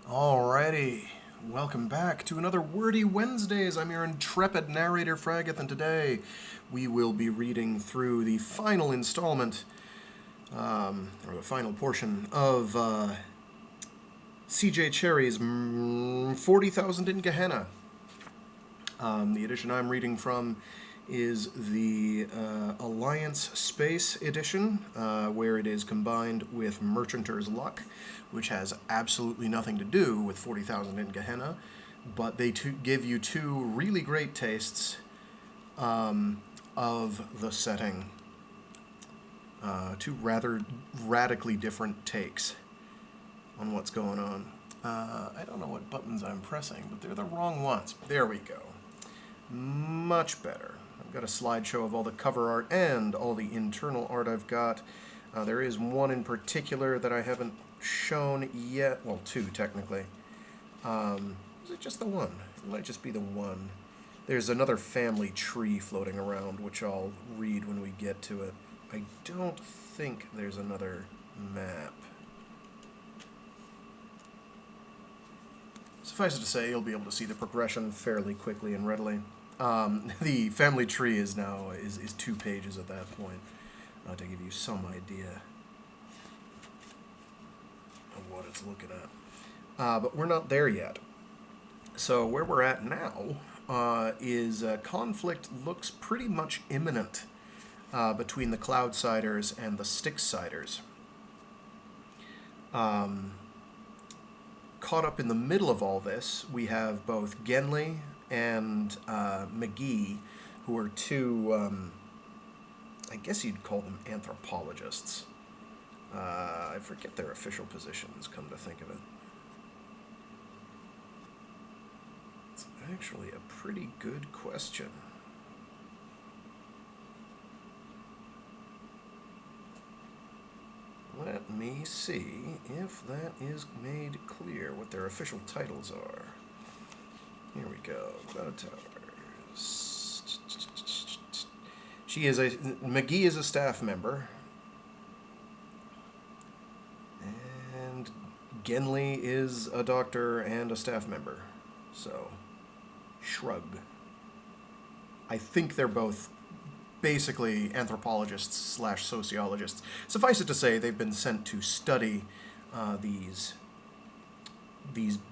Alrighty, welcome back to another Wordy Wednesdays. I'm your intrepid narrator, Fraggeth, and today we will be reading through the final installment, or the final portion of C.J. Cherryh's 40,000 in Gehenna. The edition I'm reading from is the Alliance Space edition, where it is combined with Merchanter's Luck, which has absolutely nothing to do with 40,000 in Gehenna, but they give you two really great tastes of the setting. Two rather radically different takes on what's going on. I don't know what buttons I'm pressing, but they're the wrong ones. There we go. Much better. I've got a slideshow of all the cover art and all the internal art I've got. There is one in particular that I haven't shown yet. Well, two, technically. Is it just the one? It might just be the one. There's another family tree floating around, which I'll read when we get to it. I don't think there's another map. Suffice it to say, you'll be able to see the progression fairly quickly and readily. The family tree is now is 2 pages at that point, to give you some idea of what it's looking at. But we're not there yet. So where we're at now is conflict looks pretty much imminent between the Cloudsiders and the Styxsiders. Caught up in the middle of all this, we have both Genly and McGee, who are two, I guess you'd call them anthropologists. I forget their official positions, come to think of it. It's actually a pretty good question. Let me see if that is made clear, what their official titles are. Here we go. Cloud Towers. McGee is a staff member. And Genly is a doctor and a staff member. So, shrug. I think they're both basically anthropologists / sociologists. Suffice it to say, they've been sent to study these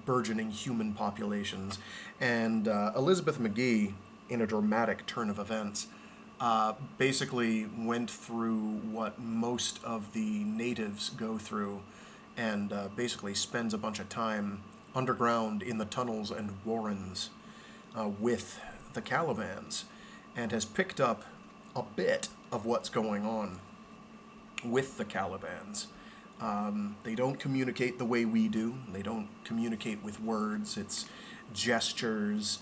burgeoning human populations. And Elizabeth McGee, in a dramatic turn of events, basically went through what most of the natives go through, and basically spends a bunch of time underground in the tunnels and warrens with the Calavans, and has picked up a bit of what's going on with the Calavans. They don't communicate the way we do. They don't communicate with words. It's gestures.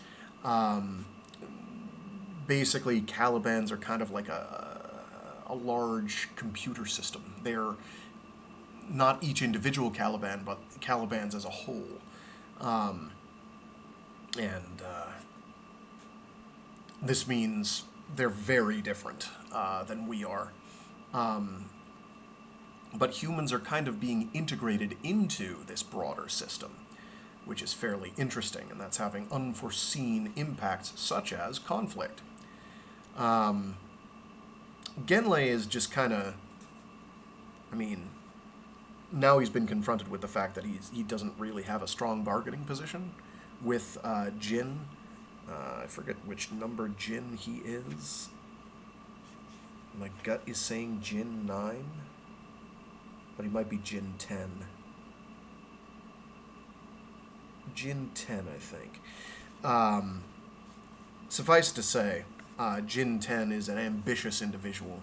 Basically, Calavans are kind of like a large computer system. They're not each individual Calaban, but Calavans as a whole. This means they're very different than we are. But humans are kind of being integrated into this broader system, which is fairly interesting, and that's having unforeseen impacts such as conflict. Genley is just kind of, now he's been confronted with the fact that he doesn't really have a strong bargaining position with Jin. I forget which number Jin he is. My gut is saying Jin 9, but he might be Jin 10. Jin 10, I think. Suffice to say, Jin 10 is an ambitious individual.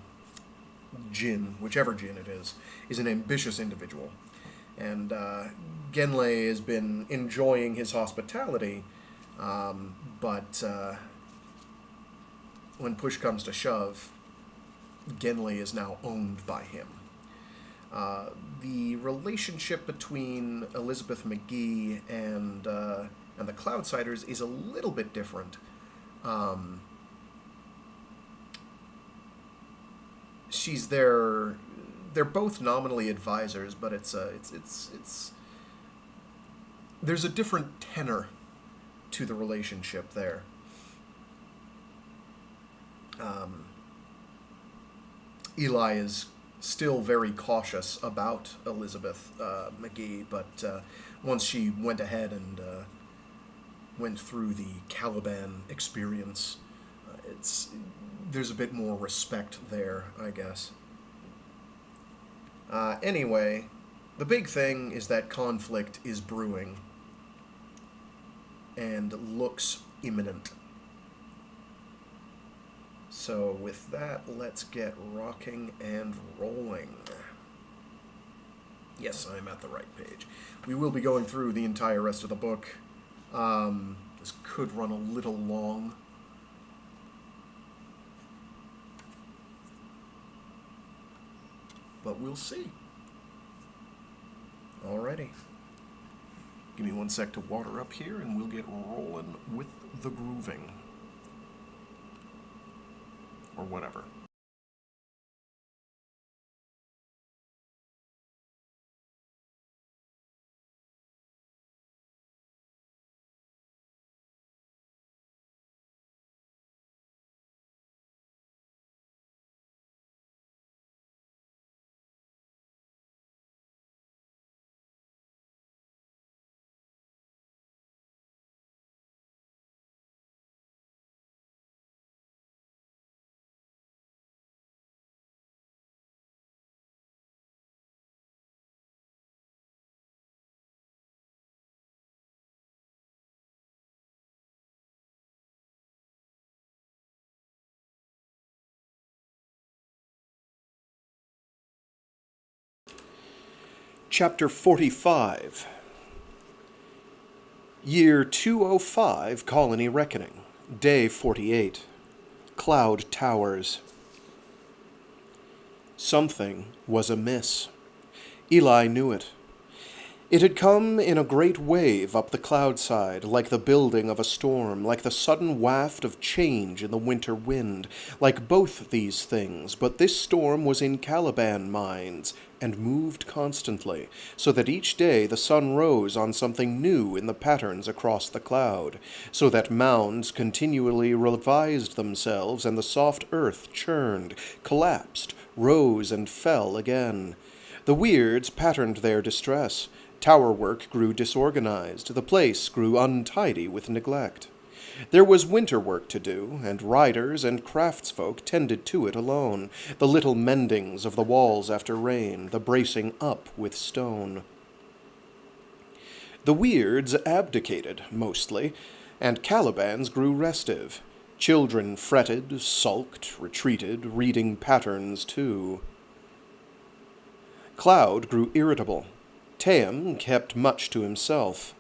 Jin, whichever Jin it is an ambitious individual. And Genley has been enjoying his hospitality, but when push comes to shove, Genley is now owned by him. The relationship between Elizabeth McGee and the Cloudsiders is a little bit different. She's their they're both nominally advisors, but it's there's a different tenor to the relationship there. Eli is still very cautious about Elizabeth McGee, but once she went ahead and went through the Caliban experience, there's a bit more respect there, I guess. Anyway, the big thing is that conflict is brewing and looks imminent. So with that, let's get rocking and rolling. Yes, I'm at the right page. We will be going through the entire rest of the book. This could run a little long. But we'll see. Alrighty. Give me one sec to water up here and we'll get rolling with the grooving. Or whatever. Chapter 45. Year 205, Colony Reckoning. Day 48. Cloud Towers. Something was amiss. Eli knew it. It had come in a great wave up the cloud side, like the building of a storm, like the sudden waft of change in the winter wind, like both these things, but this storm was in Caliban minds, and moved constantly, so that each day the sun rose on something new in the patterns across the cloud, so that mounds continually revised themselves, and the soft earth churned, collapsed, rose and fell again. The weirds patterned their distress. Tower work grew disorganized, the place grew untidy with neglect. There was winter work to do, and riders and craftsfolk tended to it alone, the little mendings of the walls after rain, the bracing up with stone. The weirds abdicated, mostly, and Calibans grew restive. Children fretted, sulked, retreated, reading patterns too. Cloud grew irritable. Taim kept much to himself.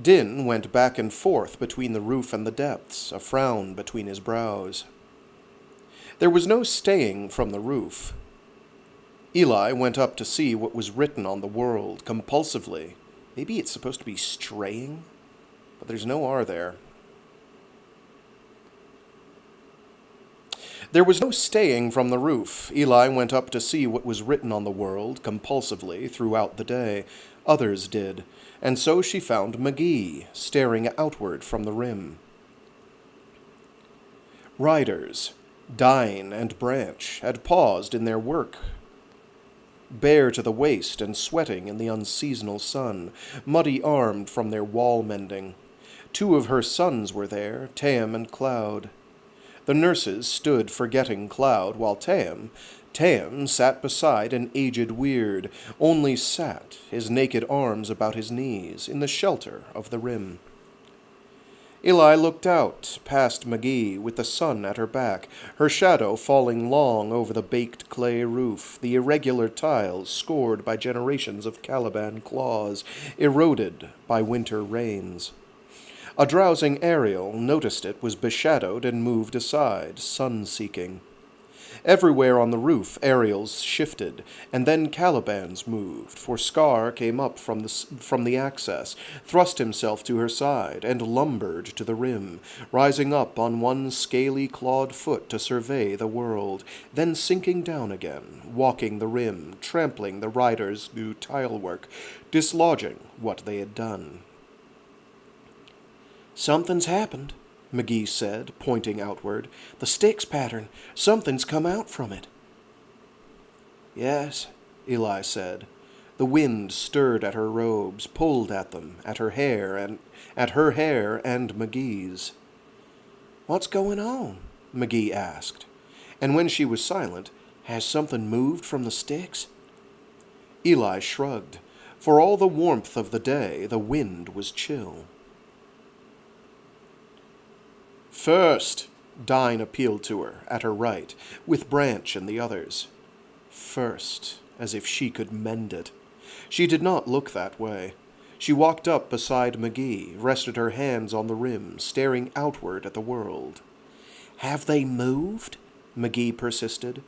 Din went back and forth between the roof and the depths, a frown between his brows. There was no staying from the roof. Eli went up to see what was written on the world, compulsively. Maybe it's supposed to be straying? But there's no R there. There was no staying from the roof. Eli went up to see what was written on the world, compulsively, throughout the day. Others did, and so she found McGee, staring outward from the rim. Riders, Dine and Branch, had paused in their work, bare to the waist and sweating in the unseasonal sun, muddy-armed from their wall-mending. 2 of her sons were there, Taim and Cloud. The nurses stood forgetting Cloud, while Taim sat beside an aged weird, only sat, his naked arms about his knees, in the shelter of the rim. Eli looked out, past McGee, with the sun at her back, her shadow falling long over the baked clay roof, the irregular tiles scored by generations of Caliban claws, eroded by winter rains. A drowsing Ariel noticed it was beshadowed and moved aside, sun-seeking. Everywhere on the roof, aerials shifted, and then Caliban's moved, for Scar came up from the access, thrust himself to her side, and lumbered to the rim, rising up on one scaly clawed foot to survey the world, then sinking down again, walking the rim, trampling the riders' new tilework, dislodging what they had done. "Something's happened," McGee said, pointing outward. "The Styx pattern. Something's come out from it." "Yes," Eli said. The wind stirred at her robes, pulled at them, at her hair and McGee's. "What's going on?" McGee asked. And when she was silent, "Has something moved from the Styx?" Eli shrugged. For all the warmth of the day, the wind was chill. "First," Dine appealed to her, at her right, with Branch and the others. First, as if she could mend it. She did not look that way. She walked up beside McGee, rested her hands on the rim, staring outward at the world. "Have they moved?" McGee persisted.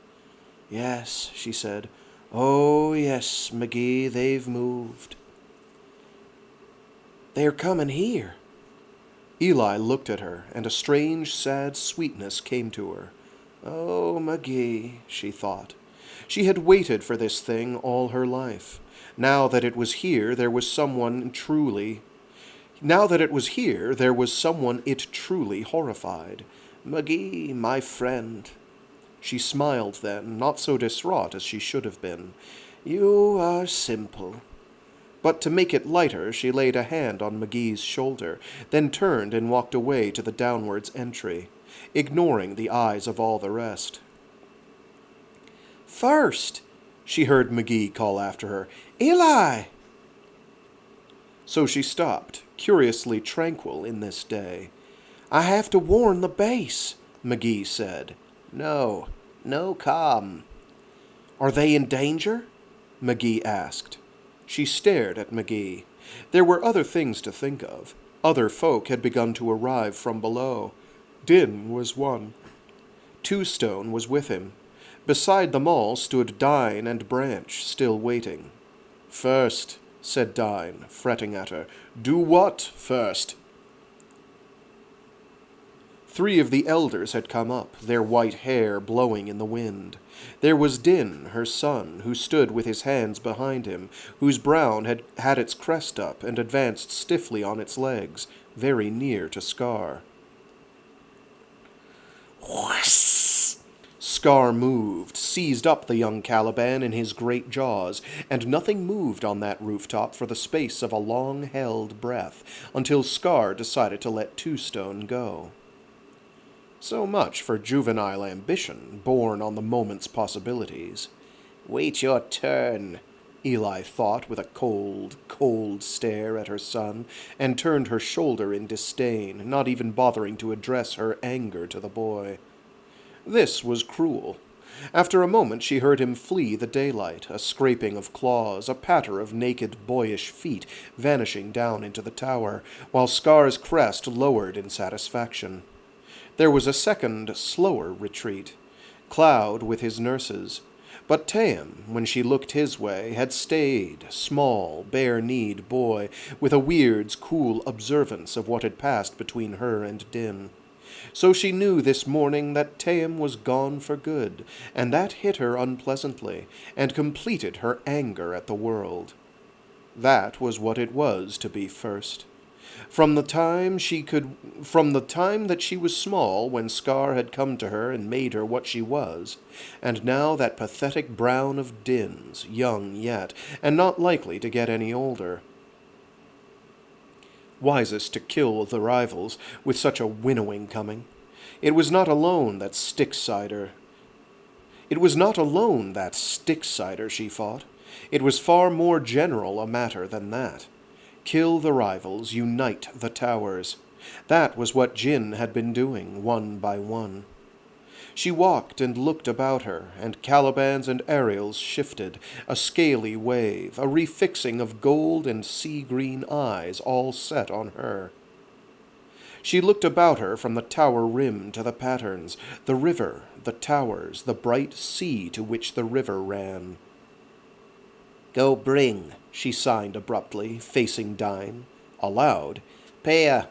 "Yes," she said. "Oh, yes, McGee, they've moved." "They're coming here." Eli looked at her, and a strange, sad sweetness came to her. "Oh, McGee," she thought. She had waited for this thing all her life. Now that it was here, there was someone it truly horrified. "McGee, my friend." She smiled then, not so distraught as she should have been. "You are simple." But to make it lighter, she laid a hand on McGee's shoulder, then turned and walked away to the downwards entry, ignoring the eyes of all the rest. "First!" she heard McGee call after her. "Eli!" So she stopped, curiously tranquil in this day. "I have to warn the base," McGee said. No, calm." "Are they in danger?" McGee asked. She stared at McGee. There were other things to think of. Other folk had begun to arrive from below. Din was one. Two-Stone was with him. Beside them all stood Dine and Branch, still waiting. "First," said Dine, fretting at her. "Do what first?" 3 of the elders had come up, their white hair blowing in the wind. There was Din, her son, who stood with his hands behind him, whose brown had its crest up and advanced stiffly on its legs, very near to Scar. Whoosh! Scar moved, seized up the young Caliban in his great jaws, and nothing moved on that rooftop for the space of a long-held breath, until Scar decided to let Two-Stone go. So much for juvenile ambition, born on the moment's possibilities. "Wait your turn," Eli thought with a cold stare at her son, and turned her shoulder in disdain, not even bothering to address her anger to the boy. This was cruel. After a moment she heard him flee the daylight, a scraping of claws, a patter of naked boyish feet vanishing down into the tower, while Scar's crest lowered in satisfaction. There was a second, slower retreat. Cloud with his nurses. But Tam, when she looked his way, had stayed, small, bare-kneed boy, with a weird's cool observance of what had passed between her and Din. So she knew this morning that Tam was gone for good, and that hit her unpleasantly, and completed her anger at the world. That was what it was to be first. From the time that she was small, when Scar had come to her and made her what she was, and now that pathetic brown of Din's, young yet, and not likely to get any older. Wisest to kill the rivals, with such a winnowing coming. It was not alone that Styxsider, she thought. It was far more general a matter than that. Kill the rivals, unite the towers. That was what Jinn had been doing, one by one. She walked and looked about her, and Calibans and Ariels shifted, a scaly wave, a refixing of gold and sea-green eyes all set on her. She looked about her from the tower rim to the patterns, the river, the towers, the bright sea to which the river ran. "Go bring," she signed abruptly, facing Dine. Aloud, "Pea."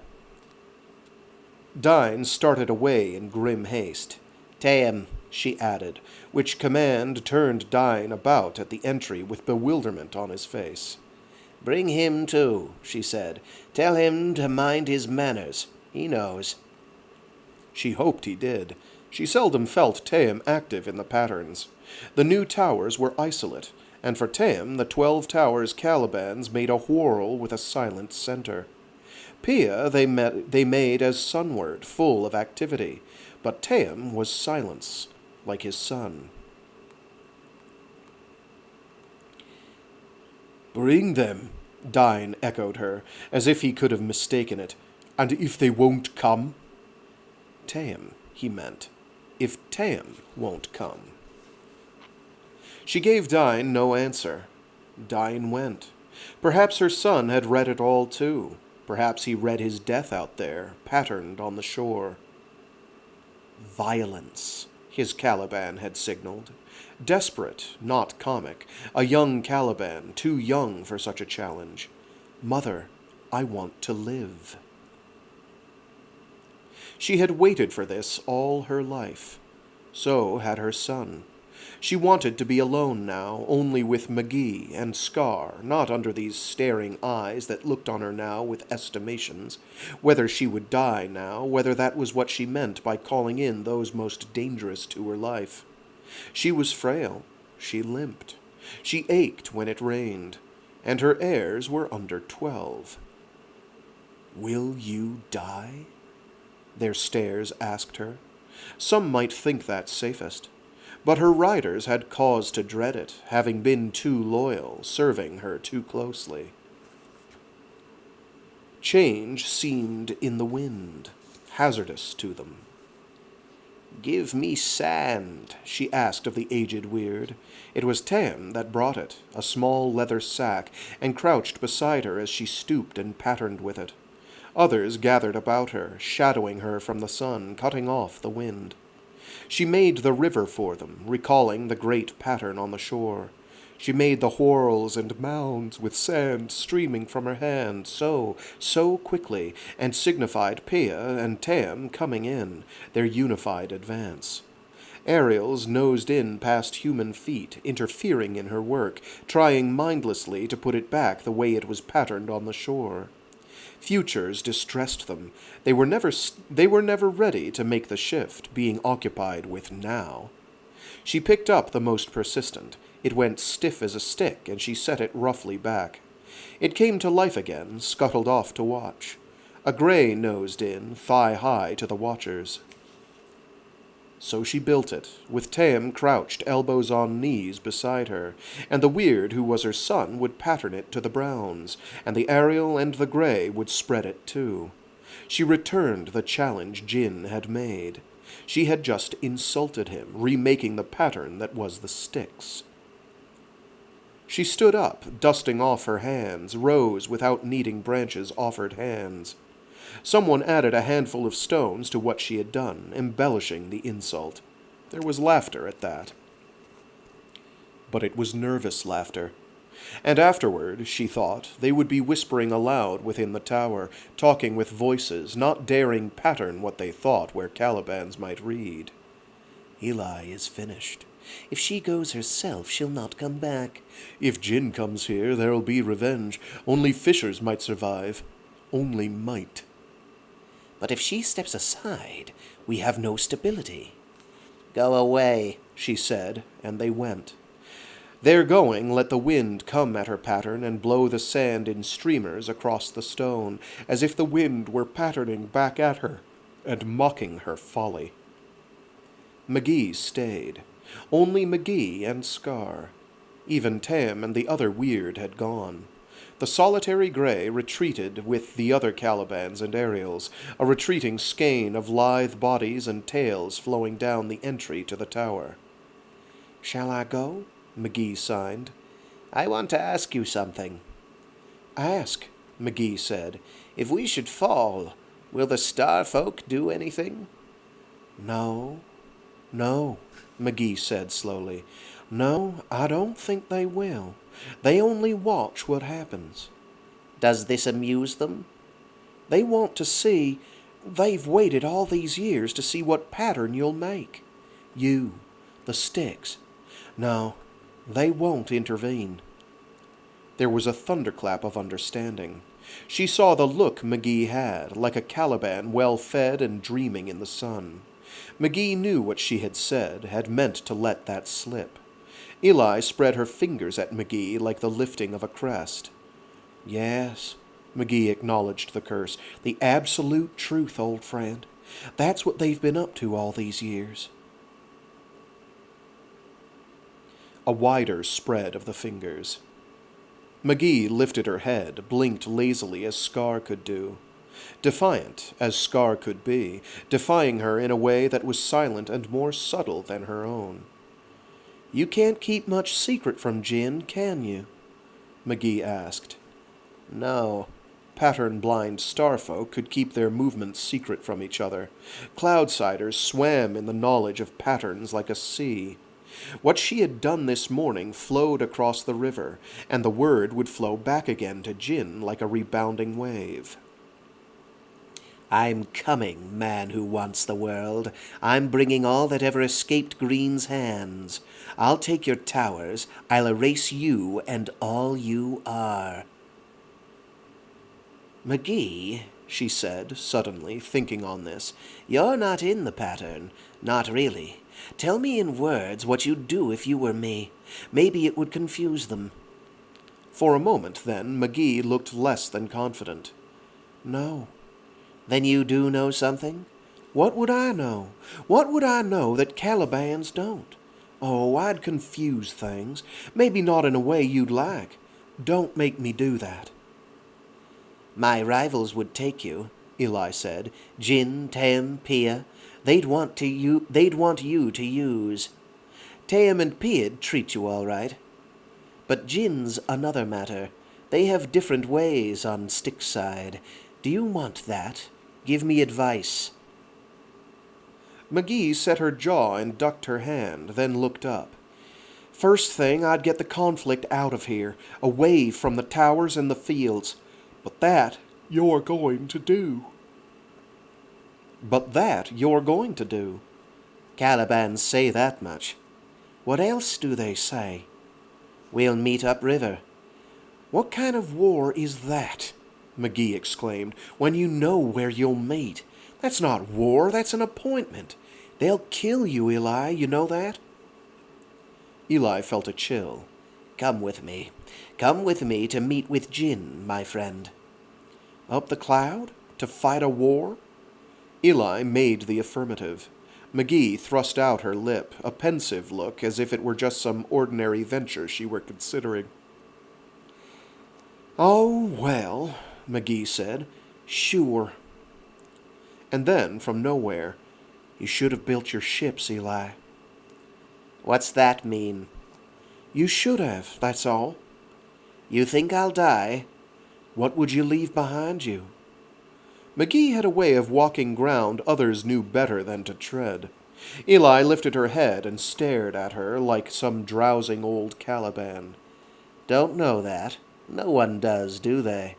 Dine started away in grim haste. "Taim," she added, which command turned Dine about at the entry with bewilderment on his face. "Bring him too," she said. "Tell him to mind his manners. He knows." She hoped he did. She seldom felt Taim active in the patterns. The new towers were isolate, and for Taim the 12 towers Calibans made a whorl with a silent center. Pia they made as sunward, full of activity, but Taim was silence, like his son. "Bring them," Dine echoed her, as if he could have mistaken it. "And if they won't come?" Taim, he meant. If Taim won't come. She gave Dine no answer. Dine went. Perhaps her son had read it all too. Perhaps he read his death out there, patterned on the shore. Violence, his Caliban had signaled. Desperate, not comic. A young Caliban, too young for such a challenge. "Mother, I want to live." She had waited for this all her life. So had her son. She wanted to be alone now, only with McGee and Scar, not under these staring eyes that looked on her now with estimations. Whether she would die now, whether that was what she meant by calling in those most dangerous to her life. She was frail. She limped. She ached when it rained. And her heirs were under 12. "Will you die?" their stares asked her. Some might think that safest. But her riders had cause to dread it, having been too loyal, serving her too closely. Change seemed in the wind, hazardous to them. "Give me sand," she asked of the aged weird. It was Tam that brought it, a small leather sack, and crouched beside her as she stooped and patterned with it. Others gathered about her, shadowing her from the sun, cutting off the wind. She made the river for them, recalling the great pattern on the shore. She made the whorls and mounds with sand streaming from her hand so quickly, and signified Pia and Tam coming in, their unified advance. Aerials nosed in past human feet, interfering in her work, trying mindlessly to put it back the way it was patterned on the shore. Futures distressed them. They were never ready to make the shift, being occupied with now. She picked up the most persistent. It went stiff as a stick, and she set it roughly back. It came to life again, scuttled off to watch. A gray nosed in, thigh-high to the watchers. So she built it, with Tam crouched elbows on knees beside her, and the weird who was her son would pattern it to the browns, and the Ariel and the gray would spread it too. She returned the challenge Jin had made. She had just insulted him, remaking the pattern that was the Styx. She stood up, dusting off her hands, rose without needing branches offered hands. Someone added a handful of stones to what she had done, embellishing the insult. There was laughter at that. But it was nervous laughter. And afterward, she thought, they would be whispering aloud within the tower, talking with voices, not daring pattern what they thought where Calibans might read. "Eli is finished. If she goes herself, she'll not come back. If Jin comes here, there'll be revenge. Only fishers might survive. Only might. But if she steps aside, we have no stability." "Go away," she said, and they went. Their going let the wind come at her pattern and blow the sand in streamers across the stone, as if the wind were patterning back at her and mocking her folly. McGee stayed. Only McGee and Scar. Even Tam and the other weird had gone. The solitary gray retreated with the other Calibans and Ariels, a retreating skein of lithe bodies and tails flowing down the entry to the tower. "Shall I go?" McGee signed. "I want to ask you something." "Ask," McGee said. "If we should fall, Will the star folk do anything? No, McGee said slowly. No, I don't think they will. They only watch what happens. Does this amuse them? They want to see. They've waited all these years to see what pattern you'll make. You, the Styx. No, they won't intervene. There was a thunderclap of understanding. She saw the look McGee had, like a Caliban well fed and dreaming in the sun. McGee knew what she had said, had meant to let that slip. Eli spread her fingers at McGee like the lifting of a crest. Yes, McGee acknowledged the curse. The absolute truth, old friend. That's what they've been up to all these years. A wider spread of the fingers. McGee lifted her head, blinked lazily as Scar could do. Defiant, as Scar could be, defying her in a way that was silent and more subtle than her own. You can't keep much secret from Jinn, can you? McGee asked. No. Pattern-blind starfolk could keep their movements secret from each other. Cloudsiders swam in the knowledge of patterns like a sea. What she had done this morning flowed across the river, and the word would flow back again to Jinn like a rebounding wave. I'm coming, man who wants the world. I'm bringing all that ever escaped Green's hands. I'll take your towers, I'll erase you and all you are. McGee, she said, suddenly, thinking on this, you're not in the pattern. Not really. Tell me in words what you'd do if you were me. Maybe it would confuse them. For a moment, then, McGee looked less than confident. No. Then you do know something? What would I know? What would I know that Calibans don't? Oh, I'd confuse things. Maybe not in a way you'd like. Don't make me do that. My rivals would take you, Eli said. Jinn, Tem, Pia. They'd want you to use. Tem and Pia'd treat you all right. But Jinn's another matter. They have different ways on Styxside. Do you want that? Give me advice. McGee set her jaw and ducked her hand, then looked up. First thing, I'd get the conflict out of here, away from the towers and the fields. But that you're going to do. Calibans say that much. What else do they say? We'll meet upriver. What kind of war is that? McGee exclaimed. When you know where you'll meet. That's not war, that's an appointment. They'll kill you, Eli, you know that? Eli felt a chill. Come with me. Come with me to meet with Jinn, my friend. Up the cloud? To fight a war? Eli made the affirmative. McGee thrust out her lip, a pensive look, as if it were just some ordinary venture she were considering. Oh, well, McGee said. Sure. And then, from nowhere, you should have built your ships, Eli. What's that mean? You should have, that's all. You think I'll die? What would you leave behind you? McGee had a way of walking ground others knew better than to tread. Eli lifted her head and stared at her like some drowsing old Caliban. Don't know that. No one does, do they?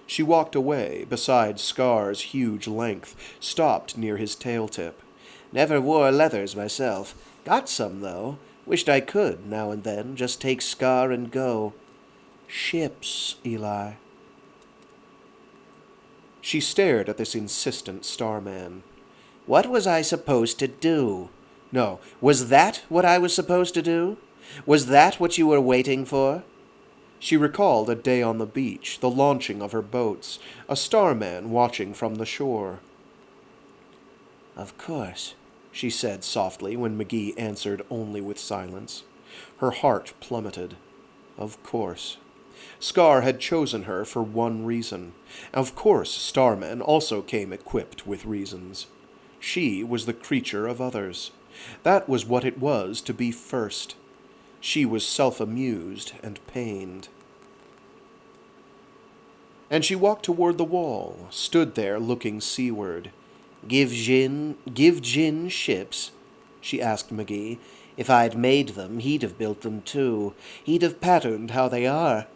She walked away, beside Scar's huge length, stopped near his tail-tip. Never wore leathers myself. Got some, though. Wished I could, now and then, just take Scar and go. Ships, Eli. She stared at this insistent starman. What was I supposed to do? No, was that what I was supposed to do? Was that what you were waiting for? She recalled a day on the beach, the launching of her boats, a starman watching from the shore. Of course, she said softly when McGee answered only with silence. Her heart plummeted. Of course. Scar had chosen her for one reason. Of course, starmen also came equipped with reasons. She was the creature of others. That was what it was to be first. She was self-amused and pained. And she walked toward the wall, stood there looking seaward. Give Jin ships? She asked McGee. If I'd made them, he'd have built them too. He'd have patterned how they are.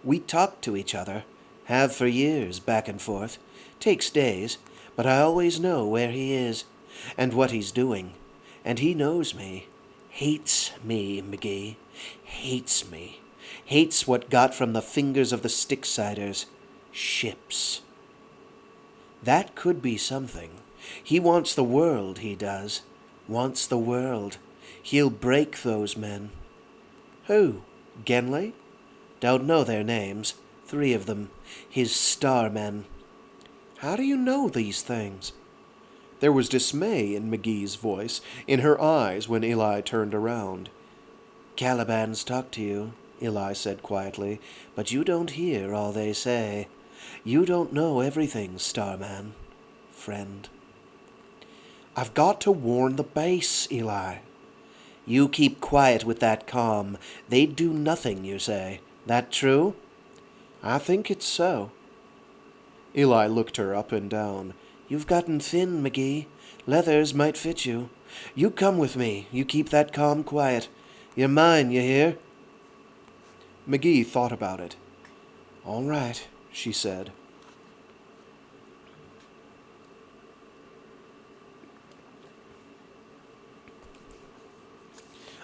We talk to each other, have for years, back and forth. Takes days, but I always know where he is, and what he's doing. And he knows me. Hates me, McGee. Hates me. Hates what got from the fingers of the Styxsiders. Ships. That could be something. He wants the world, he does. Wants the world. He'll break those men. Who? Genly? Don't know their names. 3 of them. His starmen. How do you know these things? There was dismay in McGee's voice, in her eyes when Eli turned around. Calibans talk to you, Eli said quietly, but you don't hear all they say. You don't know everything, Starman. Friend. I've got to warn the base, Eli. You keep quiet with that calm. They'd do nothing, you say. That true? I think it's so. Eli looked her up and down. You've gotten thin, McGee. Leathers might fit you. You come with me. You keep that calm quiet. You're mine, you hear? McGee thought about it. All right, she said.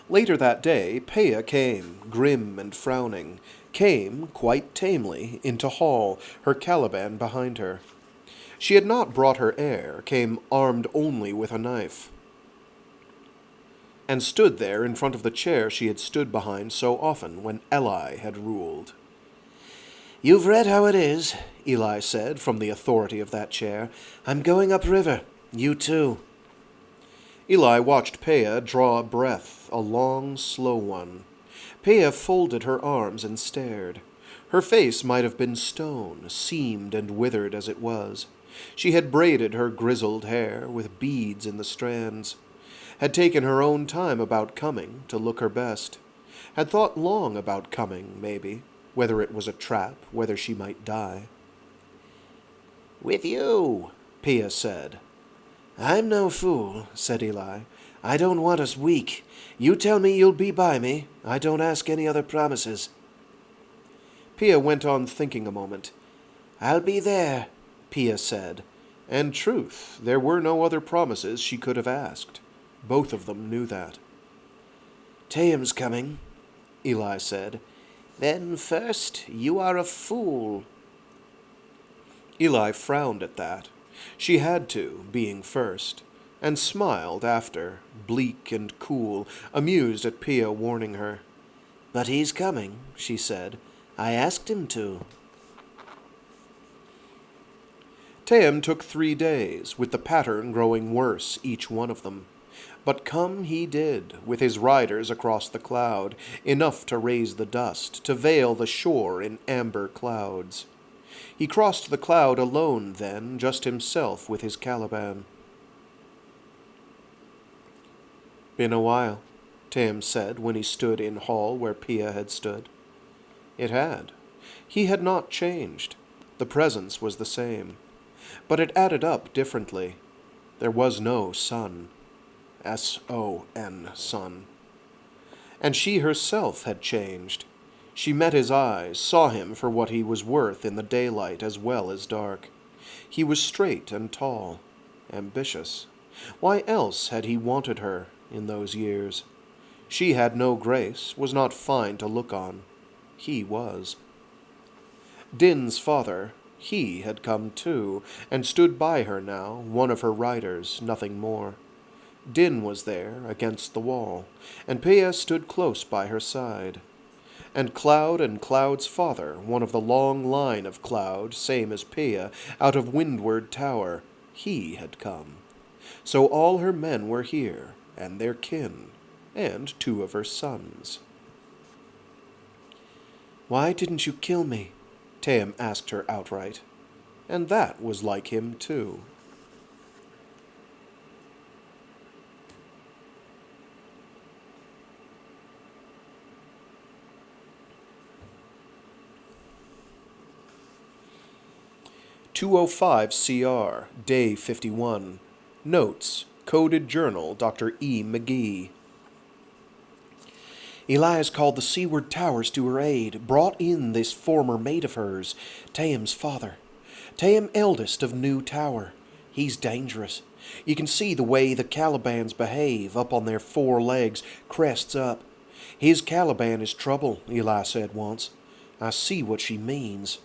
Later that day, Peah came, grim and frowning, came, quite tamely, into hall, her Caliban behind her. She had not brought her heir, came armed only with a knife, and stood there in front of the chair she had stood behind so often when Eli had ruled. You've read how it is, Eli said from the authority of that chair. I'm going upriver. You too. Eli watched Peah draw a breath, a long, slow one. Peah folded her arms and stared. Her face might have been stone, seamed and withered as it was. She had braided her grizzled hair with beads in the strands, had taken her own time about coming to look her best, had thought long about coming, maybe, whether it was a trap, whether she might die. With you, Peah said. I'm no fool, said Eli. I don't want us weak. You tell me you'll be by me. I don't ask any other promises. Peah went on thinking a moment. I'll be there, Peah said. And truth, there were no other promises she could have asked. Both of them knew that. Tayam's coming, Eli said. Then first, you are a fool. Eli frowned at that. She had to, being first, and smiled after, bleak and cool, amused at Peah warning her. But he's coming, she said. I asked him to. Tayam took 3 days, with the pattern growing worse, each one of them. But come he did, with his riders across the cloud, enough to raise the dust, to veil the shore in amber clouds. He crossed the cloud alone then, just himself with his Caliban. Been a while, Tayam said when he stood in hall where Peah had stood. It had. He had not changed. The presence was the same. But it added up differently. There was no sun. S-O-N, sun. And she herself had changed. She met his eyes, saw him for what he was worth in the daylight as well as dark. He was straight and tall, ambitious. Why else had he wanted her in those years? She had no grace, was not fine to look on. He was. Din's father, he had come too, and stood by her now, one of her riders, nothing more. Din was there, against the wall, and Peah stood close by her side. And Cloud's father, one of the long line of Cloud, same as Peah, out of Windward Tower, he had come. So all her men were here, and their kin, and 2 of her sons. Why didn't you kill me? Tayam asked her outright. And that was like him, too. 205 CR, Day 51. Notes, Coded Journal, Dr. E. McGee. Elias called the seaward towers to her aid, brought in this former mate of hers, Taim's father. Taim eldest of New Tower. He's dangerous. You can see the way the Calibans behave, up on their 4 legs, crests up. His Caliban is trouble, Eli said once. I see what she means.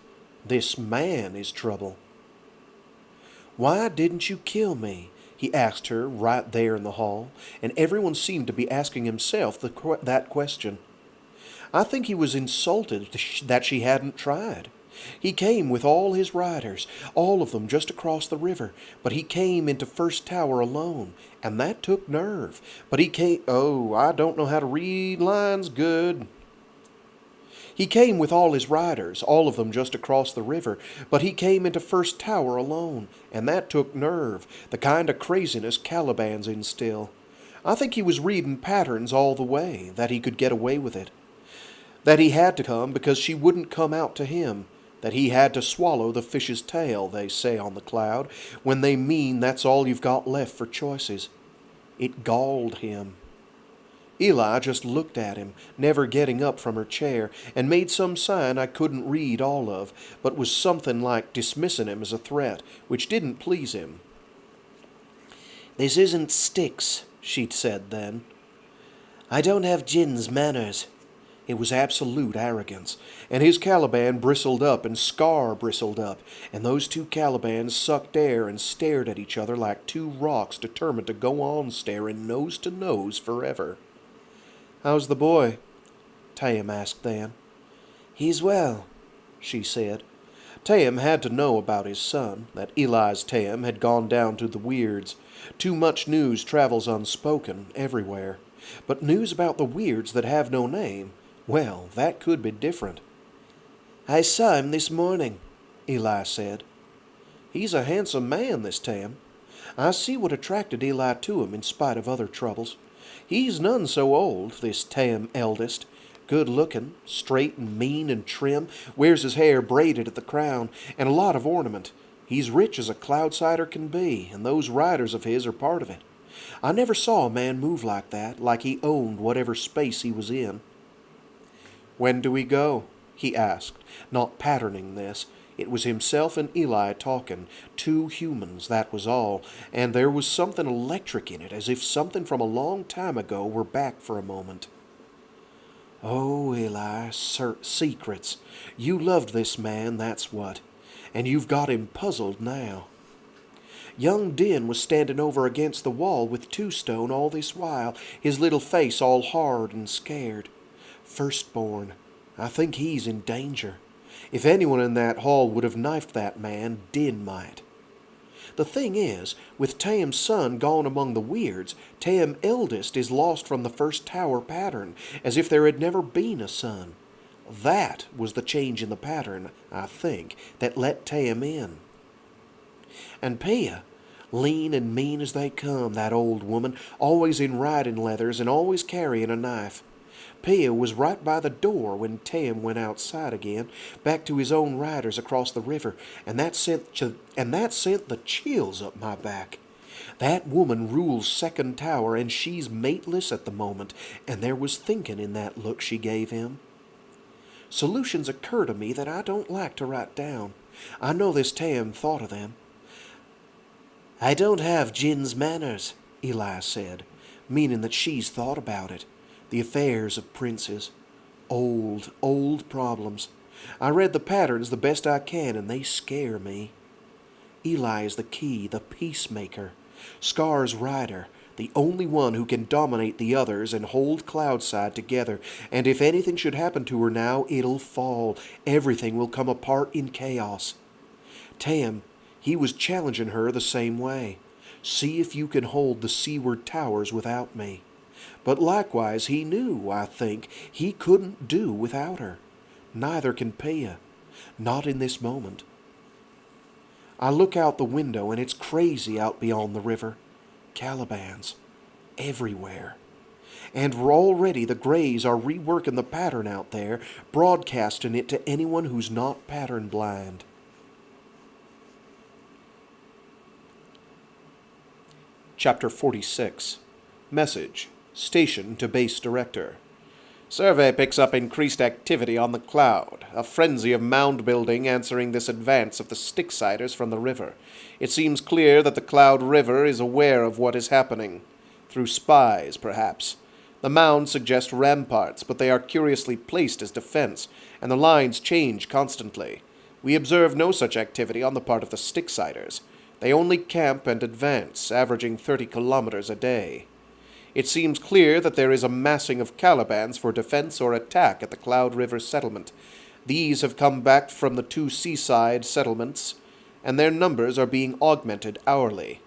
This man is trouble. Why didn't you kill me? He asked her right there in the hall, and everyone seemed to be asking himself that question. I think he was insulted that she hadn't tried. He came with all his riders, all of them just across the river, but he came into First Tower alone, and that took nerve. But he came... Oh, I don't know how to read lines good. He came with all his riders, all of them just across the river, but he came into First Tower alone, and that took nerve, the kind of craziness Calibans instill. I think he was reading patterns all the way, that he could get away with it. That he had to come because she wouldn't come out to him. That he had to swallow the fish's tail, they say on the cloud, when they mean that's all you've got left for choices. It galled him. Eli just looked at him, never getting up from her chair, and made some sign I couldn't read all of, but was something like dismissing him as a threat, which didn't please him. "This isn't Styx," she'd said then. "I don't have Jinn's manners." It was absolute arrogance, and his Caliban bristled up and Scar bristled up, and those 2 Calibans sucked air and stared at each other like 2 rocks determined to go on staring nose to nose forever. "How's the boy?" Taim asked then. "He's well," she said. Taim had to know about his son, that Eli's Taim had gone down to the Weirds. Too much news travels unspoken everywhere. But news about the Weirds that have no name, well, that could be different. "I saw him this morning," Eli said. "He's a handsome man, this Taim. I see what attracted Eli to him in spite of other troubles. He's none so old, this Taim eldest. Good-looking, straight and mean and trim, wears his hair braided at the crown, and a lot of ornament. He's rich as a Cloudsider can be, and those riders of his are part of it. I never saw a man move like that, like he owned whatever space he was in." "When do we go?" he asked, not patterning this. It was himself and Eli talking, 2 humans, that was all, and there was something electric in it, as if something from a long time ago were back for a moment. "Oh, Eli, secrets. You loved this man, that's what. And you've got him puzzled now." Young Din was standing over against the wall with Two-Stone all this while, his little face all hard and scared. "Firstborn. I think he's in danger. If anyone in that hall would have knifed that man, Din might. The thing is, with Taim's son gone among the Weirds, Taim eldest is lost from the First Tower pattern, as if there had never been a son. That was the change in the pattern, I think, that let Taim in. And Pia, lean and mean as they come, that old woman, always in riding leathers and always carrying a knife. Pia was right by the door when Taim went outside again, back to his own riders across the river, and that sent the chills up my back. That woman rules Second Tower, and she's mateless at the moment, and there was thinking in that look she gave him. Solutions occur to me that I don't like to write down. I know this Taim thought of them. "I don't have Jinn's manners," Eli said, meaning that she's thought about it. The affairs of princes. Old, old problems. I read the patterns the best I can, and they scare me. Eli is the key, the peacemaker. Scar's rider, the only one who can dominate the others and hold Cloudside together, and if anything should happen to her now, it'll fall. Everything will come apart in chaos. Taim, he was challenging her the same way. See if you can hold the seaward towers without me. But likewise he knew, I think, he couldn't do without her. Neither can Pia. Not in this moment. I look out the window, and it's crazy out beyond the river. Calibans. Everywhere. And already the Greys are reworking the pattern out there, broadcasting it to anyone who's not pattern blind. Chapter 46. Message. Station to Base Director. Survey picks up increased activity on the cloud. A frenzy of mound building answering this advance of the Styxsiders from the river. It seems clear that the Cloud River is aware of what is happening. Through spies, perhaps. The mounds suggest ramparts, but they are curiously placed as defense, and the lines change constantly. We observe no such activity on the part of the Styxsiders. They only camp and advance, averaging 30 kilometers a day. It seems clear that there is a massing of Calibans for defense or attack at the Cloud River settlement. These have come back from the 2 seaside settlements, and their numbers are being augmented hourly.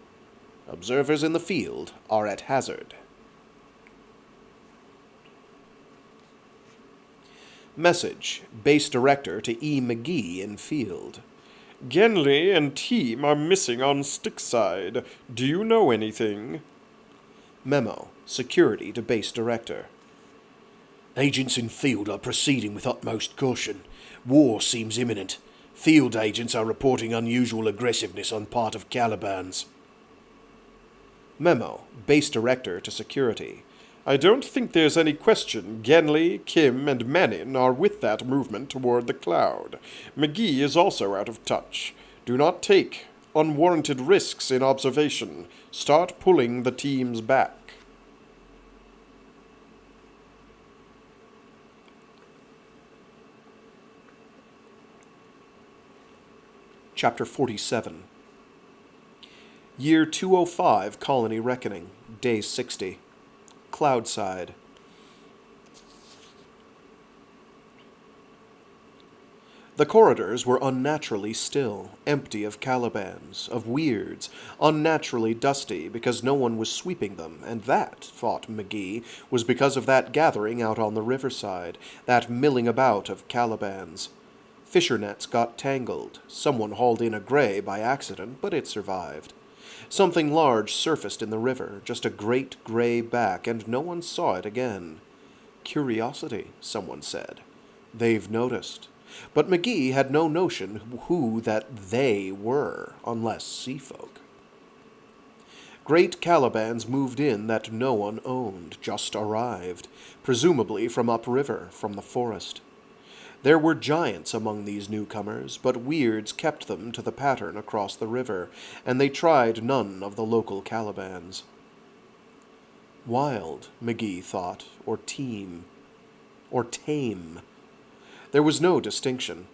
Observers in the field are at hazard. Message. Base Director to E. McGee in field. Genly and team are missing on Styxside. Do you know anything? Memo. Security to Base Director. Agents in field are proceeding with utmost caution. War seems imminent. Field agents are reporting unusual aggressiveness on part of Calibans. Memo. Base Director to Security. I don't think there's any question Genly, Kim, and Manin are with that movement toward the cloud. McGee is also out of touch. Do not take unwarranted risks in observation. Start pulling the teams back. Chapter 47. Year 205 Colony Reckoning. Day 60. Cloudside. The corridors were unnaturally still, empty of Calibans, of weirds, unnaturally dusty because no one was sweeping them, and that, thought McGee, was because of that gathering out on the riverside, that milling about of Calibans. Fisher nets got tangled. Someone hauled in a gray by accident, but it survived. Something large surfaced in the river, just a great gray back, and no one saw it again. Curiosity, someone said. They've noticed. But McGee had no notion who that they were, unless sea folk. Great Calibans moved in that no one owned, just arrived, presumably from upriver, from the forest. There were giants among these newcomers, but weirds kept them to the pattern across the river, and they tried none of the local Calibans. Wild, McGee thought, or tame. There was no distinction.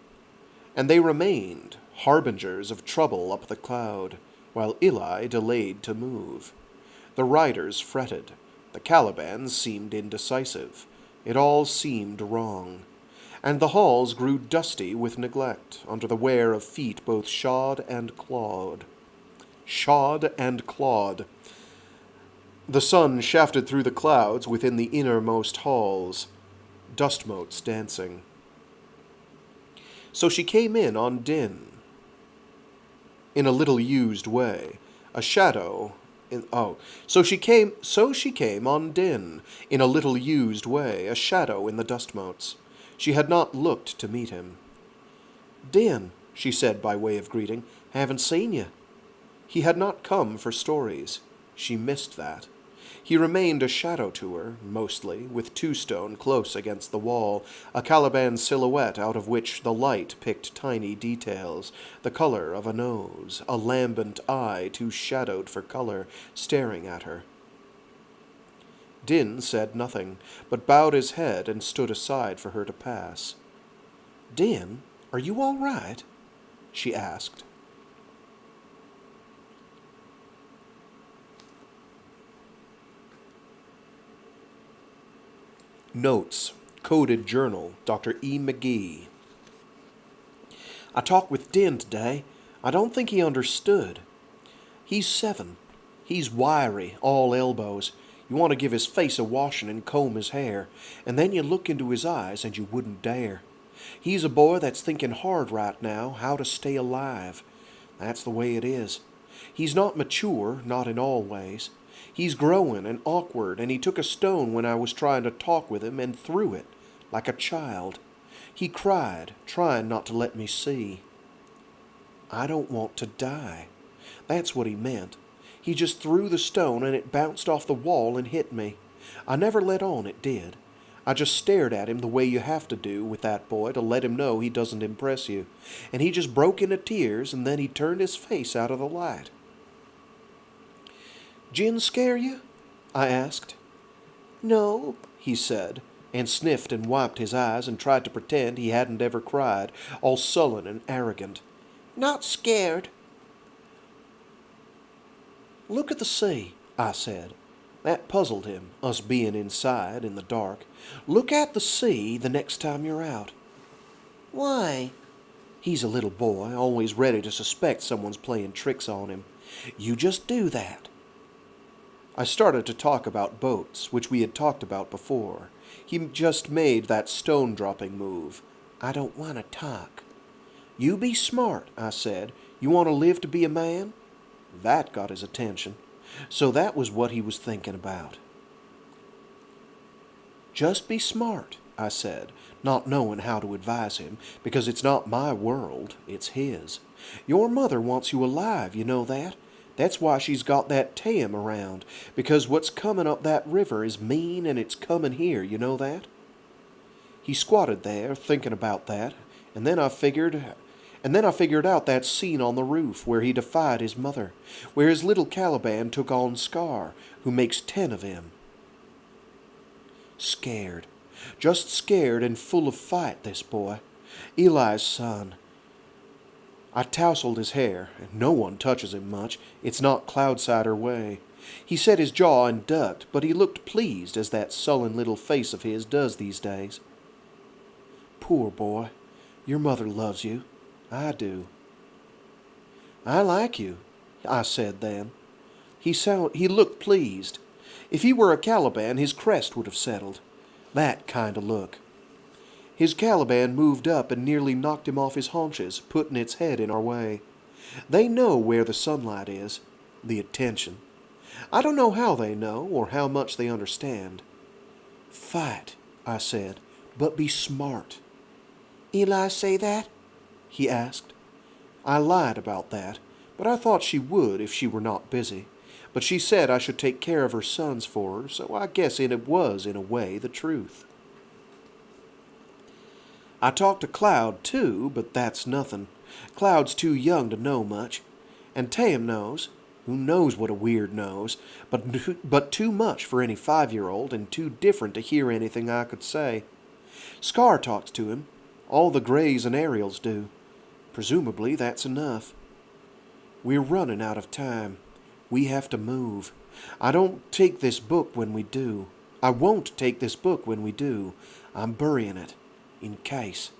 And they remained, harbingers of trouble up the cloud, while Eli delayed to move. The riders fretted. The Calibans seemed indecisive. It all seemed wrong. And the halls grew dusty with neglect, under the wear of feet both shod and clawed. The sun shafted through the clouds within the innermost halls, dust motes dancing. So she came in on Din, in a little used way, a shadow. So she came on Din, in a little used way, a shadow in the dust motes. She had not looked to meet him. Din, she said by way of greeting, haven't seen you. He had not come for stories. She missed that. He remained a shadow to her, mostly, with Two-Stone close against the wall, a Caliban silhouette out of which the light picked tiny details, the color of a nose, a lambent eye too shadowed for color, staring at her. Din said nothing, but bowed his head and stood aside for her to pass. "Din, are you all right?" she asked. Notes. Coded Journal. Dr. E. McGee. I talked with Din today. I don't think he understood. He's 7. He's wiry, all elbows. You want to give his face a washing and comb his hair, and then you look into his eyes and you wouldn't dare. He's a boy that's thinking hard right now how to stay alive. That's the way it is. He's not mature, not in all ways. He's growing and awkward, and he took a stone when I was trying to talk with him and threw it, like a child. He cried, trying not to let me see. I don't want to die. That's what he meant. He just threw the stone and it bounced off the wall and hit me. I never let on it did. I just stared at him the way you have to do with that boy to let him know he doesn't impress you. And he just broke into tears, and then he turned his face out of the light. "Gin scare you?" I asked. "No," he said, and sniffed and wiped his eyes and tried to pretend he hadn't ever cried, all sullen and arrogant. "Not scared." "Look at the sea," I said. That puzzled him, us being inside in the dark. "Look at the sea the next time you're out." "Why?" He's a little boy, always ready to suspect someone's playing tricks on him. "You just do that." I started to talk about boats, which we had talked about before. He just made that stone-dropping move. "I don't want to talk." "You be smart," I said. "You want to live to be a man?" That got his attention. So that was what he was thinking about. "Just be smart," I said, not knowing how to advise him, because it's not my world, it's his. "Your mother wants you alive, you know that? That's why she's got that Tam around, because what's coming up that river is mean and it's coming here, you know that?" He squatted there, thinking about that, and then I figured out that scene on the roof where he defied his mother, where his little Caliban took on Scar, who makes 10 of him. Scared. Just scared and full of fight, this boy. Eli's son. I tousled his hair, and no one touches him much. It's not Cloudsider way. He set his jaw and ducked, but he looked pleased as that sullen little face of his does these days. "Poor boy. Your mother loves you. I do." "I like you," I said then. He looked pleased. If he were a Caliban, his crest would have settled. That kind of look. His Caliban moved up and nearly knocked him off his haunches, putting its head in our way. They know where the sunlight is, the attention. I don't know how they know or how much they understand. "Fight," I said, "but be smart." "Eli say that?" he asked. I lied about that, but I thought she would if she were not busy. But she said I should take care of her sons for her, so I guess it was, in a way, the truth. I talked to Cloud, too, but that's nothing. Cloud's too young to know much. And Tam knows. Who knows what a weird knows, but too much for any 5-year-old and too different to hear anything I could say. Scar talks to him. All the Greys and Ariels do. Presumably that's enough. We're running out of time. We have to move. I don't take this book when we do. I won't take this book when we do. I'm burying it, in case.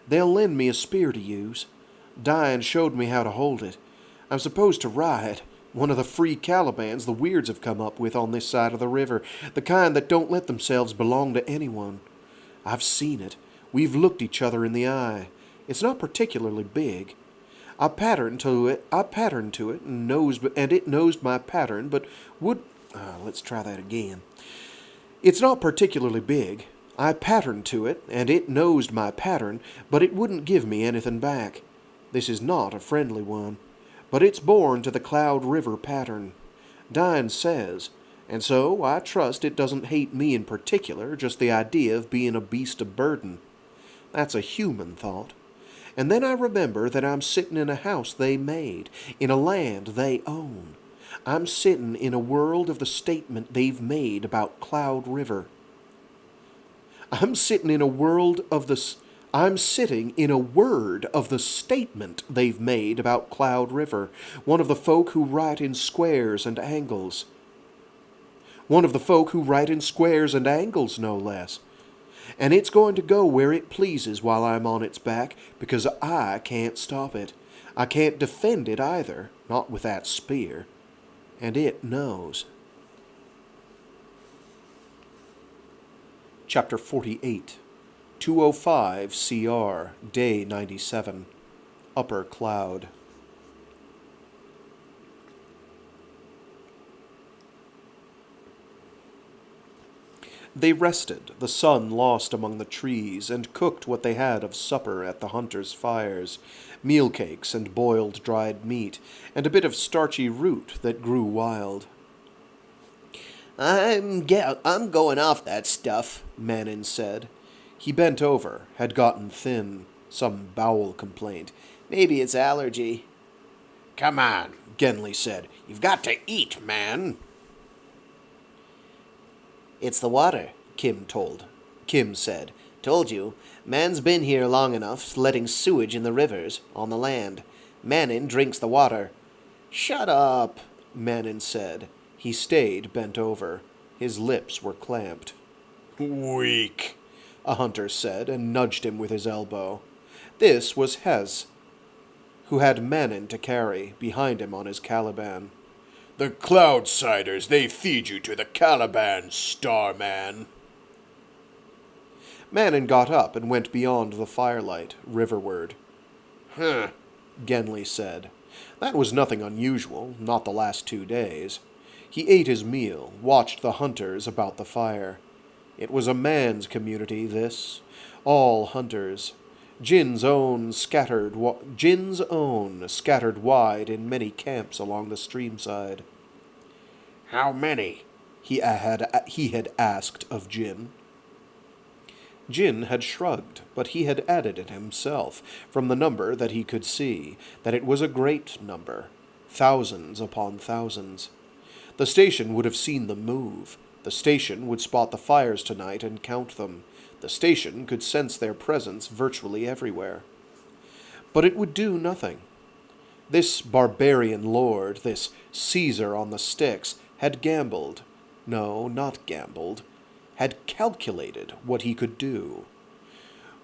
They'll lend me a spear to use. Diane showed me how to hold it. I'm supposed to ride, one of the free Calibans the Weirds have come up with on this side of the river, the kind that don't let themselves belong to anyone. I've seen it. We've looked each other in the eye. It's not particularly big. I patterned to it, and it nosed my pattern, but would... let's try that again. It's not particularly big. I patterned to it, and it nosed my pattern, but it wouldn't give me anything back. This is not a friendly one, but it's born to the Cloud River pattern. Diane says, and so I trust it doesn't hate me in particular, just the idea of being a beast of burden. That's a human thought. And then I remember that I'm sitting in a house they made, in a land they own. I'm sitting in a world of the statement they've made about Cloud River. I'm sitting in a word of the statement they've made about Cloud River, one of the folk who write in squares and angles. One of the folk who write in squares and angles, no less. And it's going to go where it pleases while I'm on its back, because I can't stop it. I can't defend it either, not with that spear. And it knows. Chapter 48, 205 CR, Day 97, Upper Cloud. They rested, the sun lost among the trees, and cooked what they had of supper at the hunters' fires, meal cakes and boiled dried meat, and a bit of starchy root that grew wild. I'm going off that stuff, Manon said. He bent over, had gotten thin, some bowel complaint. Maybe it's allergy. Come on, Genly said. You've got to eat, man. It's the water, Kim said. Told you, man's been here long enough, letting sewage in the rivers, on the land. Manon drinks the water. Shut up, Manon said. He stayed bent over. His lips were clamped. Weak, a hunter said, and nudged him with his elbow. This was Hez, who had Manon to carry, behind him on his Caliban. The Cloudsiders, they feed you to the Caliban, Starman. Manon got up and went beyond the firelight, riverward. Huh, Genly said. That was nothing unusual, not the last 2 days. He ate his meal, watched the hunters about the fire. It was a man's community, this. All hunters. Jin's own scattered wide in many camps along the streamside. how many? He had asked of Jin. Jin had shrugged, but he had added it himself, from the number that he could see, that it was a great number, thousands upon thousands. The station would have seen them move. The station would spot the fires tonight and count them. The station could sense their presence virtually everywhere. But it would do nothing. This barbarian lord, this Caesar on the Styx, had gambled. No, not gambled. Had calculated what he could do.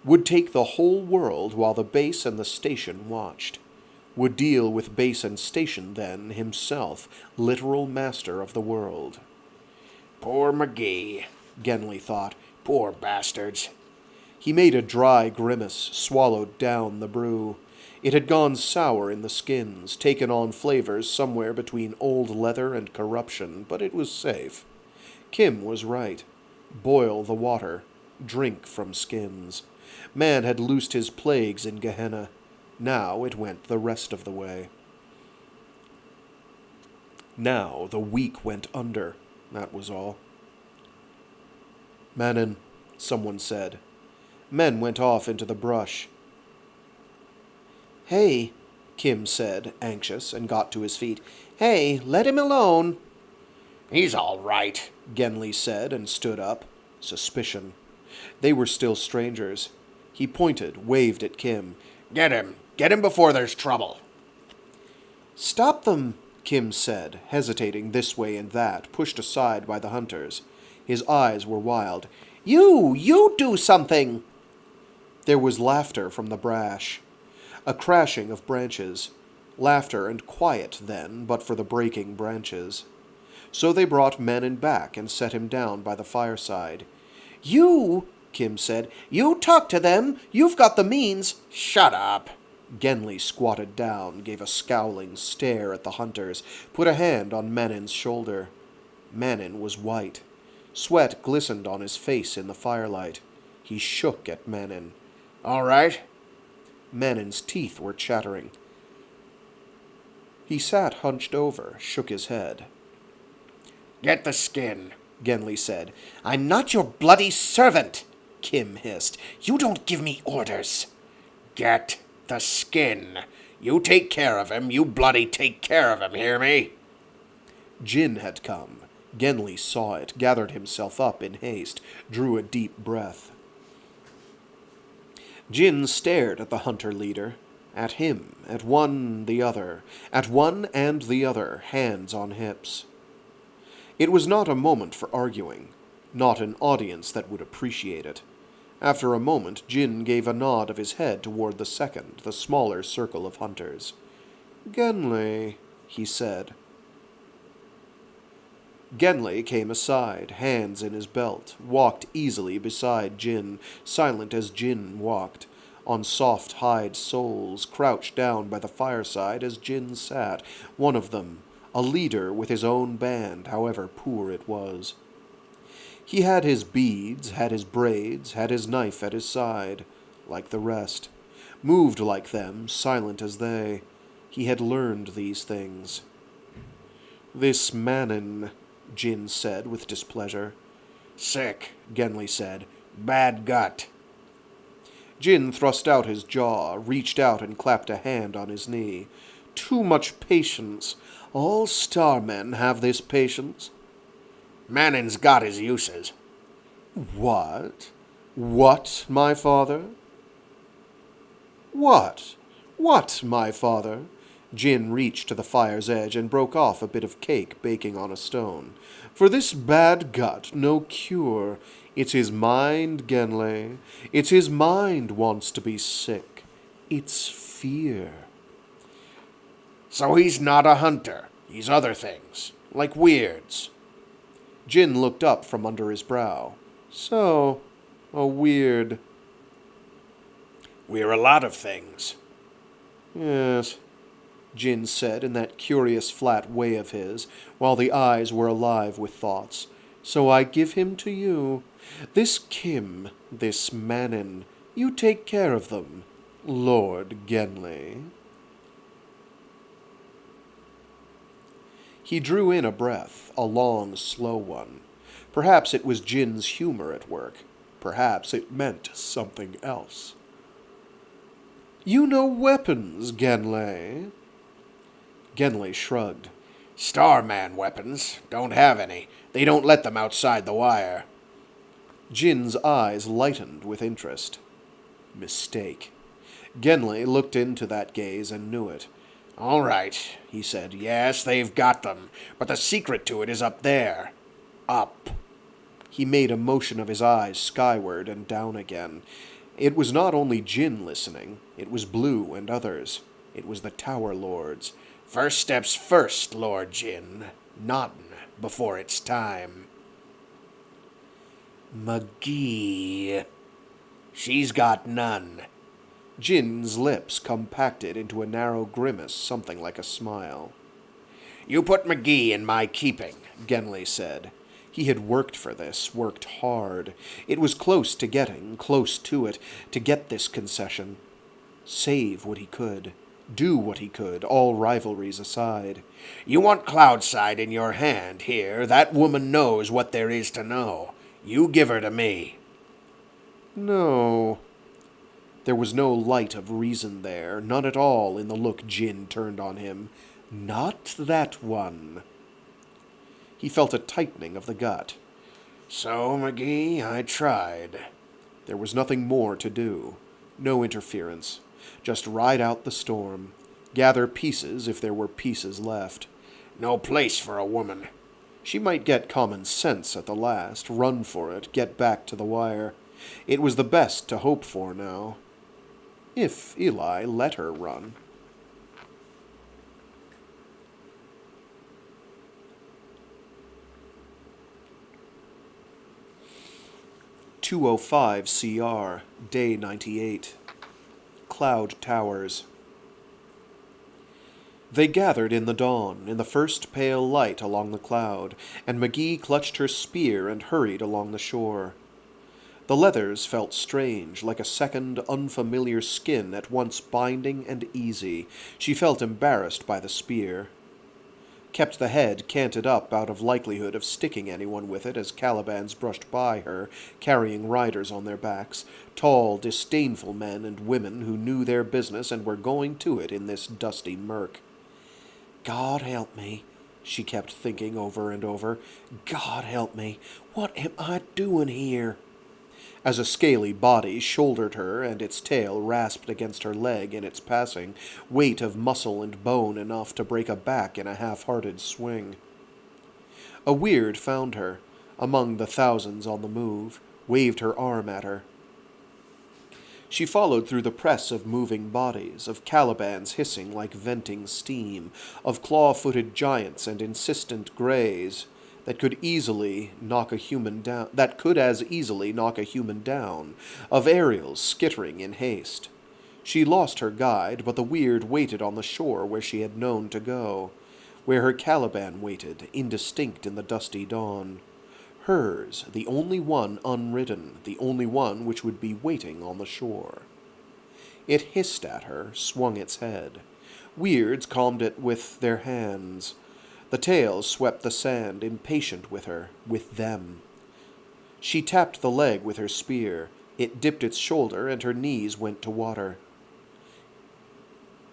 Would take the whole world while the base and the station watched. Would deal with base and station then, himself, literal master of the world. Poor McGee, Genly thought. poor bastards. He made a dry grimace, swallowed down the brew. It had gone sour in the skins, taken on flavors somewhere between old leather and corruption, but it was safe. Kim was right. Boil the water. Drink from skins. Man had loosed his plagues in Gehenna. Now it went the rest of the way. Now the weak went under. That was all. Manon, someone said. Men went off into the brush. Hey, Kim said, anxious, and got to his feet. Hey, let him alone. He's all right, Genly said, and stood up. Suspicion. They were still strangers. He pointed, waved at Kim. Get him before there's trouble. Stop them, Kim said, hesitating this way and that, pushed aside by the hunters. His eyes were wild. You do something! There was laughter from the brash. A crashing of branches. Laughter and quiet then, but for the breaking branches. So they brought Manon back and set him down by the fireside. You, Kim said, you talk to them. You've got the means. Shut up. Genly squatted down, gave a scowling stare at the hunters, put a hand on Manon's shoulder. Manon was white. Sweat glistened on his face in the firelight. He shook at Manon. All right. Manon's teeth were chattering. He sat hunched over, shook his head. Get the skin, Genly said. I'm not your bloody servant, Kim hissed. You don't give me orders. Get the skin. You take care of him. You bloody take care of him, hear me? Jin had come. Genly saw it, gathered himself up in haste, drew a deep breath. Jin stared at the hunter leader, at him, at one, the other, at one and the other, hands on hips. It was not a moment for arguing, not an audience that would appreciate it. After a moment, Jin gave a nod of his head toward the second, the smaller circle of hunters. Genly, he said. Genly came aside, hands in his belt, walked easily beside Jin, silent as Jin walked, on soft hide soles, crouched down by the fireside as Jin sat, one of them, a leader with his own band, however poor it was. He had his beads, had his braids, had his knife at his side, like the rest. Moved like them, silent as they. He had learned these things. "This Manon," Jin said with displeasure. Sick, Genly said. Bad gut. Jin thrust out his jaw, reached out and clapped a hand on his knee. "Too much patience. All starmen have this patience." Manon's got his uses. "What? What, my father?" "What? What, my father?" Jin reached to the fire's edge and broke off a bit of cake baking on a stone. "For this bad gut, no cure. It's his mind, Genly. It's his mind wants to be sick. It's fear." So he's not a hunter. He's other things, like weirds. Jin looked up from under his brow. "So, a weird." We're a lot of things. "Yes," Jin said in that curious flat way of his, while the eyes were alive with thoughts. "So I give him to you. This Kim, this Manon, you take care of them, Lord Genly." He drew in a breath, a long, slow one. Perhaps it was Jin's humor at work. Perhaps it meant something else. "You know weapons, Genly." Genly shrugged. Starman weapons. Don't have any. They don't let them outside the wire. Jin's eyes lightened with interest. Mistake. Genly looked into that gaze and knew it. All right, he said. Yes, they've got them. But the secret to it is up there. Up. He made a motion of his eyes skyward and down again. It was not only Jin listening. It was Blue and others. It was the Tower Lords. First steps first, Lord Jin. None before it's time. McGee. She's got none. Jin's lips compacted into a narrow grimace, something like a smile. You put McGee in my keeping, Genly said. He had worked for this, worked hard. It was close to getting, close to it, to get this concession. Save what he could. Do what he could, all rivalries aside. You want Cloudside in your hand here. That woman knows what there is to know. You give her to me. No. There was no light of reason there, none at all in the look Jin turned on him. Not that one. He felt a tightening of the gut. So, McGee, I tried. There was nothing more to do. No interference. Just ride out the storm. Gather pieces if there were pieces left. No place for a woman. She might get common sense at the last, run for it, get back to the wire. It was the best to hope for now. If Eli let her run. (2:05 CR, Day 98. Cloud Towers. They gathered in the dawn, in the first pale light along the cloud, and McGee clutched her spear and hurried along the shore. The leathers felt strange, like a second, unfamiliar skin at once binding and easy. She felt embarrassed by the spear. Kept the head canted up out of likelihood of sticking anyone with it as Calibans brushed by her, carrying riders on their backs, tall, disdainful men and women who knew their business and were going to it in this dusty murk. God help me, she kept thinking over and over. God help me, what am I doing here? As a scaly body shouldered her and its tail rasped against her leg in its passing, weight of muscle and bone enough to break a back in a half-hearted swing. A weird found her, among the thousands on the move, waved her arm at her. She followed through the press of moving bodies, of Calibans hissing like venting steam, of claw-footed giants and insistent greys, that could as easily knock a human down, of aerials skittering in haste. She lost her guide, but the weird waited on the shore where she had known to go, where her Caliban waited, indistinct in the dusty dawn. Hers, the only one unridden, the only one which would be waiting on the shore. It hissed at her, swung its head. Weirds calmed it with their hands. The tails swept the sand, impatient with her, with them. She tapped the leg with her spear. It dipped its shoulder, and her knees went to water.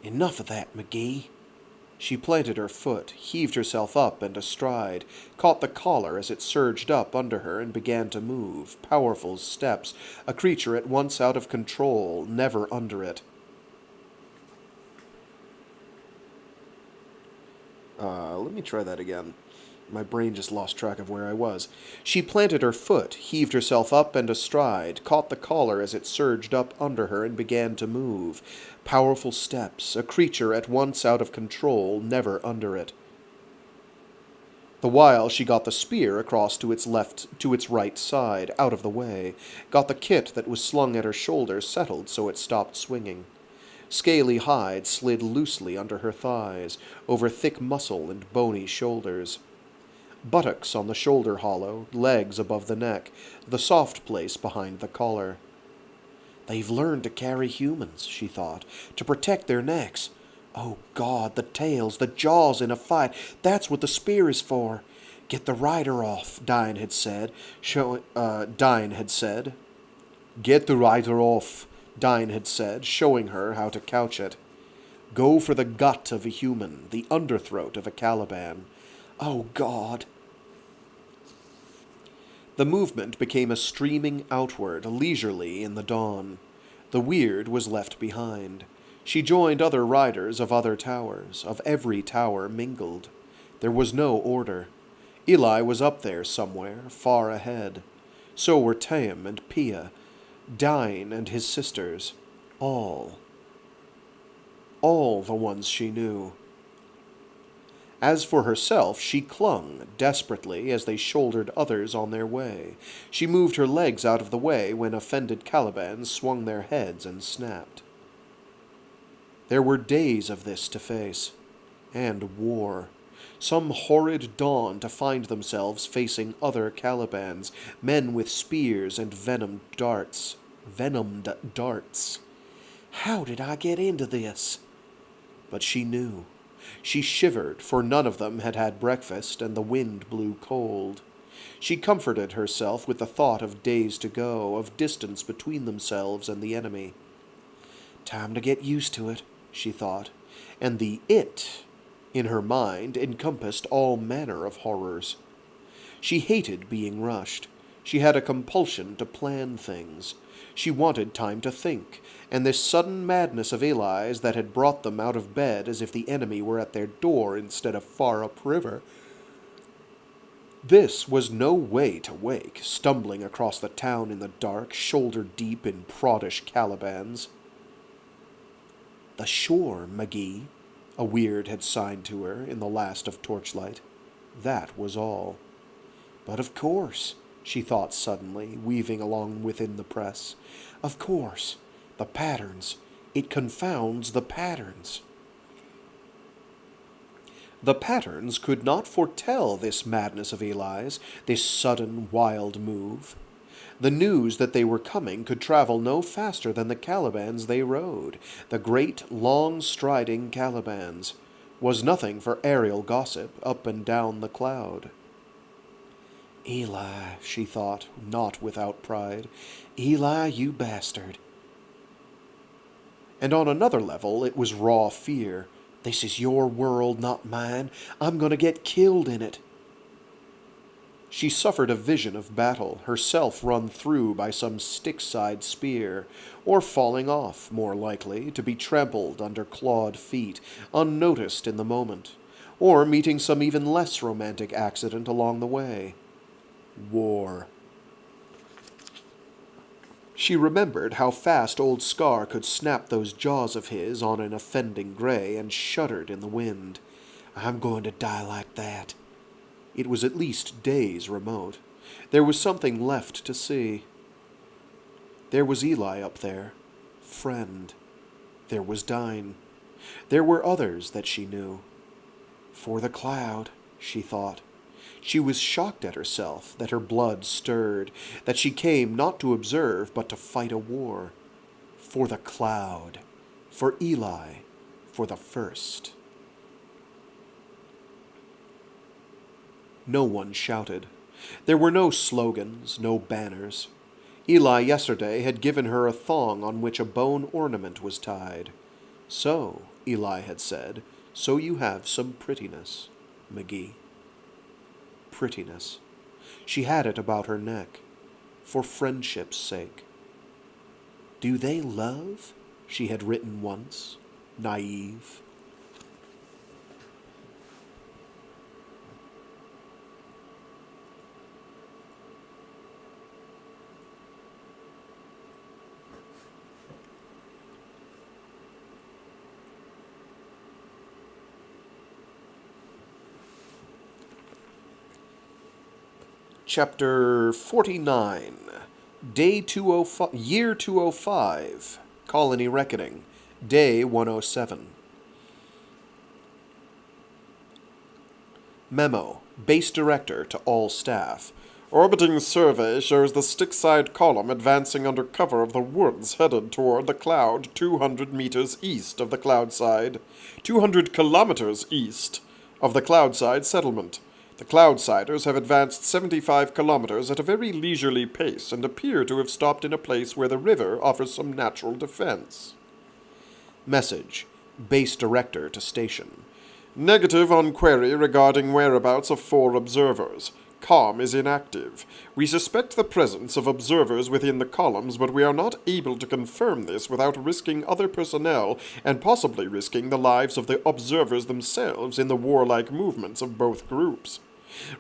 Enough of that, McGee. She planted her foot, heaved herself up and astride, caught the collar as it surged up under her and began to move, powerful steps, a creature at once out of control, never under it. Let me try that again. My brain just lost track of where I was. She planted her foot, heaved herself up and astride, caught the collar as it surged up under her and began to move. Powerful steps, a creature at once out of control, never under it. The while she got the spear across to its right side, out of the way, got the kit that was slung at her shoulder settled so it stopped swinging. Scaly hide slid loosely under her thighs, over thick muscle and bony shoulders. Buttocks on the shoulder hollow, legs above the neck, the soft place behind the collar. They've learned to carry humans, she thought, to protect their necks. Oh God, the tails, the jaws in a fight, that's what the spear is for. Get the rider off, Dine had said. Get the rider off, Dine had said, showing her how to couch it. Go for the gut of a human, the underthroat of a Caliban. Oh, God. The movement became a streaming outward, leisurely in the dawn. The weird was left behind. She joined other riders of other towers, of every tower mingled. There was no order. Eli was up there somewhere, far ahead. So were Taim and Pia, Dine and his sisters, all the ones she knew. As for herself, she clung desperately as they shouldered others on their way. She moved her legs out of the way when offended Calibans swung their heads and snapped. There were days of this to face, and war. Some horrid dawn to find themselves facing other Calibans, men with spears and venomed darts. How did I get into this? But she knew. She shivered, for none of them had had breakfast, and the wind blew cold. She comforted herself with the thought of days to go, of distance between themselves and the enemy. Time to get used to it, she thought, and the it in her mind encompassed all manner of horrors. She hated being rushed. She had a compulsion to plan things. She wanted time to think, and this sudden madness of Eli's that had brought them out of bed as if the enemy were at their door instead of far upriver. This was no way to wake, stumbling across the town in the dark, shoulder-deep in proddish Calibans. The shore, McGee, a weird had signed to her in the last of Torchlight. That was all. But of course, she thought suddenly, weaving along within the press. Of course, the patterns. It confounds the patterns. The patterns could not foretell this madness of Eli's, this sudden, wild move. The news that they were coming could travel no faster than the Calibans they rode. The great, long-striding Calibans was nothing for aerial gossip up and down the cloud. Eli, she thought, not without pride. Eli, you bastard. And on another level, it was raw fear. This is your world, not mine. I'm going to get killed in it. She suffered a vision of battle, herself run through by some Styxside spear, or falling off, more likely, to be trampled under clawed feet, unnoticed in the moment, or meeting some even less romantic accident along the way. War. She remembered how fast old Scar could snap those jaws of his on an offending gray, and shuddered in the wind. I'm going to die like that. It was at least days remote. There was something left to see. There was Eli up there. Friend. There was Dine. There were others that she knew. For the cloud, she thought. She was shocked at herself, that her blood stirred, that she came not to observe, but to fight a war. For the cloud, for Eli, for the first. No one shouted. There were no slogans, no banners. Eli yesterday had given her a thong on which a bone ornament was tied. So, Eli had said, so you have some prettiness, McGee. Prettiness. She had it about her neck, for friendship's sake. Do they love? She had written once, naive. Chapter 49, Day 205, Year 205, Colony Reckoning, Day 107. Memo, Base Director to all staff. Orbiting survey shows the Styxside column advancing under cover of the woods headed toward the cloud 200 meters east of the Cloudside, 200 kilometers east of the Cloudside settlement. The Cloudsiders have advanced 75 kilometers at a very leisurely pace and appear to have stopped in a place where the river offers some natural defense. Message, Base Director to Station. Negative on query regarding whereabouts of 4 observers. COM is inactive. We suspect the presence of observers within the columns, but we are not able to confirm this without risking other personnel and possibly risking the lives of the observers themselves in the warlike movements of both groups.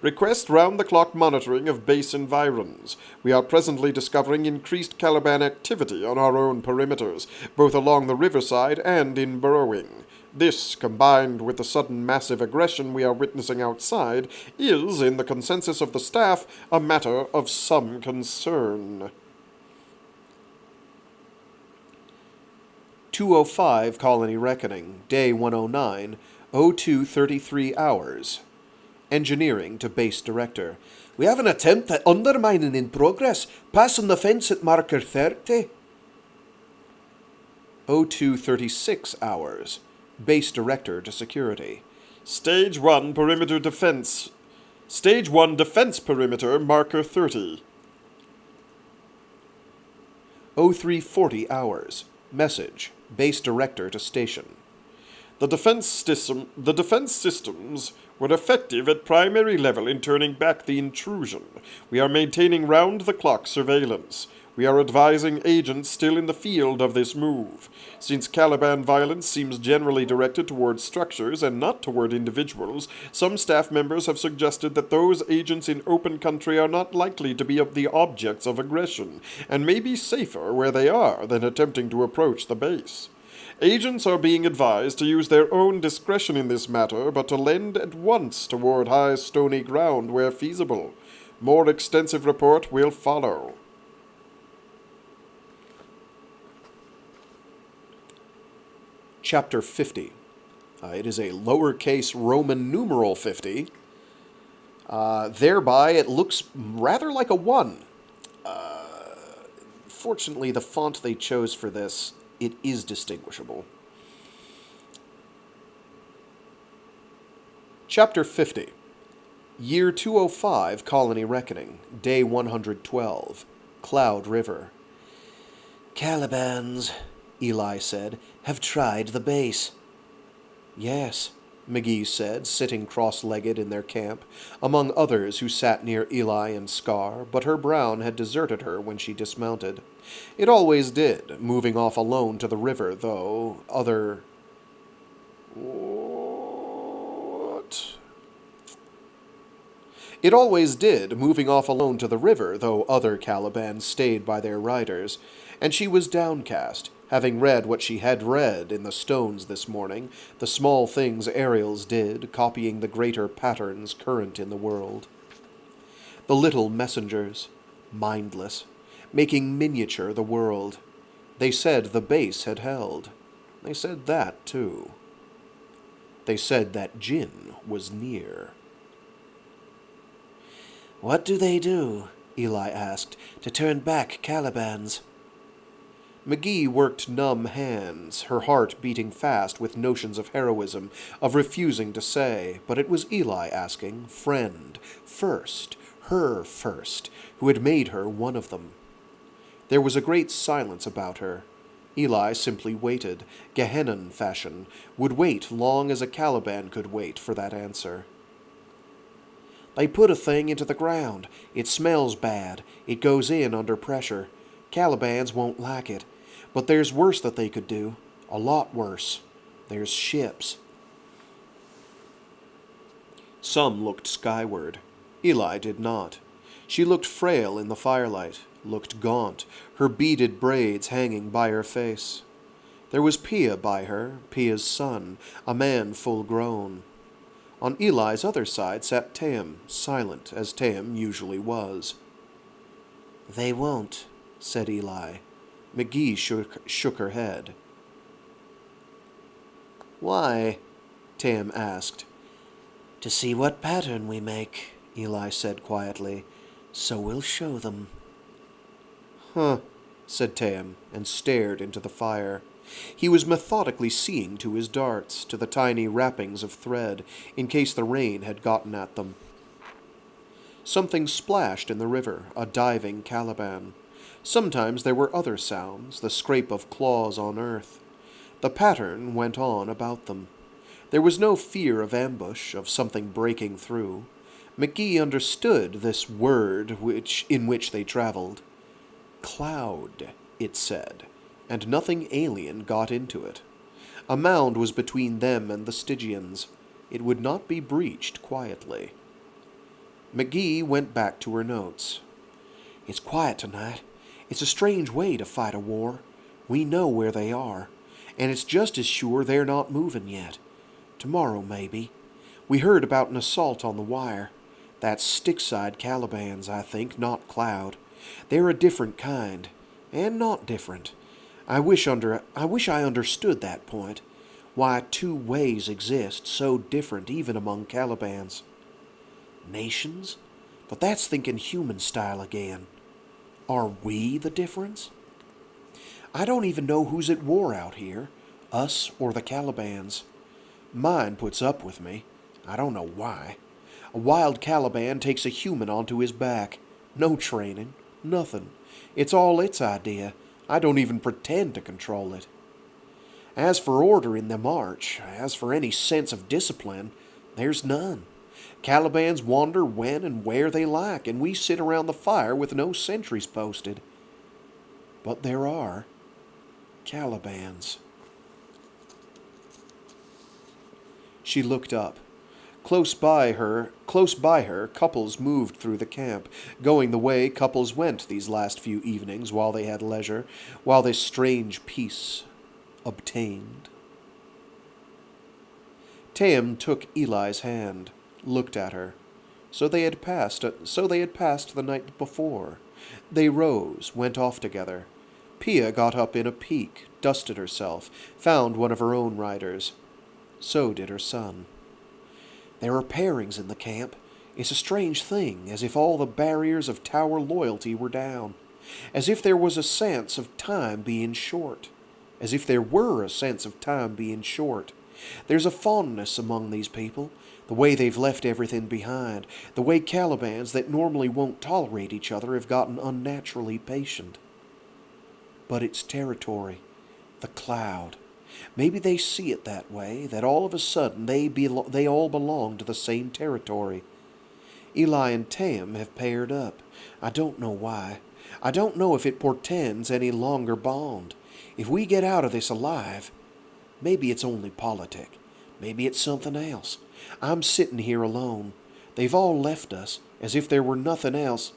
Request round-the-clock monitoring of base environs. We are presently discovering increased Caliban activity on our own perimeters, both along the riverside and in burrowing. This, combined with the sudden massive aggression we are witnessing outside, is, in the consensus of the staff, a matter of some concern. 205 Colony Reckoning, Day 109, 02:33 hours. Engineering to Base Director. We have an attempt at undermining in progress, passing the fence at marker 30. 02:36 hours. Base Director to Security. Stage 1 perimeter defense. Stage 1 defense perimeter marker 30. 03:40 hours. Message. Base Director to Station. The defense systems were effective at primary level in turning back the intrusion. We are maintaining round-the-clock surveillance. We are advising agents still in the field of this move. Since Caliban violence seems generally directed toward structures and not toward individuals, some staff members have suggested that those agents in open country are not likely to be the objects of aggression, and may be safer where they are than attempting to approach the base. Agents are being advised to use their own discretion in this matter, but to lend at once toward high stony ground where feasible. More extensive report will follow. Chapter 50. It is a lowercase Roman numeral 50. Thereby, it looks rather like a 1. Fortunately, the font they chose for this, it is distinguishable. Chapter 50. Year 205 Colony Reckoning, Day 112. Cloud River. Calibans, Eli said, have tried the base. Yes, McGee said, sitting cross-legged in their camp, among others who sat near Eli and Scar, but her brown had deserted her when she dismounted. It always did, moving off alone to the river, though other... What? It always did, moving off alone to the river, though other Calibans stayed by their riders, and she was downcast, having read what she had read in the stones this morning, the small things Ariels did, copying the greater patterns current in the world. The little messengers, mindless, making miniature the world. They said the base had held. They said that, too. They said that Jinn was near. What do they do, Eli asked, to turn back Calibans? McGee worked numb hands, her heart beating fast with notions of heroism, of refusing to say, but it was Eli asking, friend, first, her first, who had made her one of them. There was a great silence about her. Eli simply waited, Gehennan fashion, would wait long as a Caliban could wait for that answer. They put a thing into the ground. It smells bad. It goes in under pressure. Calibans won't like it. But there's worse that they could do. A lot worse. There's ships. Some looked skyward. Eli did not. She looked frail in the firelight, looked gaunt, her beaded braids hanging by her face. There was Pia by her, Pia's son, a man full grown. On Eli's other side sat Tam, silent as Tam usually was. They won't, said Eli. McGee shook her head. Why? Tam asked. To see what pattern we make, Eli said quietly. So we'll show them. Huh, said Tam, and stared into the fire. He was methodically seeing to his darts, to the tiny wrappings of thread, in case the rain had gotten at them. Something splashed in the river, a diving Caliban. Sometimes there were other sounds, the scrape of claws on earth. The pattern went on about them. There was no fear of ambush, of something breaking through. McGee understood this word in which they traveled. Cloud, it said, and nothing alien got into it. A mound was between them and the Stygians. It would not be breached quietly. McGee went back to her notes. It's quiet tonight. It's a strange way to fight a war. We know where they are, and it's just as sure they're not moving yet. Tomorrow, maybe. We heard about an assault on the wire. That's Styxside Calibans, I think, not Cloud. They're a different kind, and not different. I wish I understood that point. Why two ways exist, so different even among Calibans. Nations? But that's thinking human style again. Are we the difference? I don't even know who's at war out here, us or the Calibans. Mine puts up with me. I don't know why. A wild Caliban takes a human onto his back. No training, nothing. It's all its idea. I don't even pretend to control it. As for order in the march, as for any sense of discipline, there's none. Calibans wander when and where they like, and we sit around the fire with no sentries posted. But there are Calibans. She looked up. Close by her, couples moved through the camp, going the way couples went these last few evenings while they had leisure, while this strange peace obtained. Tam took Eli's hand, looked at her. So they had passed the night before. They rose, went off together. Pia got up in a peak, dusted herself, found one of her own riders. So did her son. There are pairings in the camp. It's a strange thing, as if all the barriers of tower loyalty were down. As if there was a sense of time being short. As if there were a sense of time being short. There's a fondness among these people, the way they've left everything behind, the way Calibans that normally won't tolerate each other have gotten unnaturally patient. But it's territory, the cloud. Maybe they see it that way, that all of a sudden they all belong to the same territory. Eli and Tam have paired up. I don't know why. I don't know if it portends any longer bond. If we get out of this alive, maybe it's only politic. Maybe it's something else. I'm sitting here alone. They've all left us, as if there were nothing else.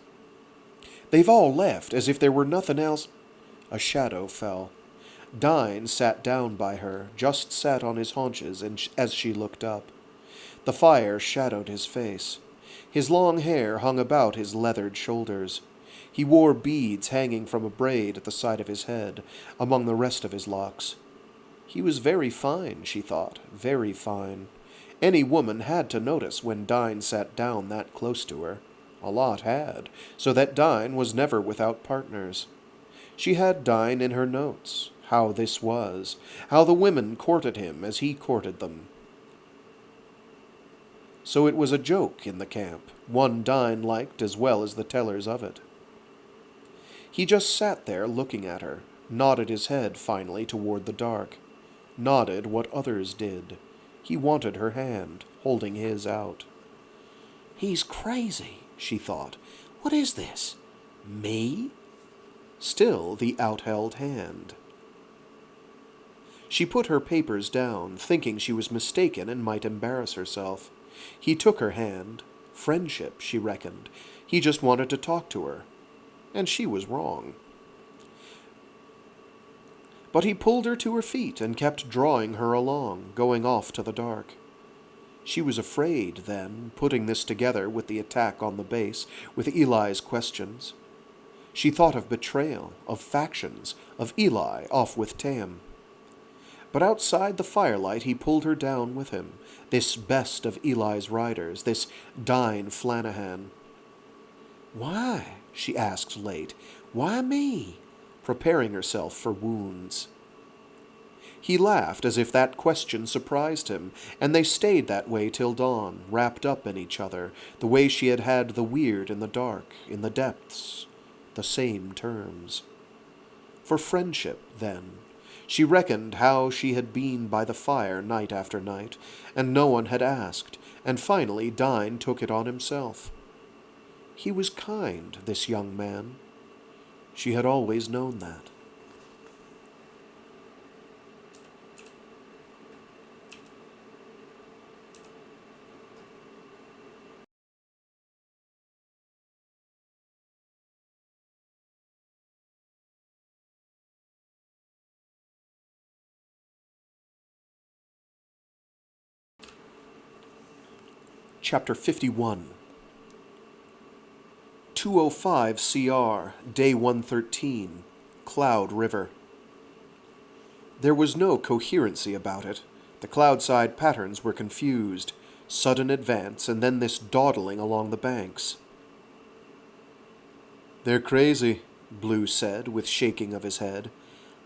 They've all left, as if there were nothing else. A shadow fell. Dine sat down by her, just sat on his haunches as she looked up. The fire shadowed his face. His long hair hung about his leathered shoulders. He wore beads hanging from a braid at the side of his head, among the rest of his locks. He was very fine, she thought, very fine. Any woman had to notice when Dine sat down that close to her. A lot had, so that Dine was never without partners. She had Dine in her notes, how this was, how the women courted him as he courted them. So it was a joke in the camp, one Dine liked as well as the tellers of it. He just sat there looking at her, nodded his head finally toward the dark, nodded what others did. He wanted her hand, holding his out. He's crazy, she thought. What is this? Me? Still the outheld hand. She put her papers down, thinking she was mistaken and might embarrass herself. He took her hand. Friendship, she reckoned. He just wanted to talk to her. And she was wrong. But he pulled her to her feet and kept drawing her along, going off to the dark. She was afraid, then, putting this together with the attack on the base, with Eli's questions. She thought of betrayal, of factions, of Eli off with Tam. But outside the firelight he pulled her down with him, this best of Eli's riders, this Dine Flanahan. Why? She asked late. Why me? Preparing herself for wounds. He laughed as if that question surprised him, and they stayed that way till dawn, wrapped up in each other, the way she had had the weird in the dark, in the depths, the same terms. For friendship, then. She reckoned how she had been by the fire night after night, and no one had asked, and finally Dine took it on himself. He was kind, this young man. She had always known that. Chapter 51 205 CR, Day 113, Cloud River. There was no coherency about it. The cloudside patterns were confused, sudden advance, and then this dawdling along the banks. They're crazy, Blue said, with shaking of his head.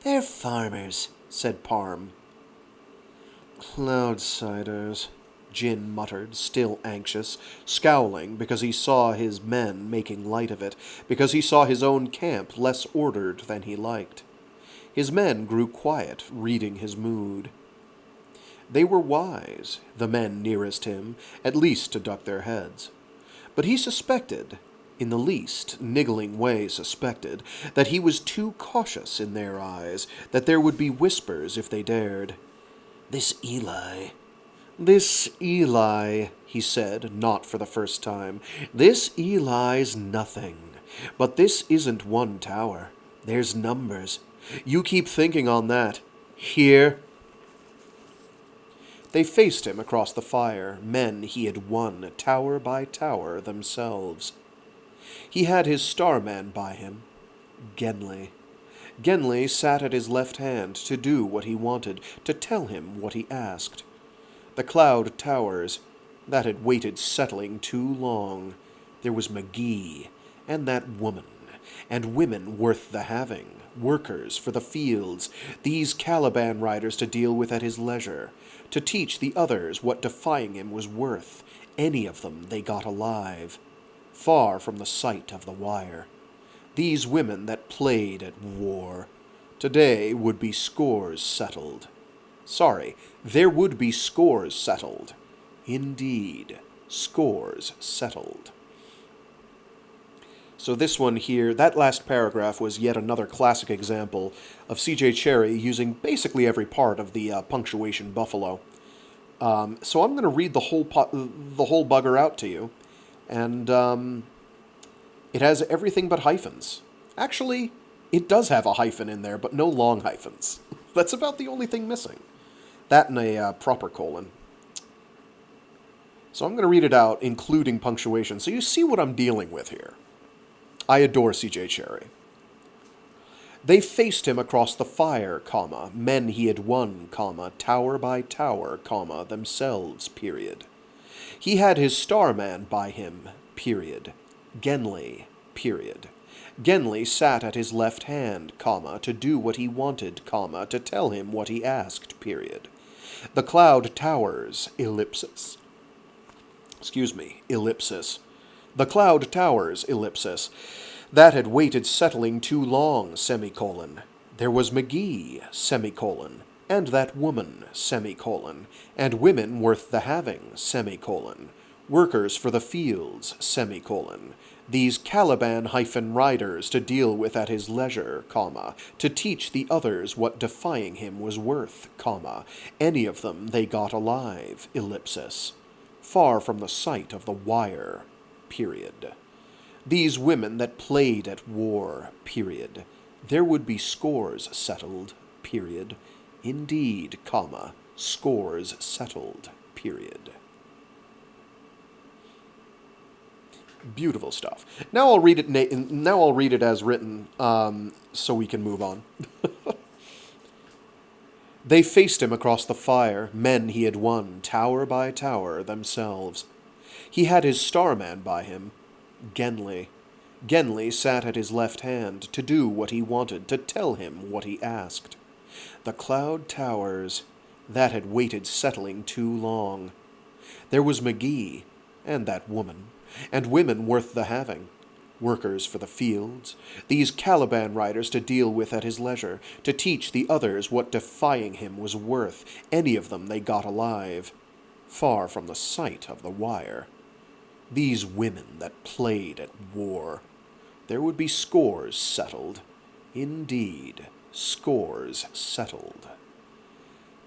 They're farmers, said Parm. Cloudsiders, Jin muttered, still anxious, scowling because he saw his men making light of it, because he saw his own camp less ordered than he liked. His men grew quiet, reading his mood. They were wise, the men nearest him, at least to duck their heads. But he suspected, in the least niggling way suspected, that he was too cautious in their eyes, that there would be whispers if they dared. This Eli, he said, not for the first time. This Eli's nothing. But this isn't one tower. There's numbers. You keep thinking on that. Here. They faced him across the fire, men he had won, tower by tower, themselves. He had his starman by him, Genly. Genly sat at his left hand to do what he wanted, to tell him what he asked. The cloud towers, that had waited settling too long. There was McGee, and that woman, and women worth the having, workers for the fields, these Caliban riders to deal with at his leisure, to teach the others what defying him was worth. Any of them they got alive, far from the sight of the wire. These women that played at war, today would be scores settled. Sorry, there would be scores settled. Indeed, scores settled. So this one here, that last paragraph was yet another classic example of C.J. Cherryh using basically every part of the punctuation buffalo. So I'm going to read the whole bugger out to you, and it has everything but hyphens. Actually, it does have a hyphen in there, but no long hyphens. That's about the only thing missing. That and a proper colon. So I'm going to read it out, including punctuation, so you see what I'm dealing with here. I adore C.J. Cherryh. They faced him across the fire, comma, men he had won, comma, tower by tower, comma, themselves, period. He had his starman by him, period. Genly, period. Genly sat at his left hand, comma, to do what he wanted, comma, to tell him what he asked, period. The cloud towers, ellipsis. Ellipsis. The cloud towers, ellipsis. That had waited settling too long, semicolon. There was McGee, semicolon, and that woman, semicolon, and women worth the having, semicolon. Workers for the fields, semicolon. These Caliban-riders to deal with at his leisure, comma, to teach the others what defying him was worth, comma. Any of them they got alive, ellipsis. Far from the sight of the wire, period. These women that played at war, period. There would be scores settled, period. Indeed, comma, scores settled, period. Beautiful stuff. Now I'll read it as written, so we can move on. They faced him across the fire, men he had won, tower by tower, themselves. He had his starman by him, Genly. Genly sat at his left hand, to do what he wanted, to tell him what he asked. The cloud towers, that had waited settling too long. There was McGee, and that woman, and women worth the having. Workers for the fields, these Caliban-riders to deal with at his leisure, to teach the others what defying him was worth. Any of them they got alive, far from the sight of the wire. These women that played at war. There would be scores settled. Indeed, scores settled.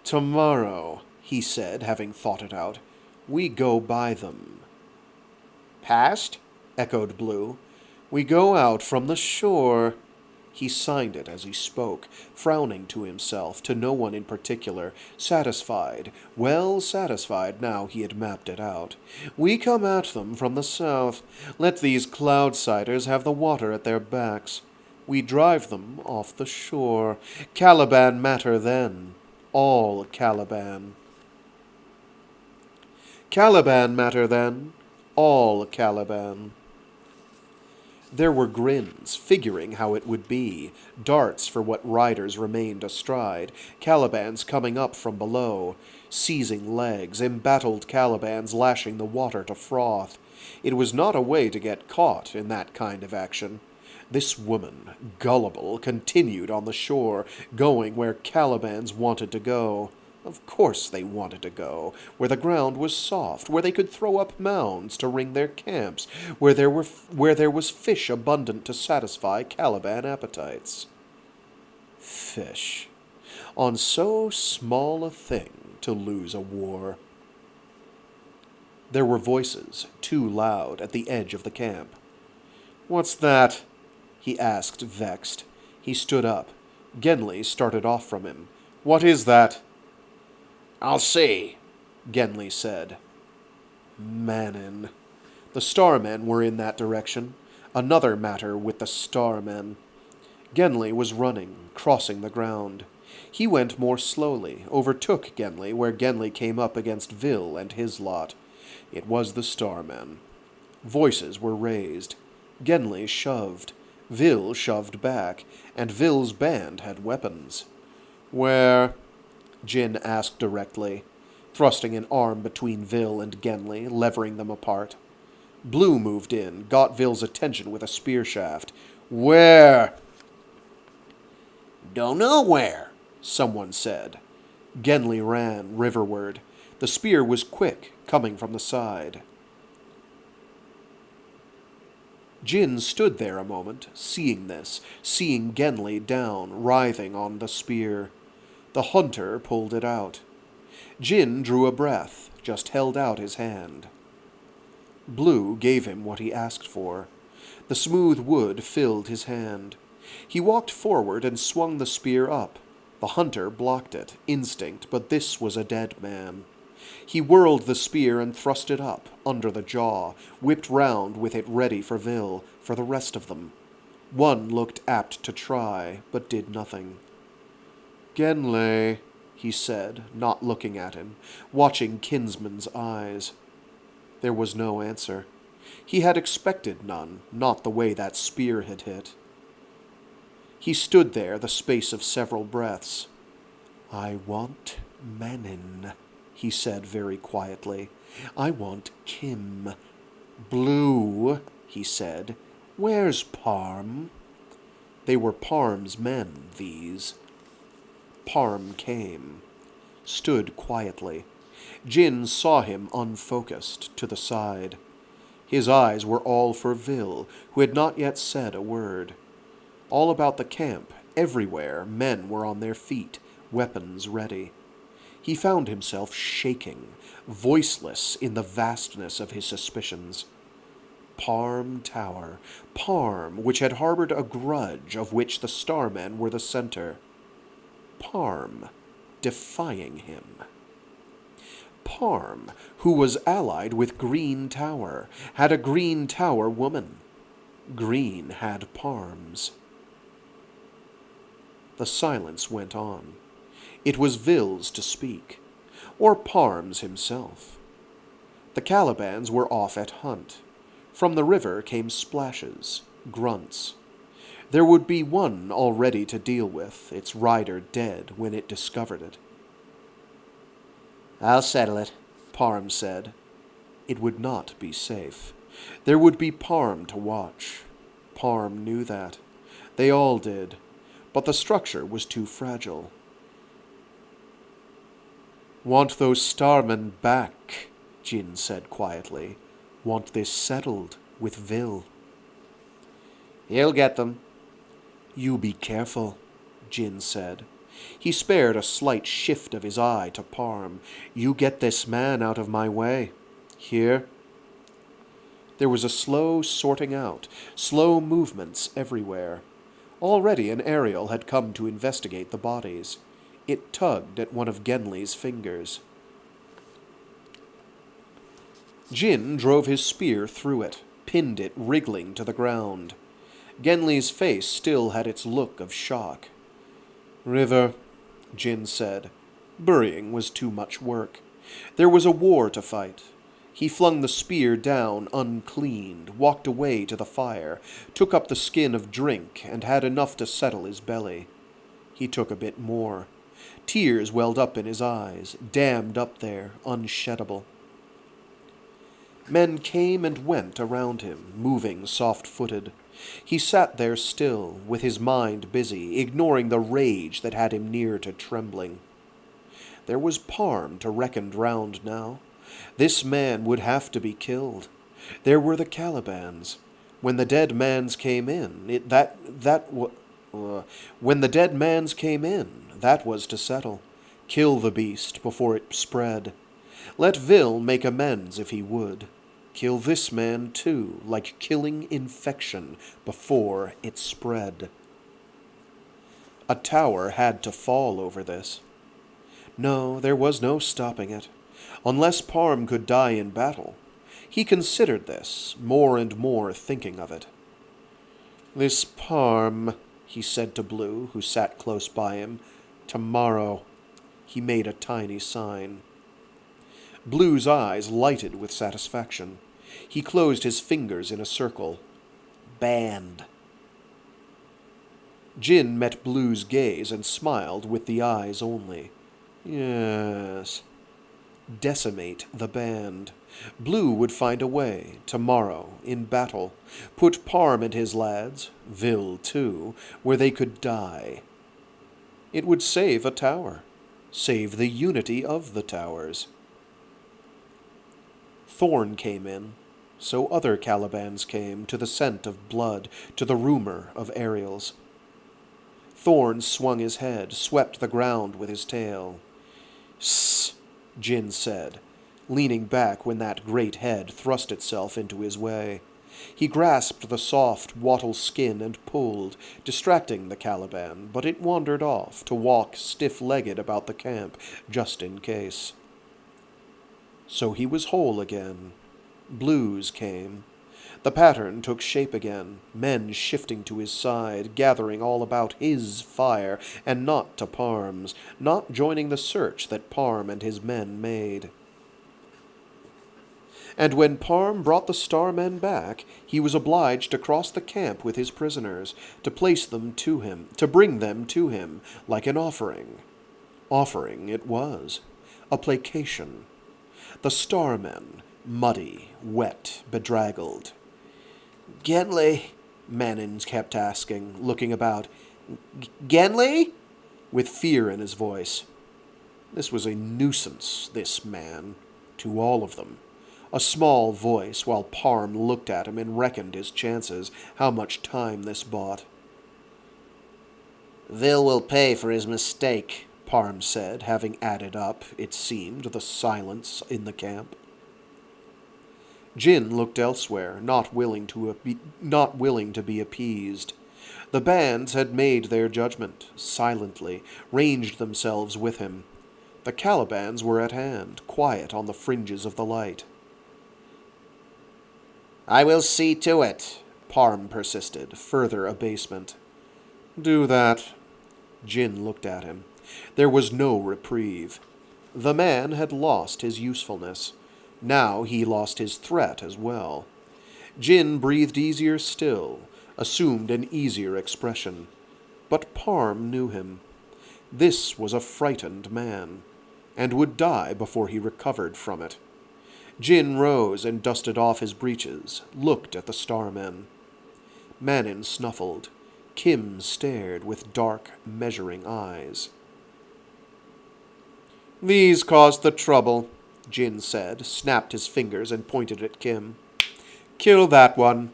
Tomorrow, he said, having thought it out, we go by them. Past? Echoed Blue. We go out from the shore. He signed it as he spoke, frowning to himself, to no one in particular, satisfied, well satisfied now he had mapped it out. We come at them from the south. Let these Cloudsiders have the water at their backs. We drive them off the shore. Caliban matter then. All Caliban. Caliban matter then. All Caliban. There were grins, figuring how it would be, darts for what riders remained astride, Calibans coming up from below, seizing legs, embattled Calibans lashing the water to froth. It was not a way to get caught in that kind of action. This woman, gullible, continued on the shore, going where Calibans wanted to go. Of course they wanted to go, where the ground was soft, where they could throw up mounds to ring their camps, where there was fish abundant to satisfy Caliban appetites. Fish. On so small a thing to lose a war. There were voices, too loud, at the edge of the camp. "What's that?" he asked, vexed. He stood up. Genly started off from him. "What is that?" "I'll see," Genly said. Manin. The starmen were in that direction. Another matter with the starmen. Genly was running, crossing the ground. He went more slowly, overtook Genly where Genly came up against Vil and his lot. It was the starmen. Voices were raised. Genly shoved. Vil shoved back, and Vil's band had weapons. "Where?" Jin asked directly, thrusting an arm between Vil and Genly, levering them apart. Blue moved in, got Vil's attention with a spear shaft. "Where?" "Don't know where," someone said. Genly ran, riverward. The spear was quick, coming from the side. Jin stood there a moment, seeing this, seeing Genly down, writhing on the spear. The hunter pulled it out. Jin drew a breath, just held out his hand. Blue gave him what he asked for. The smooth wood filled his hand. He walked forward and swung the spear up. The hunter blocked it, instinct, but this was a dead man. He whirled the spear and thrust it up, under the jaw, whipped round with it ready for Vil, for the rest of them. One looked apt to try, but did nothing. "Genly," he said, not looking at him, watching kinsman's eyes. There was no answer. He had expected none, not the way that spear had hit. He stood there the space of several breaths. "I want Manin," he said very quietly. "I want Kim. Blue," he said. "Where's Parm?" They were Parm's men, these. Parm came, stood quietly. Jin saw him unfocused, to the side. His eyes were all for Vil, who had not yet said a word. All about the camp, everywhere, men were on their feet, weapons ready. He found himself shaking, voiceless in the vastness of his suspicions. Parm Tower, Parm, which had harbored a grudge of which the Starmen were the center. Parm, defying him. Parm, who was allied with Green Tower, had a Green Tower woman. Green had Parms. The silence went on. It was Vil's to speak, or Parm's himself. The Calibans were off at hunt. From the river came splashes, grunts. There would be one already to deal with, its rider dead when it discovered it. "I'll settle it," Parm said. It would not be safe. There would be Parm to watch. Parm knew that. They all did. But the structure was too fragile. "Want those Starmen back," Jin said quietly. "Want this settled with Vil." "He'll get them." "You be careful," Jin said. He spared a slight shift of his eye to Parm. "You get this man out of my way. Here?" There was a slow sorting out, slow movements everywhere. Already an aerial had come to investigate the bodies. It tugged at one of Genli's fingers. Jin drove his spear through it, pinned it wriggling to the ground. Genli's face still had its look of shock. "River," Jin said. Burying was too much work. There was a war to fight. He flung the spear down uncleaned, walked away to the fire, took up the skin of drink, and had enough to settle his belly. He took a bit more. Tears welled up in his eyes, dammed up there, unsheddable. Men came and went around him, moving soft-footed. He sat there still, with his mind busy, ignoring the rage that had him near to trembling. There was Parm to reckon round now. This man would have to be killed. There were the Calibans. When the dead mans came in, when the dead mans came in, that was to settle. Kill the beast before it spread. Let Vil make amends if he would. Kill this man too, like killing infection before it spread. A tower had to fall over this. No, there was no stopping it. Unless Parm could die in battle. He considered this, more and more thinking of it. "This Parm," he said to Blue, who sat close by him. "Tomorrow." He made a tiny sign. Blue's eyes lighted with satisfaction. He closed his fingers in a circle. "Banned." Jin met Blue's gaze and smiled with the eyes only. "Yes." Decimate the band. Blue would find a way, tomorrow, in battle. Put Parm and his lads, Vil too, where they could die. It would save a tower. Save the unity of the towers. Thorn came in. So other Calibans came, to the scent of blood, to the rumor of aerials. Thorn swung his head, swept the ground with his tail. "Sss," Jin said, leaning back when that great head thrust itself into his way. He grasped the soft, wattle skin and pulled, distracting the Caliban, but it wandered off to walk stiff-legged about the camp, just in case. So he was whole again. Blues came. The pattern took shape again, men shifting to his side, gathering all about his fire, and not to Parm's, not joining the search that Parm and his men made. and when Parm brought the Starmen back, he was obliged to cross the camp with his prisoners, to bring them to him, like an offering. Offering it was, a placation. The Starmen, muddy, wet, bedraggled. "Genly?" Manin kept asking, looking about. "Genly?" with fear in his voice. This was a nuisance, this man, to all of them. A small voice, while Parm looked at him and reckoned his chances, how much time this bought. "Vil will pay for his mistake," Parm said, having added up, it seemed, the silence in the camp. Jin looked elsewhere, not willing to be appeased. The bands had made their judgment, silently, ranged themselves with him. The Calibans were at hand, quiet on the fringes of the light. "I will see to it," Parm persisted, further abasement. "Do that." Jin looked at him. There was no reprieve. The man had lost his usefulness. Now he lost his threat as well. Jin breathed easier still, assumed an easier expression. But Parm knew him. This was a frightened man, and would die before he recovered from it. Jin rose and dusted off his breeches, looked at the Starmen. Manin snuffled. Kim stared with dark, measuring eyes. "These caused the trouble," Jin said, snapped his fingers and pointed at Kim. "Kill that one."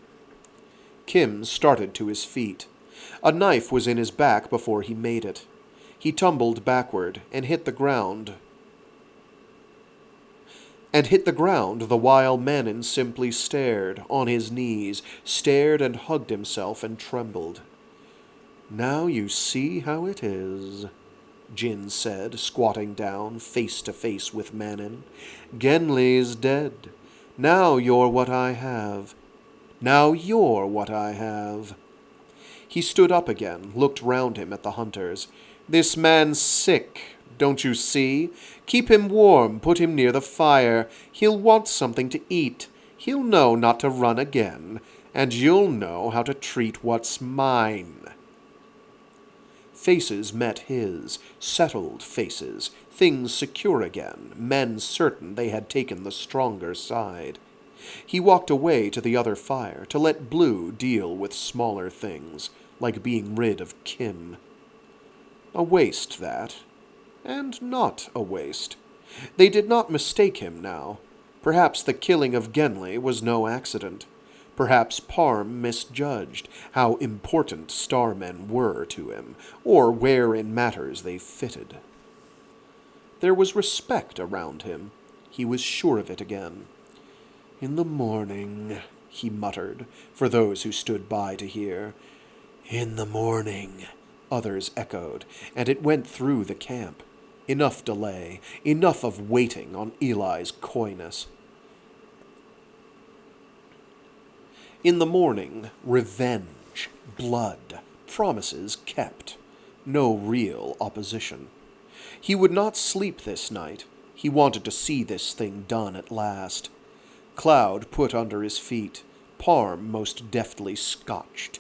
Kim started to his feet. A knife was in his back before he made it. He tumbled backward and hit the ground. The while Manin simply stared, on his knees, stared and hugged himself and trembled. "Now you see how it is," Jin said, squatting down, face to face with Manin. "Genli's dead. Now you're what I have. He stood up again, looked round him at the hunters. "This man's sick, don't you see? Keep him warm, put him near the fire. He'll want something to eat. He'll know not to run again, and you'll know how to treat what's mine." Faces met his, settled faces, things secure again, men certain they had taken the stronger side. He walked away to the other fire to let Blue deal with smaller things, like being rid of Kim. A waste, that. And not a waste. They did not mistake him now. Perhaps the killing of Genly was no accident. Perhaps Parm misjudged how important Starmen were to him, or where in matters they fitted. There was respect around him. He was sure of it again. "In the morning," he muttered, for those who stood by to hear. "In the morning," others echoed, and it went through the camp. Enough delay, enough of waiting on Eli's coyness. In the morning, revenge, blood, promises kept. No real opposition. He would not sleep this night. He wanted to see this thing done at last. Cloud put under his feet. Parm most deftly scotched.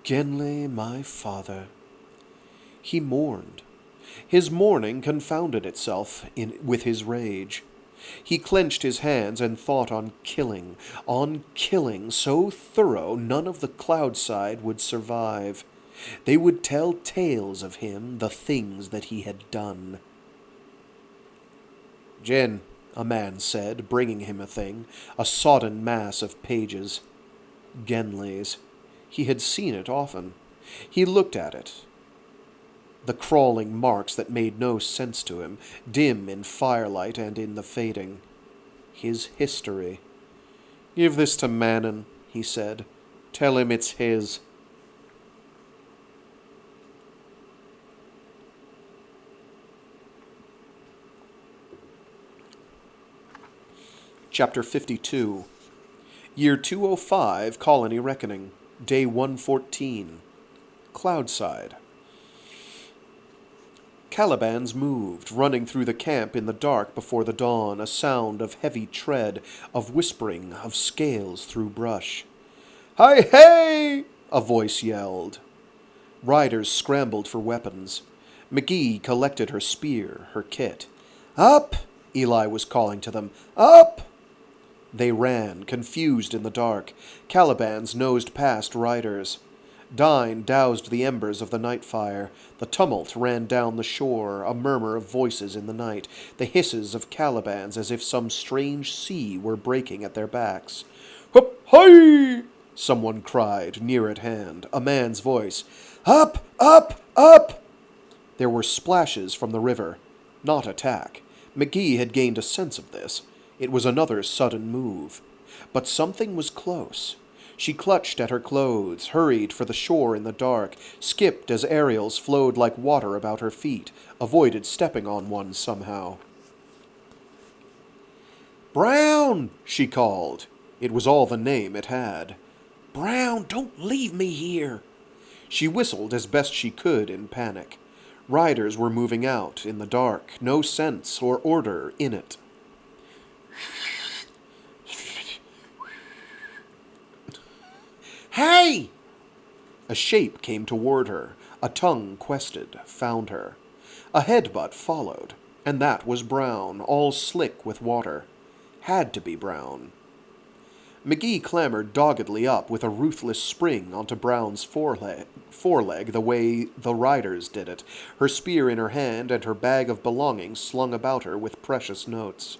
"Genly, my father." He mourned. His mourning confounded itself with his rage. He clenched his hands and thought on killing so thorough none of the Cloudside would survive. They would tell tales of him, the things that he had done. "Jin," a man said, bringing him a thing, a sodden mass of pages. Genly's. He had seen it often. He looked at it. The crawling marks that made no sense to him, dim in firelight and in the fading. His history. "Give this to Manin," he said. "Tell him it's his." Chapter 52. Year 205, Colony Reckoning. Day 114. Cloudside. Calibans moved, running through the camp in the dark before the dawn, a sound of heavy tread, of whispering, of scales through brush. "Hi, hey!" a voice yelled. Riders scrambled for weapons. McGee collected her spear, her kit. "Up!" Eli was calling to them. "Up!" They ran, confused in the dark. Calibans nosed past riders. Dine doused the embers of the night fire. The tumult ran down the shore, a murmur of voices in the night, the hisses of Calibans as if some strange sea were breaking at their backs. "Hup, hi!" someone cried, near at hand, a man's voice. "Up, up, up!" There were splashes from the river, not attack. McGee had gained a sense of this. It was another sudden move. But something was close. She clutched at her clothes, hurried for the shore in the dark, skipped as aerials flowed like water about her feet, avoided stepping on one somehow. "Brown!" she called. It was all the name it had. "Brown, don't leave me here!" She whistled as best she could in panic. Riders were moving out in the dark, no sense or order in it. "Hey!" A shape came toward her. A tongue quested, found her. A headbutt followed, and that was Brown, all slick with water. Had to be Brown. McGee clambered doggedly up with a ruthless spring onto Brown's foreleg the way the riders did it, her spear in her hand and her bag of belongings slung about her with precious notes.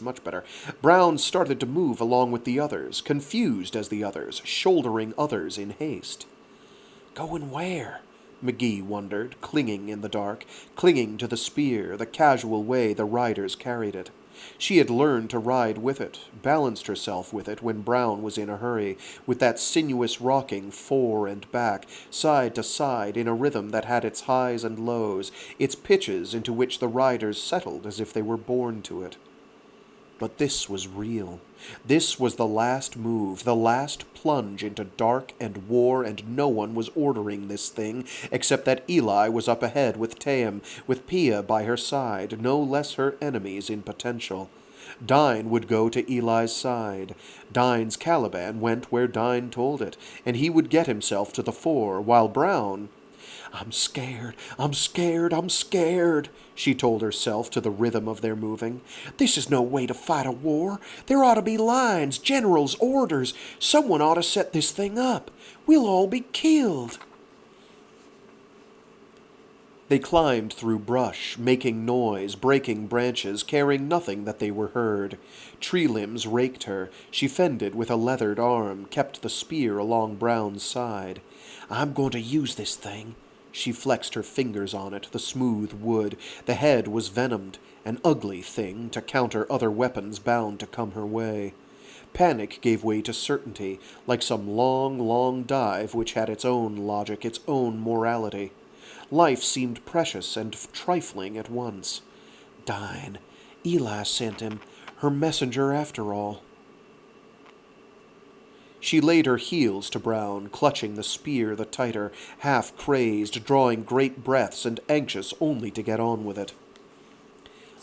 Much better. Brown started to move along with the others, confused as the others, shouldering others in haste. Going where? McGee wondered, clinging in the dark, clinging to the spear, the casual way the riders carried it. She had learned to ride with it, balanced herself with it when Brown was in a hurry, with that sinuous rocking fore and back, side to side, in a rhythm that had its highs and lows, its pitches into which the riders settled as if they were born to it. But this was real. This was the last move, the last plunge into dark and war, and no one was ordering this thing, except that Eli was up ahead with Taim, with Pia by her side, no less her enemies in potential. Dine would go to Eli's side. Dine's Caliban went where Dine told it, and he would get himself to the fore, while Brown... I'm scared, she told herself to the rhythm of their moving. This is no way to fight a war. There ought to be lines, generals, orders. Someone ought to set this thing up. We'll all be killed. They climbed through brush, making noise, breaking branches, caring nothing that they were heard. Tree limbs raked her. She fended with a leathered arm, kept the spear along Brown's side. I'm going to use this thing. She flexed her fingers on it, the smooth wood. The head was venomed, an ugly thing to counter other weapons bound to come her way. Panic gave way to certainty, like some long, long dive which had its own logic, its own morality. Life seemed precious and trifling at once. Dine. Eli sent him. Her messenger after all. She laid her heels to Brown, clutching the spear the tighter, half crazed, drawing great breaths and anxious only to get on with it.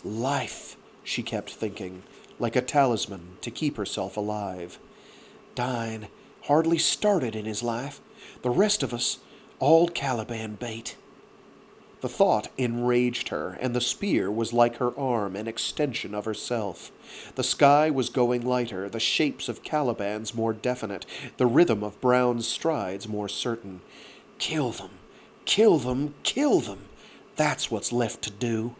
Life, she kept thinking, like a talisman to keep herself alive. Dine hardly started in his life. The rest of us, all Caliban bait. The thought enraged her, and the spear was like her arm, an extension of herself. The sky was going lighter, the shapes of Calibans more definite, the rhythm of Brown's strides more certain. Kill them, kill them, kill them. That's what's left to do.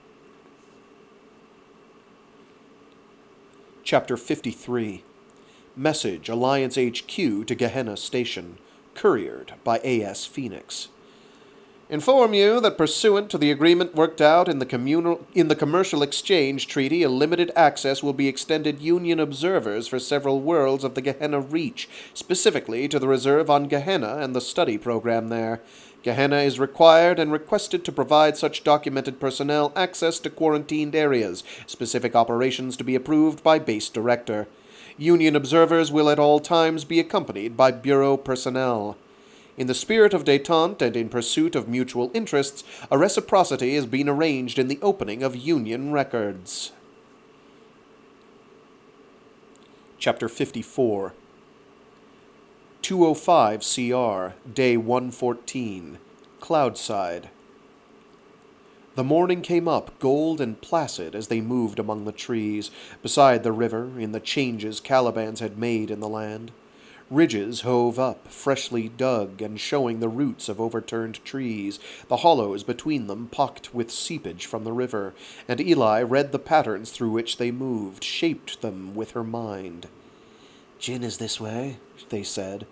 Chapter 53. Message Alliance HQ to Gehenna Station. Couriered by A.S. Phoenix. Inform you that pursuant to the agreement worked out in the Commercial Exchange Treaty, a limited access will be extended Union observers for several worlds of the Gehenna Reach, specifically to the reserve on Gehenna and the study program there. Gehenna is required and requested to provide such documented personnel access to quarantined areas, specific operations to be approved by Base Director. Union observers will at all times be accompanied by Bureau personnel. In the spirit of détente and in pursuit of mutual interests, a reciprocity has been arranged in the opening of Union records. Chapter 54. 205 CR, Day 114, Cloudside. The morning came up, gold and placid, as they moved among the trees, beside the river, in the changes Calibans had made in the land. Ridges hove up, freshly dug, and showing the roots of overturned trees, the hollows between them pocked with seepage from the river, and Eli read the patterns through which they moved, shaped them with her mind. "Jinn is this way," they said.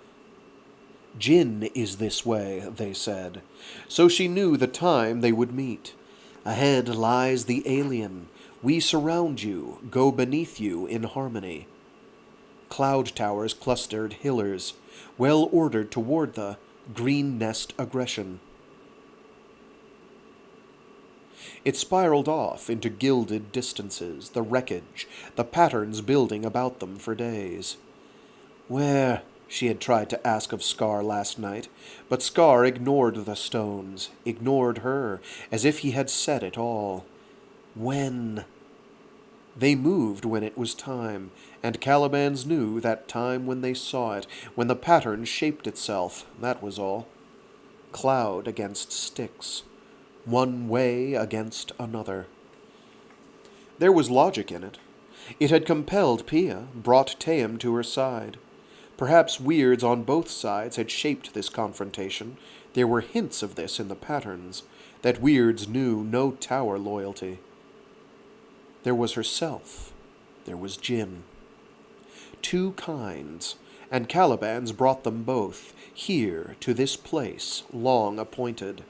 "Jinn is this way," they said. So she knew the time they would meet. Ahead lies the alien. We surround you, go beneath you in harmony. Cloud towers clustered hillers, well ordered toward the green nest aggression. It spiraled off into gilded distances, the wreckage, the patterns building about them for days. Where? She had tried to ask of Scar last night, but Scar ignored the stones, ignored her, as if he had said it all. When? They moved when it was time, and Calibans knew that time when they saw it, when the pattern shaped itself, that was all. Cloud against Styx, one way against another. There was logic in it. It had compelled Pia, brought Taim to her side. Perhaps weirds on both sides had shaped this confrontation. There were hints of this in the patterns, that weirds knew no tower loyalty. There was herself. There was Jinn. Two kinds, and Calibans brought them both, here, to this place, long appointed.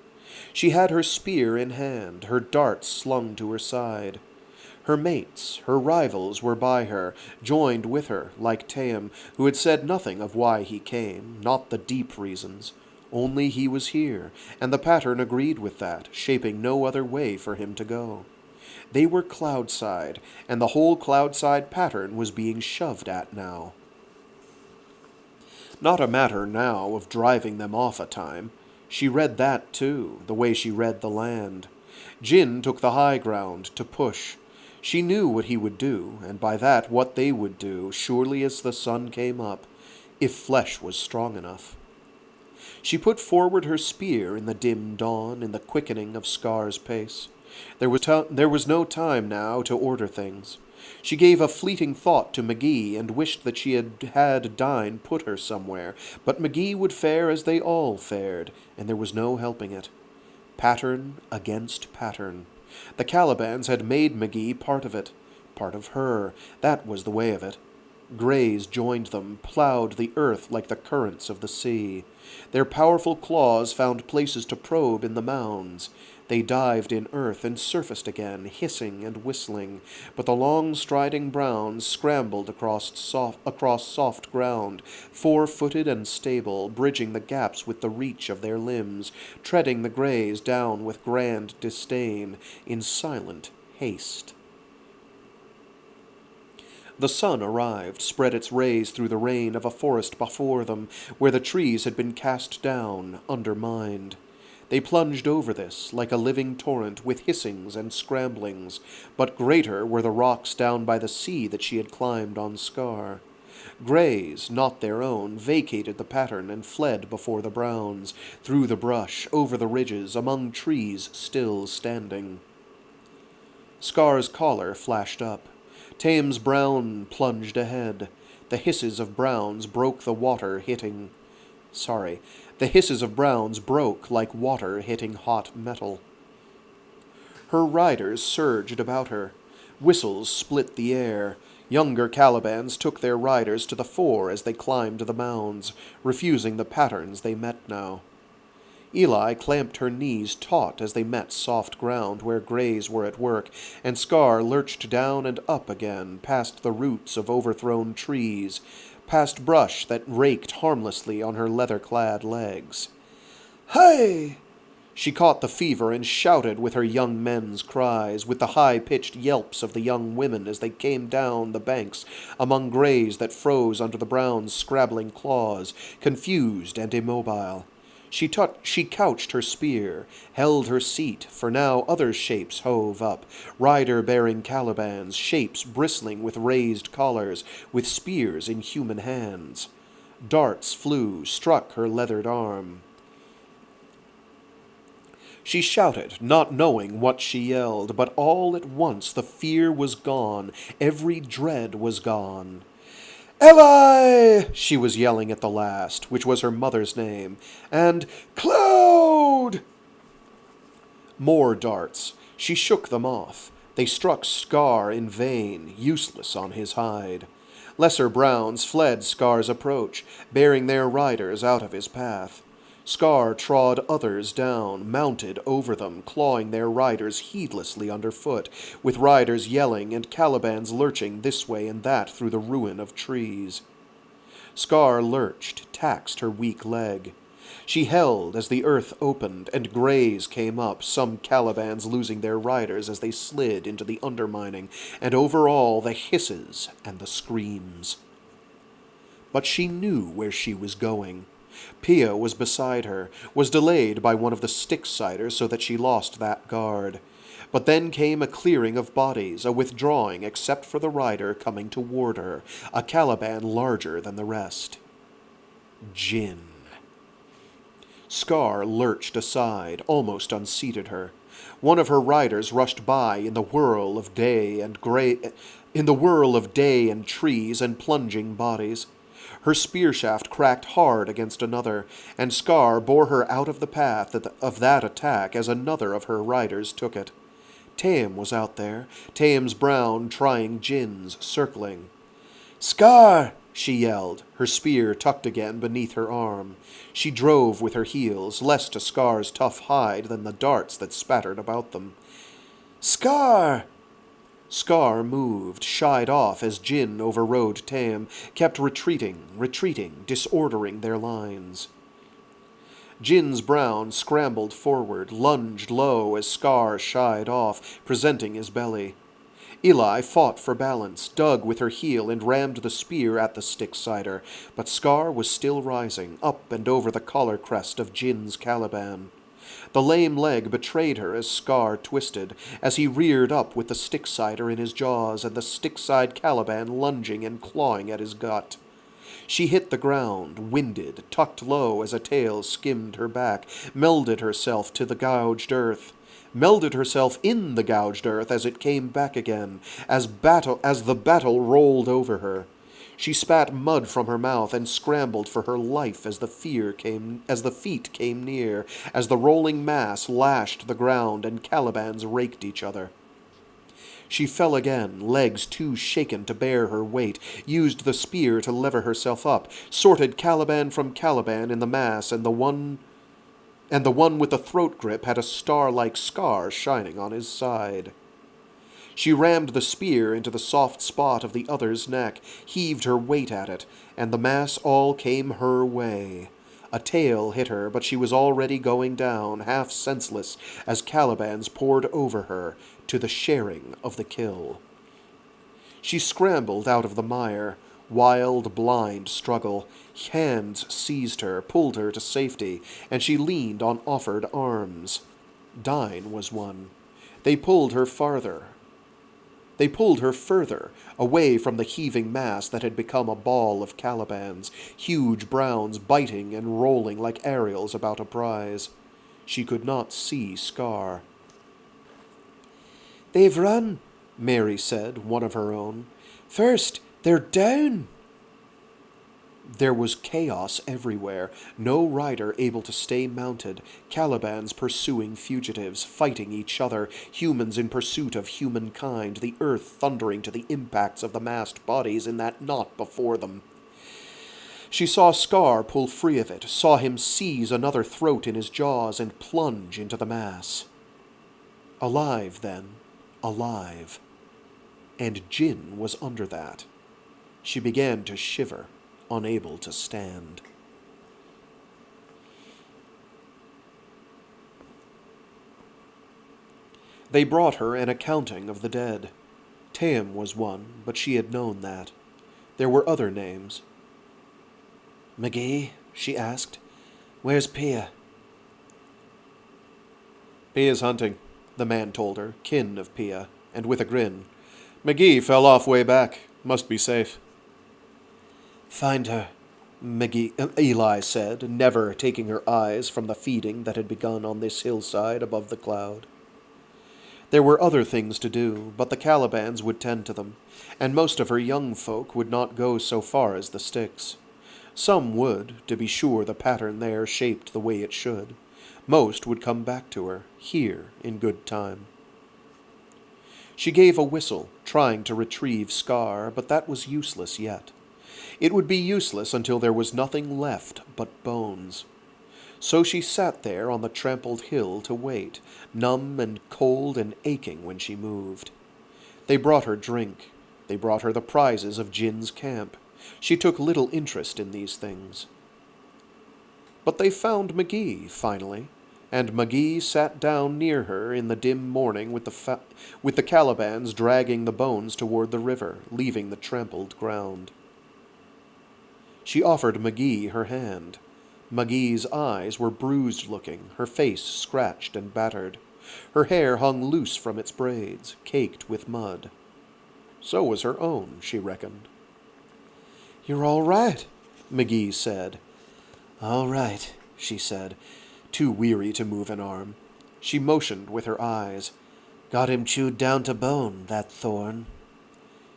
She had her spear in hand, her darts slung to her side. Her mates, her rivals, were by her, joined with her, like Taim, who had said nothing of why he came, not the deep reasons. Only he was here, and the pattern agreed with that, shaping no other way for him to go. They were Cloudside, and the whole Cloudside pattern was being shoved at now. Not a matter now of driving them off a time. She read that, too, the way she read the land. Jinn took the high ground, to push. She knew what he would do, and by that what they would do, surely as the sun came up, if flesh was strong enough. She put forward her spear in the dim dawn, in the quickening of Scar's pace. There was no time now to order things. She gave a fleeting thought to McGee, and wished that she had Dine put her somewhere, but McGee would fare as they all fared, and there was no helping it. Pattern against pattern. The Calibans had made McGee part of it, part of her. That was the way of it. Greys joined them, plowed the earth like the currents of the sea. Their powerful claws found places to probe in the mounds. They dived in earth and surfaced again, hissing and whistling, but the long striding browns scrambled across soft ground, four-footed and stable, bridging the gaps with the reach of their limbs, treading the greys down with grand disdain, in silent haste. The sun arrived, spread its rays through the rain of a forest before them, where the trees had been cast down, undermined. They plunged over this, like a living torrent, with hissings and scramblings, but greater were the rocks down by the sea that she had climbed on Scar. Greys, not their own, vacated the pattern and fled before the browns, through the brush, over the ridges, among trees still standing. Scar's collar flashed up. Taim's brown plunged ahead. The hisses of browns broke the water hitting... The hisses of browns broke like water hitting hot metal. Her riders surged about her. Whistles split the air. Younger Calibans took their riders to the fore as they climbed the mounds, refusing the patterns they met now. Eli clamped her knees taut as they met soft ground where greys were at work, and Scar lurched down and up again, past the roots of overthrown trees, past brush that raked harmlessly on her leather-clad legs. "Hey!" She caught the fever and shouted with her young men's cries, with the high-pitched yelps of the young women as they came down the banks among greys that froze under the brown's scrabbling claws, confused and immobile. She couched her spear, held her seat, for now other shapes hove up, rider-bearing Calibans, shapes bristling with raised collars, with spears in human hands. Darts flew, struck her leathered arm. She shouted, not knowing what she yelled, but all at once the fear was gone, every dread was gone. Eli! She was yelling at the last, which was her mother's name, and Cloud! More darts. She shook them off. They struck Scar in vain, useless on his hide. Lesser Browns fled Scar's approach, bearing their riders out of his path. Scar trod others down, mounted over them, clawing their riders heedlessly underfoot, with riders yelling and Calibans lurching this way and that through the ruin of trees. Scar lurched, taxed her weak leg. She held as the earth opened, and greys came up, some Calibans losing their riders as they slid into the undermining, and over all the hisses and the screams. But she knew where she was going. Pia was beside her, was delayed by one of the Styxsiders so that she lost that guard. But then came a clearing of bodies, a withdrawing except for the rider coming toward her, a Caliban larger than the rest. Jinn. Scar lurched aside, almost unseated her. One of her riders rushed by in the whirl of day and trees and plunging bodies. Her spear shaft cracked hard against another, and Scar bore her out of the path of that attack as another of her riders took it. Tam was out there, Tam's brown trying Jinns circling. Scar! She yelled, her spear tucked again beneath her arm. She drove with her heels, less to Scar's tough hide than the darts that spattered about them. Scar! Scar moved, shied off as Jinn overrode Tam, kept retreating, disordering their lines. Jinn's brown scrambled forward, lunged low as Scar shied off, presenting his belly. Eli fought for balance, dug with her heel and rammed the spear at the Styxsider, but Scar was still rising, up and over the collar crest of Jinn's Caliban. The lame leg betrayed her as Scar twisted, as he reared up with the Styxsider in his jaws and the Styxside Caliban lunging and clawing at his gut. She hit the ground, winded, tucked low as a tail skimmed her back, melded herself to the gouged earth. Melded herself in the gouged earth as it came back again, as the battle rolled over her. She spat mud from her mouth and scrambled for her life as the feet came near, as the rolling mass lashed the ground and Calibans raked each other. She fell again, legs too shaken to bear her weight, used the spear to lever herself up, sorted Caliban from Caliban in the mass, and the one with the throat grip had a star-like scar shining on his side. She rammed the spear into the soft spot of the other's neck, heaved her weight at it, and the mass all came her way. A tail hit her, but she was already going down, half senseless, as Calibans poured over her, to the sharing of the kill. She scrambled out of the mire. Wild, blind struggle. Hands seized her, pulled her to safety, and she leaned on offered arms. Dine was one. They pulled her further, away from the heaving mass that had become a ball of Calibans, huge browns biting and rolling like Ariels about a prize. She could not see Scar. "They've run," Mary said, one of her own. "First, they're down." There was chaos everywhere, no rider able to stay mounted, Calibans pursuing fugitives, fighting each other, humans in pursuit of humankind, the earth thundering to the impacts of the massed bodies in that knot before them. She saw Scar pull free of it, saw him seize another throat in his jaws and plunge into the mass. Alive, then. Alive. And Jinn was under that. She began to shiver, unable to stand. They brought her an accounting of the dead. Tam was one, but she had known that. There were other names. "McGee," she asked, "where's Pia?" Pia's hunting. the man told her, kin of Pia, and with a grin. McGee fell off way back. Must be safe. Find her, Eli said, never taking her eyes from the feeding that had begun on this hillside above the cloud. There were other things to do, but the Calibans would tend to them, and most of her young folk would not go so far as the Styx. Some would, to be sure the pattern there shaped the way it should. Most would come back to her, here, in good time. She gave a whistle, trying to retrieve Scar, but that was useless yet. It would be useless until there was nothing left but bones. So she sat there on the trampled hill to wait, numb and cold and aching when she moved. They brought her drink. They brought her the prizes of Jin's camp. She took little interest in these things. But they found McGee, finally, and McGee sat down near her in the dim morning with the Calibans dragging the bones toward the river, leaving the trampled ground. She offered McGee her hand. McGee's eyes were bruised-looking, her face scratched and battered. Her hair hung loose from its braids, caked with mud. So was her own, she reckoned. "You're all right," McGee said. "All right," she said, too weary to move an arm. She motioned with her eyes. "Got him chewed down to bone, that thorn."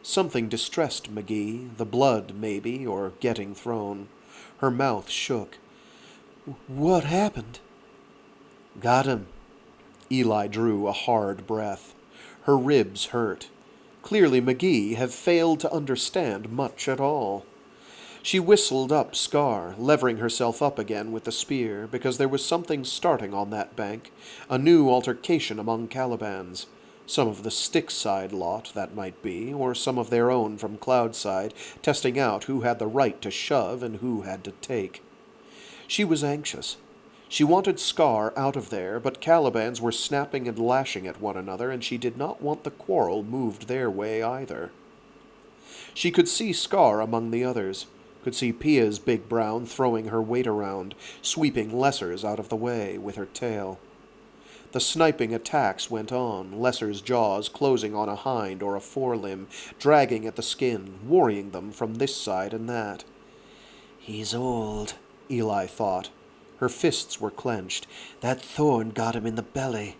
Something distressed McGee, the blood, maybe, or getting thrown. Her mouth shook. "What happened?" "Got him." Eli drew a hard breath. Her ribs hurt. Clearly McGee had failed to understand much at all. She whistled up Scar, levering herself up again with the spear, because there was something starting on that bank, a new altercation among Calibans. Some of the Styxside lot, that might be, or some of their own from Cloudside, testing out who had the right to shove and who had to take. She was anxious. She wanted Scar out of there, but Calibans were snapping and lashing at one another, and she did not want the quarrel moved their way either. She could see Scar among the others, could see Pia's big brown throwing her weight around, sweeping Lesser's out of the way with her tail. The sniping attacks went on, Lesser's jaws closing on a hind or a forelimb, dragging at the skin, worrying them from this side and that. "He's old," Eli thought. Her fists were clenched. "That thorn got him in the belly."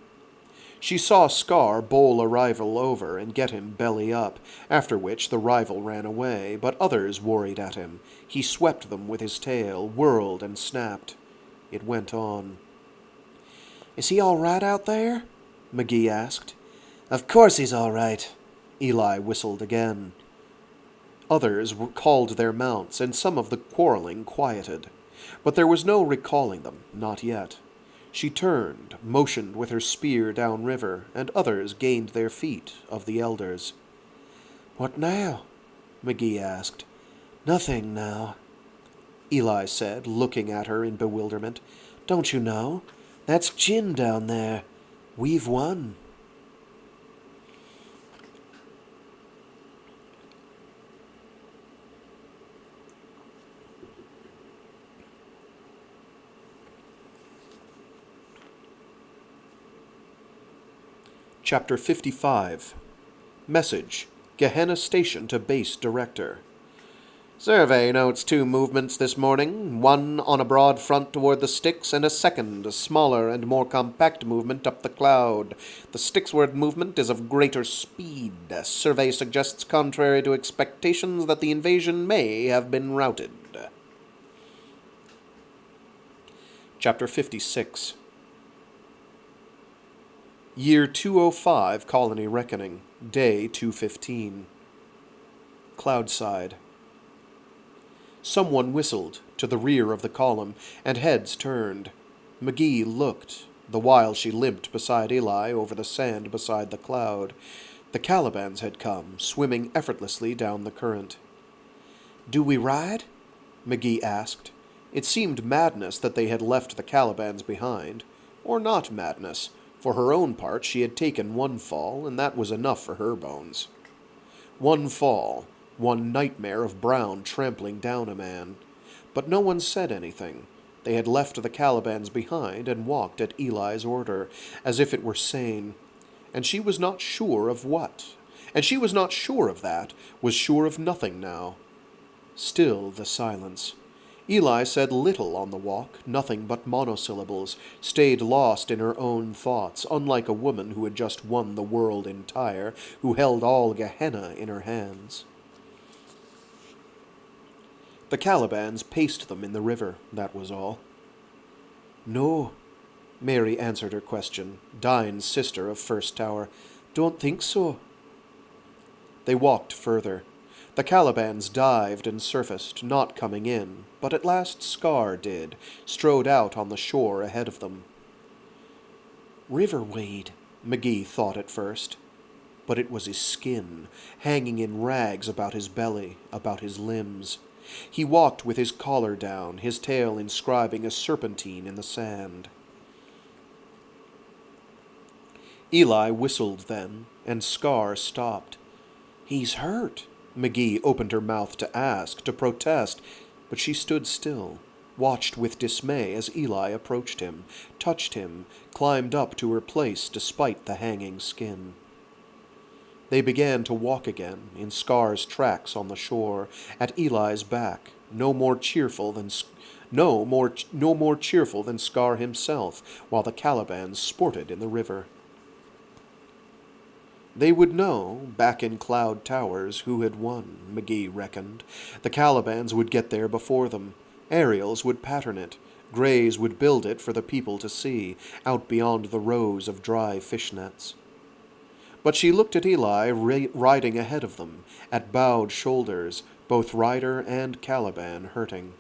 She saw Scar bowl a rival over and get him belly up, after which the rival ran away, but others worried at him. He swept them with his tail, whirled and snapped. It went on. "Is he all right out there?" McGee asked. "Of course he's all right." Eli whistled again. Others called their mounts, and some of the quarreling quieted. But there was no recalling them, not yet. She turned, motioned with her spear downriver, and others gained their feet of the elders. "What now?" McGee asked. "Nothing now," Eli said, looking at her in bewilderment. "Don't you know? That's Jin down there. We've won." Chapter 55. Message. Gehenna Station to Base Director. Survey notes 2 movements this morning, one on a broad front toward the Styx, and a second, a smaller and more compact movement up the cloud. The Styxward movement is of greater speed. Survey suggests, contrary to expectations, that the invasion may have been routed. Chapter 56. Year 205 Colony Reckoning, Day 215. Cloudside. Someone whistled to the rear of the column, and heads turned. McGee looked, the while she limped beside Eli over the sand beside the cloud. The Calibans had come, swimming effortlessly down the current. "Do we ride?" McGee asked. It seemed madness that they had left the Calibans behind, or not madness. For her own part, she had taken one fall, and that was enough for her bones. One fall, one nightmare of Brown trampling down a man. But no one said anything. They had left the Calibans behind and walked at Eli's order, as if it were sane. And she was not sure of what. And she was not sure of that, was sure of nothing now. Still the silence. Eli said little on the walk, nothing but monosyllables, stayed lost in her own thoughts, unlike a woman who had just won the world entire, who held all Gehenna in her hands. The Calibans paced them in the river, that was all. No, Mary answered her question, Dine's sister of First Tower. Don't think so. They walked further. The Calibans dived and surfaced, not coming in, but at last Scar did, strode out on the shore ahead of them. Riverweed, McGee thought at first. But it was his skin, hanging in rags about his belly, about his limbs. He walked with his collar down, his tail inscribing a serpentine in the sand. Eli whistled then, and Scar stopped. He's hurt. McGee opened her mouth to ask, to protest, but she stood still, watched with dismay as Eli approached him, touched him, climbed up to her place despite the hanging skin. They began to walk again, in Scar's tracks on the shore, at Eli's back, no more cheerful than Scar himself, while the Calibans sported in the river. They would know, back in Cloud Towers, who had won, McGee reckoned. The Calibans would get there before them. Ariels would pattern it. Greys would build it for the people to see, out beyond the rows of dry fishnets. But she looked at Eli riding ahead of them, at bowed shoulders, both rider and Caliban hurting.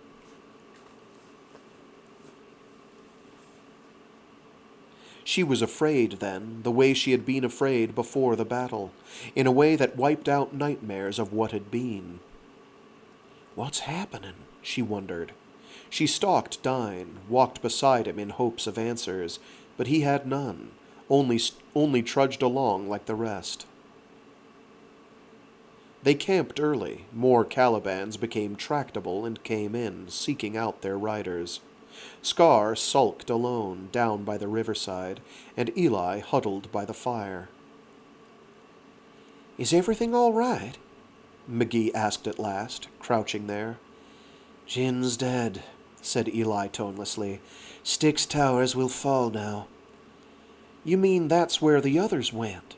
She was afraid then, the way she had been afraid before the battle, in a way that wiped out nightmares of what had been. What's happening? She wondered. She stalked Dine, walked beside him in hopes of answers, but he had none, only trudged along like the rest. They camped early. More Calibans became tractable and came in, seeking out their riders. Scar sulked alone down by the riverside, and Eli huddled by the fire. Is everything all right? McGee asked at last, crouching there. Jin's dead, said Eli tonelessly. Styx Towers will fall now. You mean that's where the others went?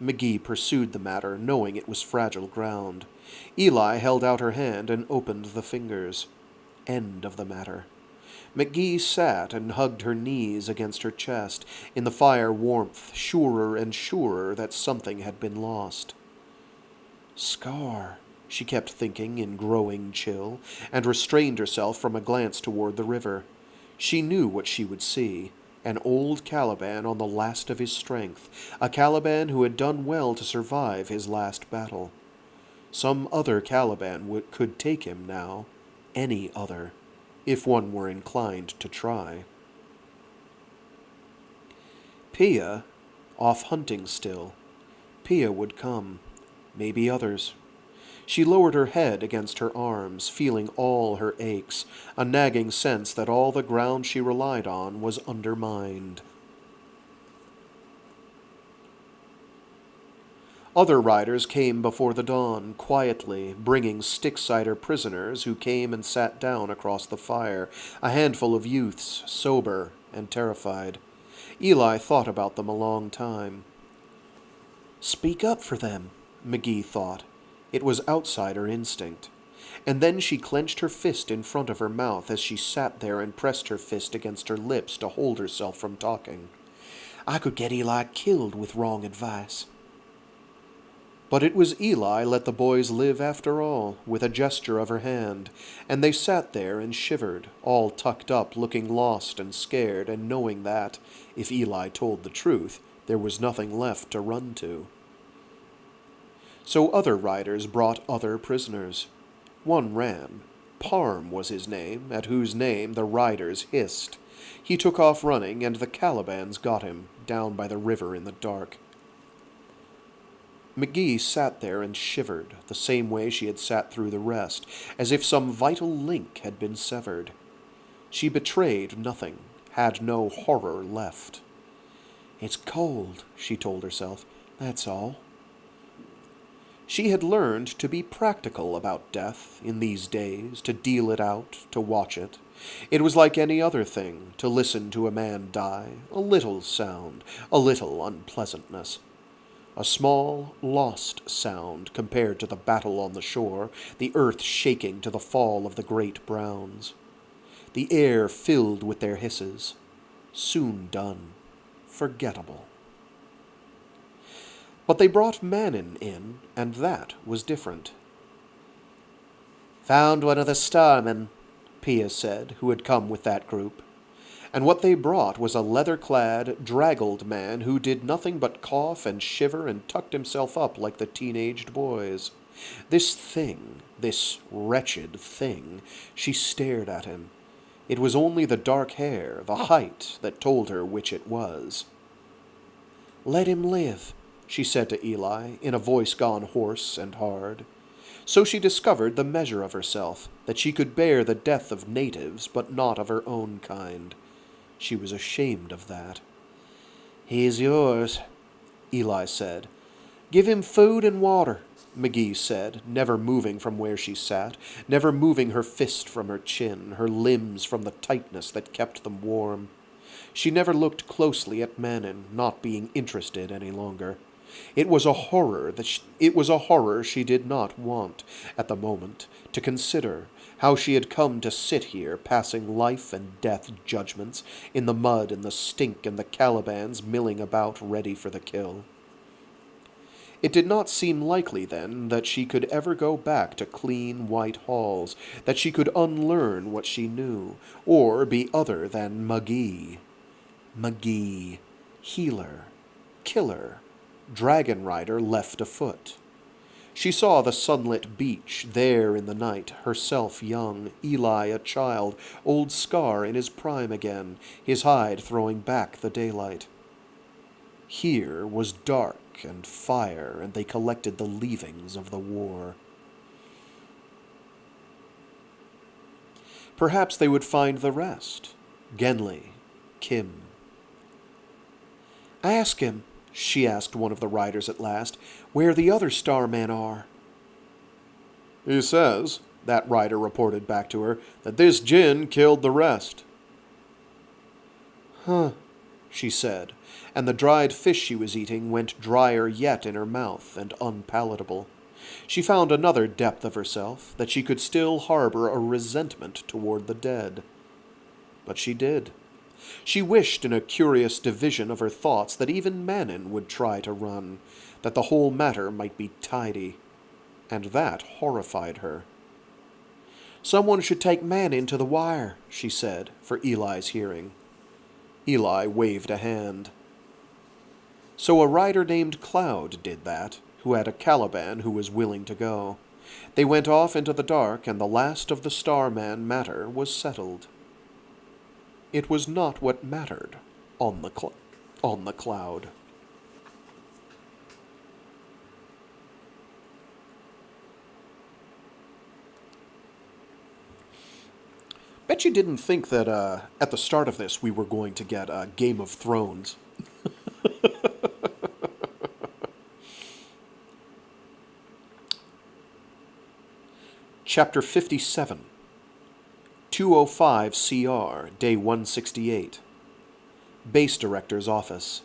McGee pursued the matter, knowing it was fragile ground. Eli held out her hand and opened the fingers. End of the matter. McGee sat and hugged her knees against her chest, in the fire warmth, surer and surer that something had been lost. Scar, she kept thinking in growing chill, and restrained herself from a glance toward the river. She knew what she would see. An old Caliban on the last of his strength, a Caliban who had done well to survive his last battle. Some other Caliban could take him now, any other, if one were inclined to try. Pia, off hunting still. Pia would come, maybe others. She lowered her head against her arms, feeling all her aches, a nagging sense that all the ground she relied on was undermined. Other riders came before the dawn, quietly, bringing Styxsider prisoners who came and sat down across the fire, a handful of youths, sober and terrified. Eli thought about them a long time. Speak up for them, McGee thought. It was outsider instinct. And then she clenched her fist in front of her mouth as she sat there and pressed her fist against her lips to hold herself from talking. I could get Eli killed with wrong advice. But it was Eli let the boys live after all, with a gesture of her hand, and they sat there and shivered, all tucked up, looking lost and scared, and knowing that, if Eli told the truth, there was nothing left to run to. So other riders brought other prisoners. One ran. Parm was his name, at whose name the riders hissed. He took off running, and the Calibans got him, down by the river in the dark. McGee sat there and shivered, the same way she had sat through the rest, as if some vital link had been severed. She betrayed nothing, had no horror left. "It's cold," she told herself. "That's all." She had learned to be practical about death in these days, to deal it out, to watch it. It was like any other thing, to listen to a man die, a little sound, a little unpleasantness. A small, lost sound compared to the battle on the shore, the earth shaking to the fall of the great Browns. The air filled with their hisses. Soon done. Forgettable. But they brought Manon in, and that was different. "Found one of the starmen," Pia said, who had come with that group. And what they brought was a leather-clad, draggled man who did nothing but cough and shiver and tucked himself up like the teenaged boys. This thing, this wretched thing, she stared at him. It was only the dark hair, the height, that told her which it was. "Let him live," she said to Eli, in a voice gone hoarse and hard. So she discovered the measure of herself, that she could bear the death of natives, but not of her own kind. She was ashamed of that. "He is yours," Eli said. "Give him food and water," McGee said, never moving from where she sat, never moving her fist from her chin, her limbs from the tightness that kept them warm. She never looked closely at Manon, not being interested any longer. It was a horror she did not want, at the moment, to consider, how she had come to sit here passing life and death judgments, in the mud and the stink and the Calibans milling about ready for the kill. It did not seem likely, then, that she could ever go back to clean white halls, that she could unlearn what she knew, or be other than McGee. McGee, healer, killer, dragon rider left afoot. She saw the sunlit beach, there in the night, herself young, Eli a child, old Scar in his prime again, his hide throwing back the daylight. Here was dark and fire, and they collected the leavings of the war. Perhaps they would find the rest. Genly, Kim. "Ask him," she asked one of the riders at last, "where the other starmen are." "He says," that rider reported back to her, "that this gin killed the rest." "Huh," she said, and the dried fish she was eating went drier yet in her mouth and unpalatable. She found another depth of herself, that she could still harbor a resentment toward the dead. But she did. She wished in a curious division of her thoughts that even Manon would try to run, that the whole matter might be tidy. And that horrified her. "Someone should take Manon to the wire," she said, for Eli's hearing. Eli waved a hand. So a rider named Cloud did that, who had a Caliban who was willing to go. They went off into the dark, and the last of the Starman matter was settled. It was not what mattered on the cloud. Bet you didn't think that at the start of this we were going to get Game of Thrones. Chapter 57. 205 CR, Day 168. Base Director's Office.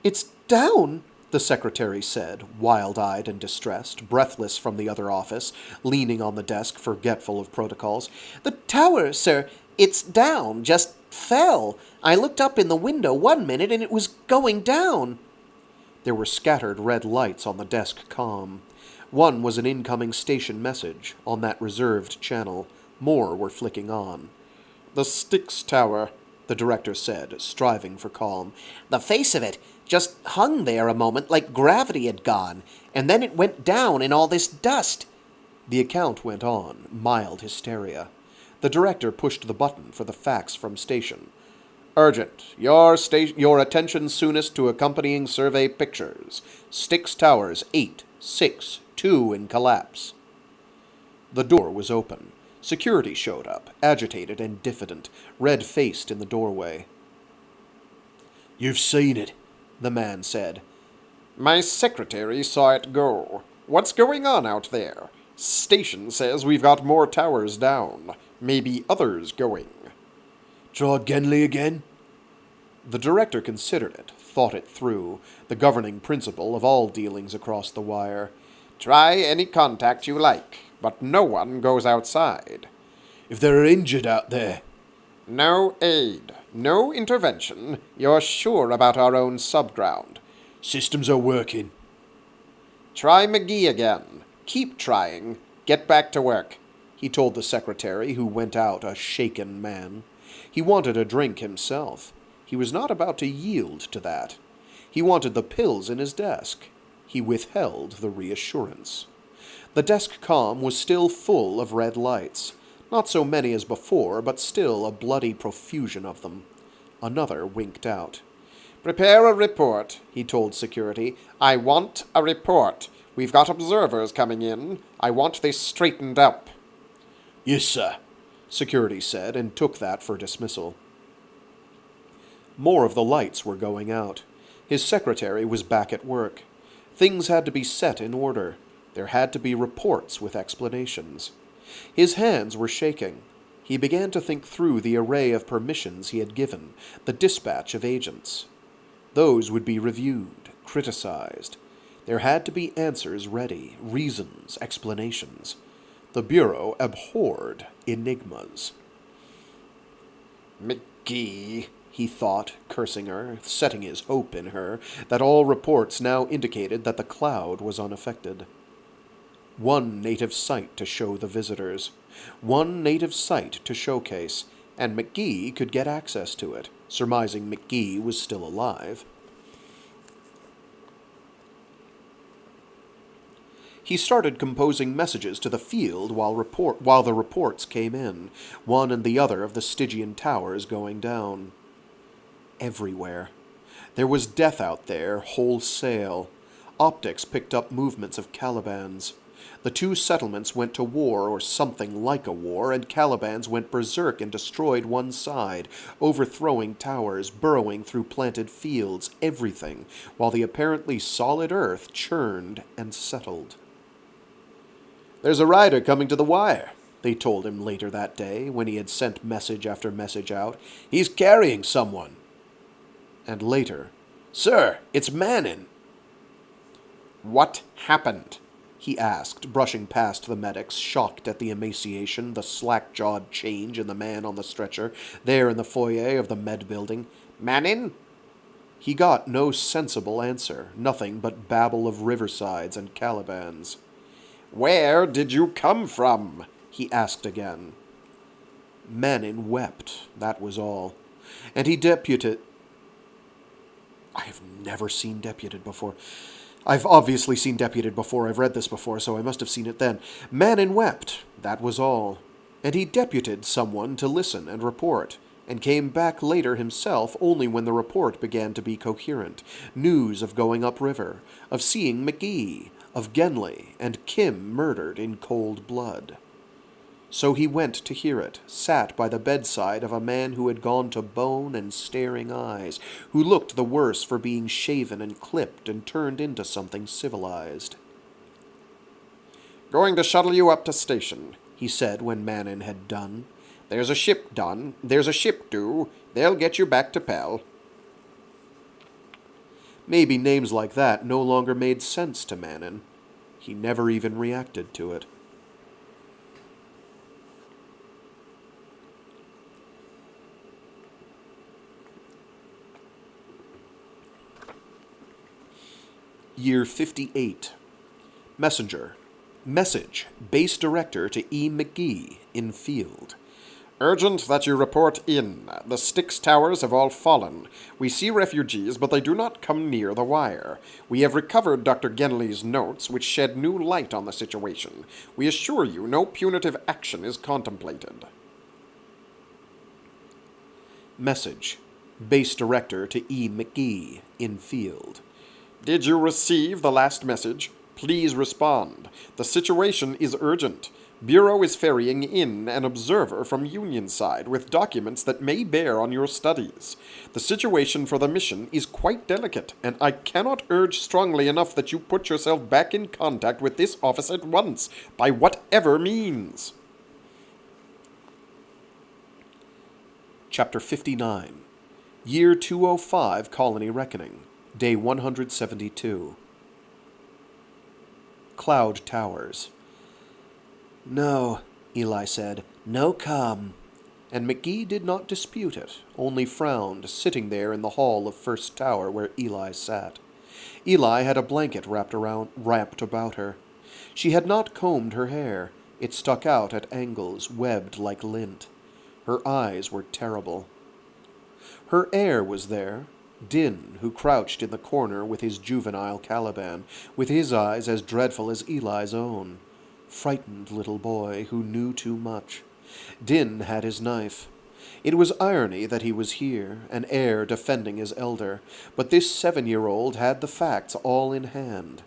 "It's down," the secretary said, wild-eyed and distressed, breathless from the other office, leaning on the desk, forgetful of protocols. "The tower, sir, it's down, just fell. I looked up in the window 1 minute and it was going down." There were scattered red lights on the desk comm. One was an incoming station message, on that reserved channel. More were flicking on. "The Styx Tower," the director said, striving for calm. "The face of it just hung there a moment like gravity had gone, and then it went down in all this dust." The account went on, mild hysteria. The director pushed the button for the fax from station. "Urgent. Your attention soonest to accompanying survey pictures. Styx Towers 8, 6, 2 in collapse." The door was open. Security showed up, agitated and diffident, red-faced in the doorway. "You've seen it," the man said. My secretary saw it go. What's going on out there? Station says we've got more towers down. Maybe others going. "Try Genly again?" The director considered it, thought it through, the governing principle of all dealings across the wire. Try any contact you like, but no one goes outside. "If there are injured out there?" No aid, no intervention. You're sure about our own subground. "Systems are working." Try McGee again. Keep trying. Get back to work. He told the secretary, who went out a shaken man. He wanted a drink himself. He was not about to yield to that. He wanted the pills in his desk. He withheld the reassurance. The desk comm was still full of red lights. Not so many as before, but still a bloody profusion of them. Another winked out. Prepare a report, he told security. I want a report. We've got observers coming in. I want this straightened up. "Yes, sir," security said, and took that for dismissal. More of the lights were going out. His secretary was back at work. Things had to be set in order. There had to be reports with explanations. His hands were shaking. He began to think through the array of permissions he had given, the dispatch of agents. Those would be reviewed, criticized. There had to be answers ready, reasons, explanations. The Bureau abhorred enigmas. McGee, he thought, cursing her, setting his hope in her, that all reports now indicated that the cloud was unaffected. One native site to show the visitors. One native site to showcase, and McGee could get access to it, surmising McGee was still alive. He started composing messages to the field while the reports came in, one and the other of the Stygian towers going down. Everywhere. There was death out there, wholesale. Optics picked up movements of Calibans. The two settlements went to war, or something like a war, and Calibans went berserk and destroyed one side, overthrowing towers, burrowing through planted fields, everything, while the apparently solid earth churned and settled. "There's a rider coming to the wire," they told him later that day, when he had sent message after message out. "He's carrying someone." And later, "Sir, it's Manning." What happened? he asked, brushing past the medics, shocked at the emaciation, the slack-jawed change in the man on the stretcher, there in the foyer of the med building. Manning? He got no sensible answer, nothing but babble of riversides and Calibans. Where did you come from? he asked again. Manning wept, that was all. And he deputed... I have never seen deputed before. I've obviously seen deputed before. I've read this before, so I must have seen it then. Manning wept, that was all. And he deputed someone to listen and report, and came back later himself only when the report began to be coherent. News of going upriver, of seeing McGee, of Genly and Kim murdered in cold blood. So he went to hear it, sat by the bedside of a man who had gone to bone and staring eyes, who looked the worse for being shaven and clipped and turned into something civilized. Going to shuttle you up to station, he said when Manning had done. There's a ship due. They'll get you back to Pell. Maybe names like that no longer made sense to Manning. He never even reacted to it. Year 58. Messenger. Message. Base Director to E. McGee, in field. Urgent that you report in. The Styx towers have all fallen. We see refugees, but they do not come near the wire. We have recovered Dr. Genly's notes, which shed new light on the situation. We assure you no punitive action is contemplated. Message. Base Director to E. McGee, in field. Did you receive the last message? Please respond. The situation is urgent. Bureau is ferrying in an observer from Union side with documents that may bear on your studies. The situation for the mission is quite delicate, and I cannot urge strongly enough that you put yourself back in contact with this office at once, by whatever means. Chapter 59. Year 205 Colony Reckoning. Day 172. Cloud Towers. "No," Eli said. "No come." And McGee did not dispute it, only frowned, sitting there in the hall of First Tower where Eli sat. Eli had a blanket wrapped about her. She had not combed her hair. It stuck out at angles, webbed like lint. Her eyes were terrible. Her heir was there, Din, who crouched in the corner with his juvenile Caliban, with his eyes as dreadful as Eli's own. Frightened little boy who knew too much. Din had his knife. It was irony that he was here, an heir defending his elder, but this 7-year-old had the facts all in hand.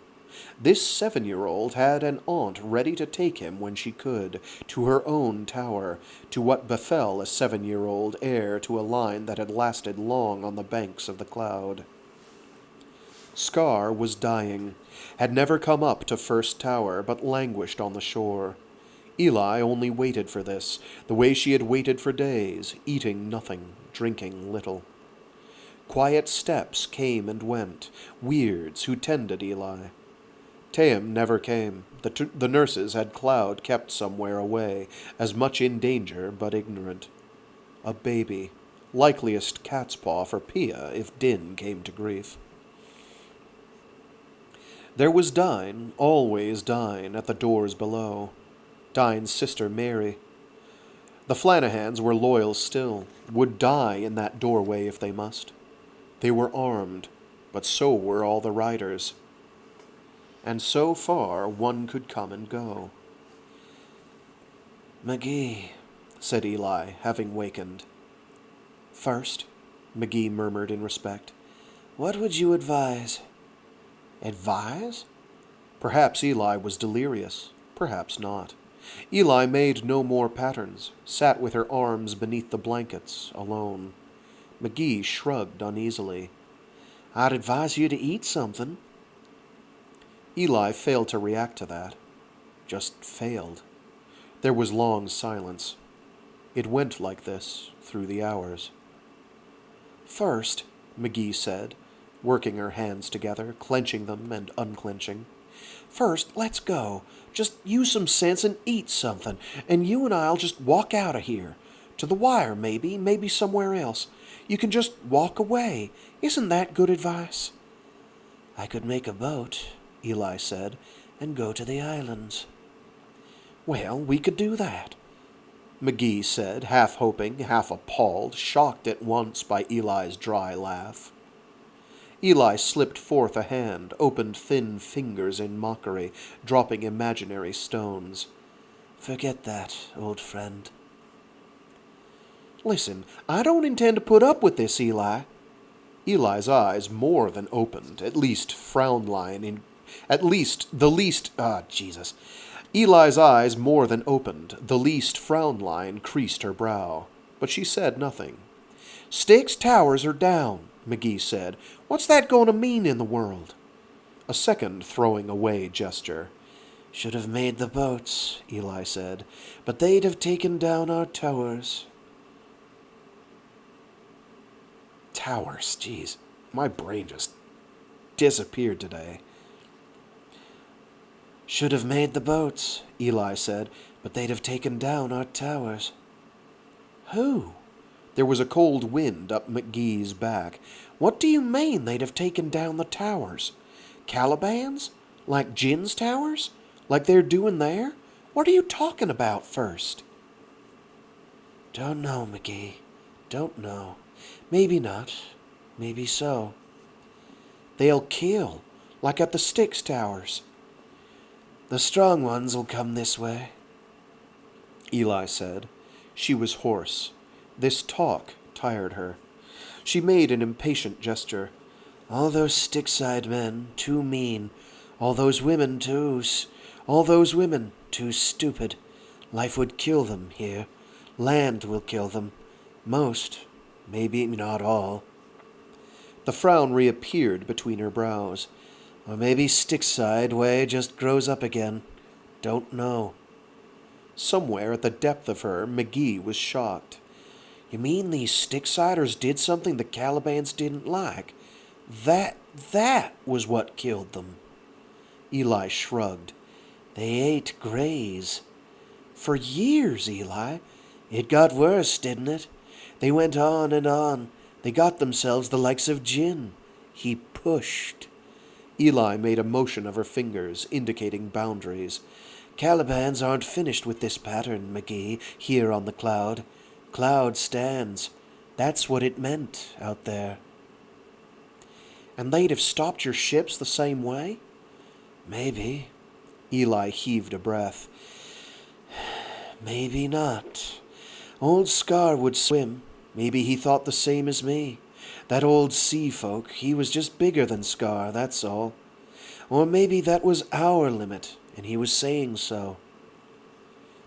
This 7-year-old had an aunt ready to take him when she could, to her own tower, to what befell a 7-year-old heir to a line that had lasted long on the banks of the cloud. Scar was dying, had never come up to First Tower, but languished on the shore. Eli only waited for this, the way she had waited for days, eating nothing, drinking little. Quiet steps came and went, weirds who tended Eli. Taim never came. The nurses had Cloud kept somewhere away, as much in danger but ignorant. A baby, likeliest cat's paw for Pia if Din came to grief. There was Dine, always Dine, at the doors below. Dine's sister Mary. The Flanahans were loyal still, would die in that doorway if they must. They were armed, but so were all the riders. And so far one could come and go. "McGee," said Eli, having wakened. "First," McGee murmured in respect, "what would you advise?" Advise? Perhaps Eli was delirious, perhaps not. Eli made no more patterns, sat with her arms beneath the blankets, alone. McGee shrugged uneasily. "I'd advise you to eat something." Eli failed to react to that. Just failed. There was long silence. It went like this through the hours. "First," McGee said, working her hands together, clenching them and unclenching. "First, let's go. Just use some sense and eat something, and you and I'll just walk out of here. To the wire, maybe somewhere else. You can just walk away. Isn't that good advice?" "I could make a boat," Eli said, "and go to the islands." "Well, we could do that," McGee said, half hoping, half appalled, shocked at once by Eli's dry laugh. Eli slipped forth a hand, opened thin fingers in mockery, dropping imaginary stones. "Forget that, old friend." "Listen, I don't intend to put up with this, Eli." Eli's eyes more than opened, at least Eli's eyes more than opened, the least frown line creased her brow. But she said nothing. "Styx towers are down," McGee said. "What's that going to mean in the world?" A second throwing away gesture. "Should have made the boats," Eli said, "but they'd have taken down our towers." Towers, jeez. My brain just disappeared today. "Should have made the boats," Eli said, "but they'd have taken down our towers." "Who?" There was a cold wind up McGee's back. "What do you mean they'd have taken down the towers? Calibans? Like Jin's towers? Like they're doing there? What are you talking about first?" "Don't know, McGee. Don't know. Maybe not. Maybe so." "They'll kill, like at the Styx towers." "The strong ones will come this way," Eli said. She was hoarse. This talk tired her. She made an impatient gesture. "All those Styxside men, too mean. All those women, too stupid. Life would kill them here. Land will kill them. Most, maybe not all. The frown reappeared between her brows. Or maybe Styxside way just grows up again. Don't know. Somewhere at the depth of her, McGee was shocked. You mean these Styxsiders did something the Calibans didn't like? That was what killed them. Eli shrugged. They ate greys. For years, Eli. It got worse, didn't it? They went on and on. They got themselves the likes of Jinn. He pushed. Eli made a motion of her fingers, indicating boundaries. Calibans aren't finished with this pattern, McGee, here on the cloud. Cloud stands. That's what it meant out there. And they'd have stopped your ships the same way? Maybe. Eli heaved a breath. Maybe not. Old Scar would swim. Maybe he thought the same as me. That old sea folk, he was just bigger than Scar, that's all. Or maybe that was our limit, and he was saying so.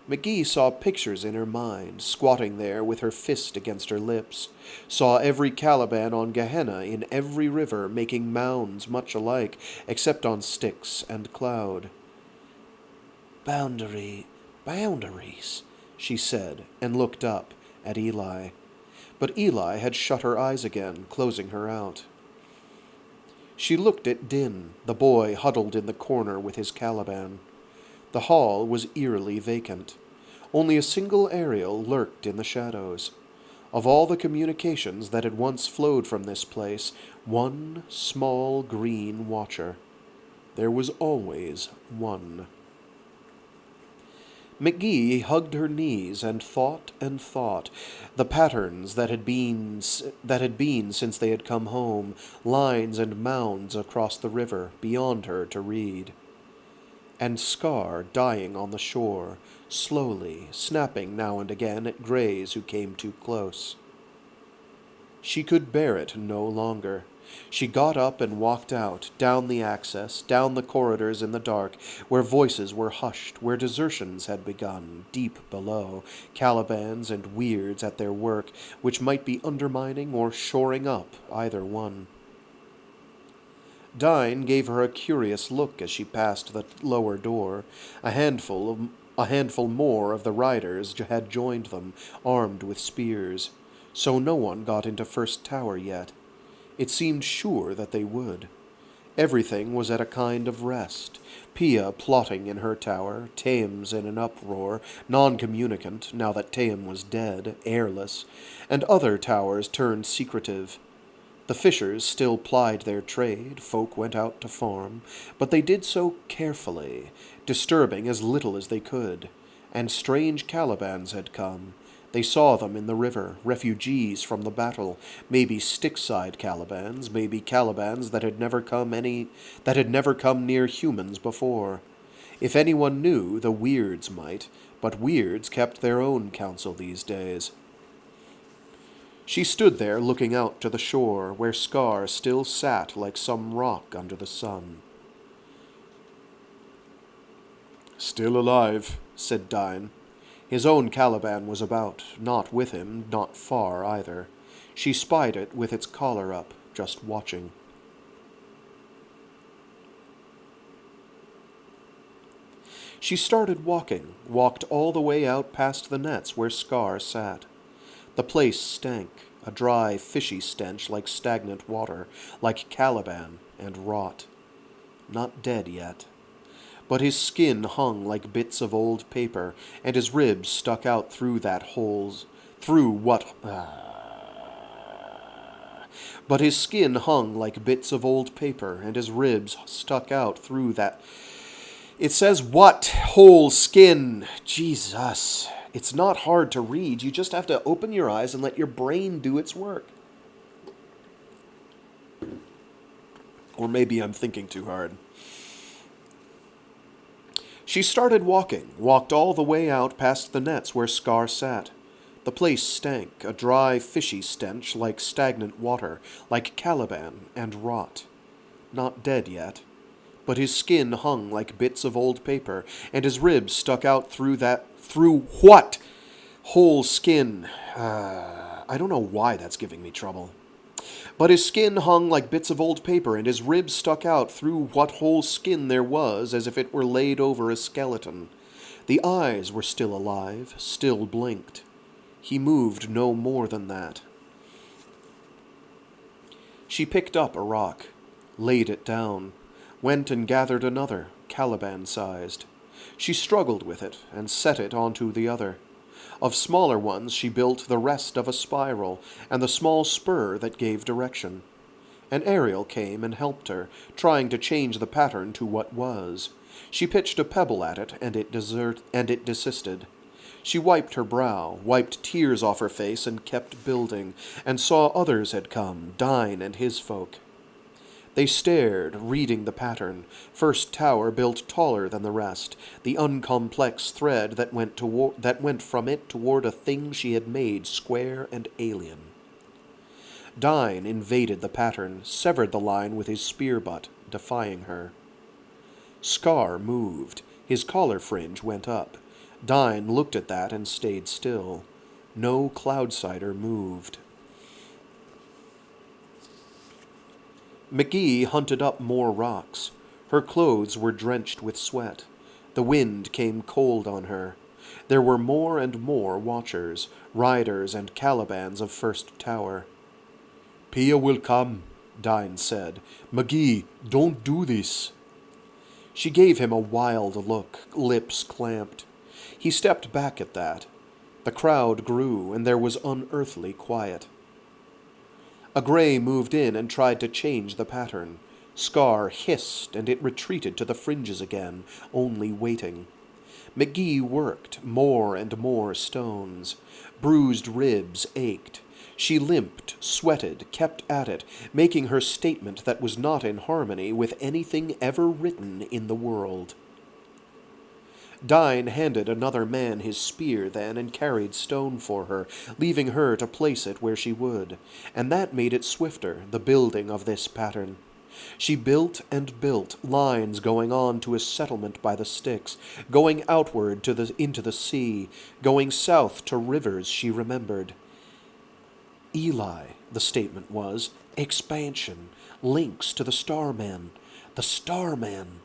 McGee saw pictures in her mind, squatting there with her fist against her lips, saw every Caliban on Gehenna in every river making mounds much alike, except on Styx and Cloud. Boundaries, she said, and looked up at Eli. But Eli had shut her eyes again, closing her out. She looked at Din, the boy huddled in the corner with his Caliban. The hall was eerily vacant. Only a single aerial lurked in the shadows. Of all the communications that had once flowed from this place, one small green watcher. There was always one. McGee hugged her knees and thought, the patterns that had been since they had come home, lines and mounds across the river beyond her to read. And Scar dying on the shore, slowly, snapping now and again at greys who came too close. She could bear it no longer. She got up and walked out, down the access, down the corridors in the dark, where voices were hushed, where desertions had begun, deep below, Calibans and weirds at their work, which might be undermining or shoring up either one. Dine gave her a curious look as she passed the lower door. A handful more of the riders had joined them, armed with spears. So no one got into First Tower yet. It seemed sure that they would. Everything was at a kind of rest. Pia plotting in her tower, Thames in an uproar, non-communicant, now that Thames was dead, airless, and other towers turned secretive. The fishers still plied their trade, folk went out to farm, but they did so carefully, disturbing as little as they could, and strange Calibans had come. They saw them in the river, refugees from the battle, maybe Styxside Calibans, maybe Calibans that had never come near humans before. If anyone knew, the weirds might, but weirds kept their own counsel these days. She stood there looking out to the shore, where Scar still sat like some rock under the sun. "Still alive," said Dine. His own Caliban was about, not with him, not far either. She spied it with its collar up, just watching. She started walking, walked all the way out past the nets where Scar sat. The place stank, a dry, fishy stench like stagnant water, like Caliban and rot. Not dead yet. But his skin hung like bits of old paper, and his ribs stuck out through that holes, through what... But his skin hung like bits of old paper, and his ribs stuck out through that... It says what? Whole skin. Jesus. It's not hard to read. You just have to open your eyes and let your brain do its work. Or maybe I'm thinking too hard. She started walking, walked all the way out past the nets where Scar sat. The place stank, a dry, fishy stench like stagnant water, like Caliban and rot. Not dead yet. but his skin hung like bits of old paper, and his ribs stuck out through what? Whole skin. I don't know why that's giving me trouble. But his skin hung like bits of old paper, and his ribs stuck out through what whole skin there was, as if it were laid over a skeleton. The eyes were still alive, still blinked. He moved no more than that. She picked up a rock, laid it down, went and gathered another, Caliban-sized. She struggled with it, and set it onto the other. Of smaller ones she built the rest of a spiral, and the small spur that gave direction. An Ariel came and helped her, trying to change the pattern to what was. She pitched a pebble at it, and it desisted. She wiped her brow, wiped tears off her face, and kept building, and saw others had come, Dine and his folk. They stared, reading the pattern. First tower built taller than the rest, the uncomplex thread that went from it toward a thing she had made square and alien. Dine invaded the pattern, severed the line with his spear butt, defying her. Scar moved. His collar fringe went up. Dine looked at that and stayed still. No Cloudsider moved. McGee hunted up more rocks. Her clothes were drenched with sweat. The wind came cold on her. There were more and more watchers, riders and Calibans of First Tower. "Pia will come," Dine said. "McGee, don't do this." She gave him a wild look, lips clamped. He stepped back at that. The crowd grew, and there was unearthly quiet. A gray moved in and tried to change the pattern. Scar hissed, and it retreated to the fringes again, only waiting. McGee worked more and more stones. Bruised ribs ached. She limped, sweated, kept at it, making her statement that was not in harmony with anything ever written in the world. Dine handed another man his spear then and carried stone for her, leaving her to place it where she would, and that made it swifter, the building of this pattern. She built and built, lines going on to a settlement by the Styx, going outward into the sea, going south to rivers she remembered. Eli, the statement was, expansion, links to the Starman. The Starman.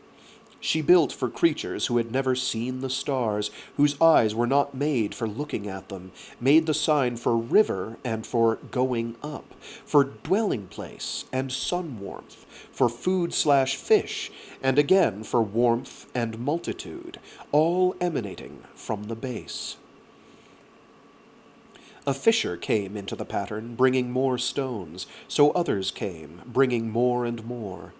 She built for creatures who had never seen the stars, whose eyes were not made for looking at them, made the sign for river and for going up, for dwelling place and sun warmth, for food/fish, and again for warmth and multitude, all emanating from the base. A fisher came into the pattern, bringing more stones, so others came, bringing more and more.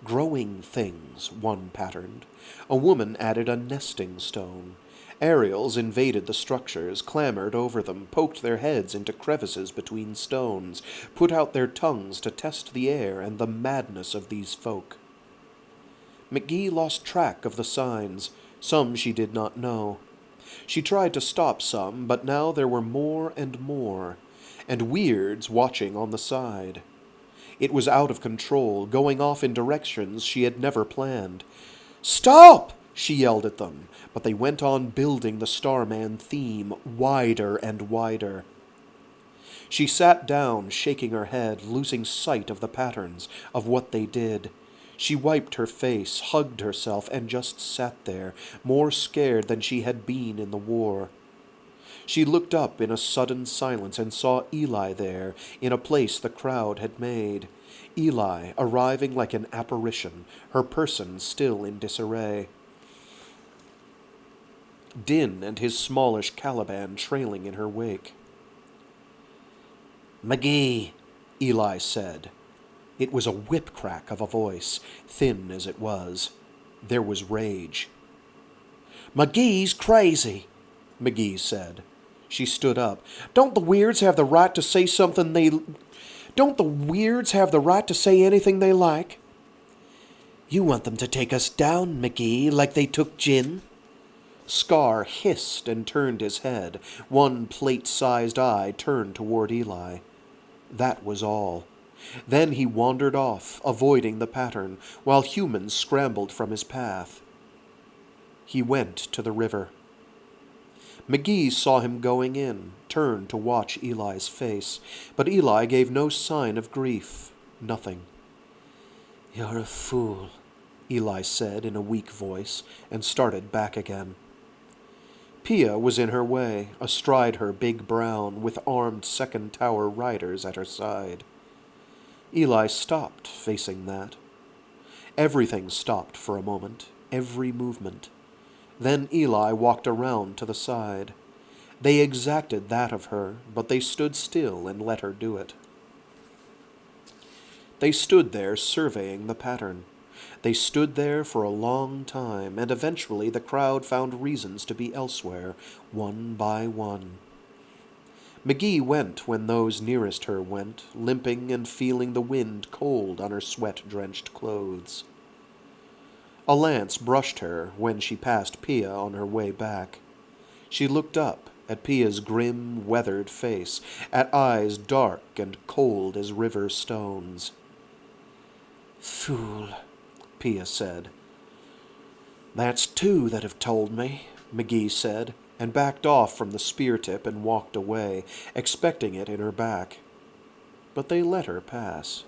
Growing things, one patterned. A woman added a nesting stone. Ariels invaded the structures, clambered over them, poked their heads into crevices between stones, put out their tongues to test the air and the madness of these folk. McGee lost track of the signs. Some she did not know. She tried to stop some, but now there were more, and weirds watching on the side. It was out of control, going off in directions she had never planned. "Stop!" she yelled at them, but they went on building the Starman theme, wider and wider. She sat down, shaking her head, losing sight of the patterns, of what they did. She wiped her face, hugged herself, and just sat there, more scared than she had been in the war. She looked up in a sudden silence and saw Eli there, in a place the crowd had made. Eli, arriving like an apparition, her person still in disarray. Din and his smallish Caliban trailing in her wake. "McGee," Eli said. It was a whip-crack of a voice, thin as it was. There was rage. "McGee's crazy," McGee said. She stood up. Don't the weirds have the right to say anything they like?" "You want them to take us down, McGee, like they took Jin?" Scar hissed and turned his head. One plate-sized eye turned toward Eli. That was all. Then he wandered off, avoiding the pattern, while humans scrambled from his path. He went to the river. McGee saw him going in, turned to watch Eli's face, but Eli gave no sign of grief. Nothing. "You're a fool," Eli said in a weak voice, and started back again. Pia was in her way, astride her big brown, with armed second tower riders at her side. Eli stopped, facing that. Everything stopped for a moment, every movement. Then Eli walked around to the side. They exacted that of her, but they stood still and let her do it. They stood there surveying the pattern. They stood there for a long time, and eventually the crowd found reasons to be elsewhere, one by one. McGee went when those nearest her went, limping and feeling the wind cold on her sweat-drenched clothes. A lance brushed her when she passed Pia on her way back. She looked up at Pia's grim, weathered face, at eyes dark and cold as river stones. "Fool," Pia said. "That's two that have told me," McGee said, and backed off from the spear tip and walked away, expecting it in her back. But they let her pass.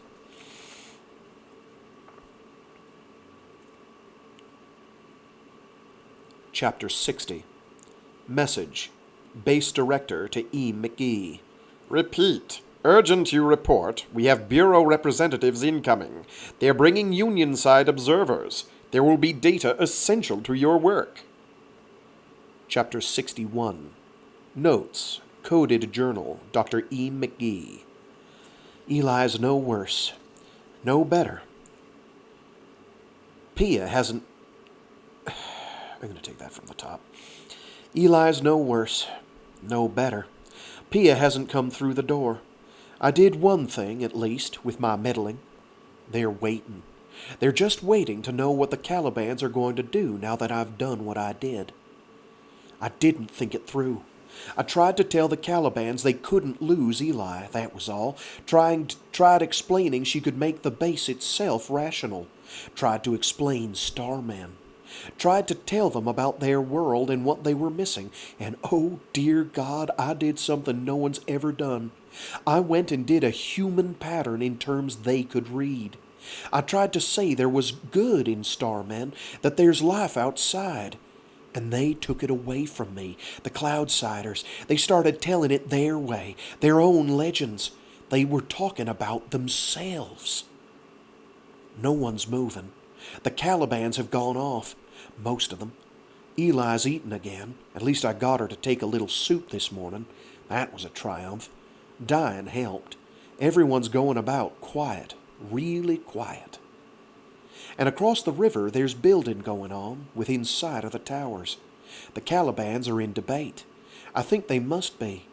Chapter 60. Message. Base Director to E. McGee. Repeat. Urgent you report. We have Bureau representatives incoming. They are bringing Union side observers. There will be data essential to your work. Chapter 61. Notes. Coded Journal. Dr. E. McGee. Eli's no worse. No better. Pia hasn't... I'm going to take that from the top. Eli's no worse. No better. Pia hasn't come through the door. I did one thing, at least, with my meddling. They're waiting. They're just waiting to know what the Calibans are going to do now that I've done what I did. I didn't think it through. I tried to tell the Calibans they couldn't lose Eli, that was all. Tried explaining she could make the base itself rational. Tried to explain Starman. Tried to tell them about their world and what they were missing. And oh, dear God, I did something no one's ever done. I went and did a human pattern in terms they could read. I tried to say there was good in Starman, that there's life outside. And they took it away from me, the Cloudsiders. They started telling it their way, their own legends. They were talking about themselves. No one's moving. The Calibans have gone off. Most of them. Eli's eaten again. At least I got her to take a little soup this morning. That was a triumph. Dying helped. Everyone's going about quiet. Really quiet. And across the river there's building going on within sight of the towers. The Calibans are in debate. I think they must be.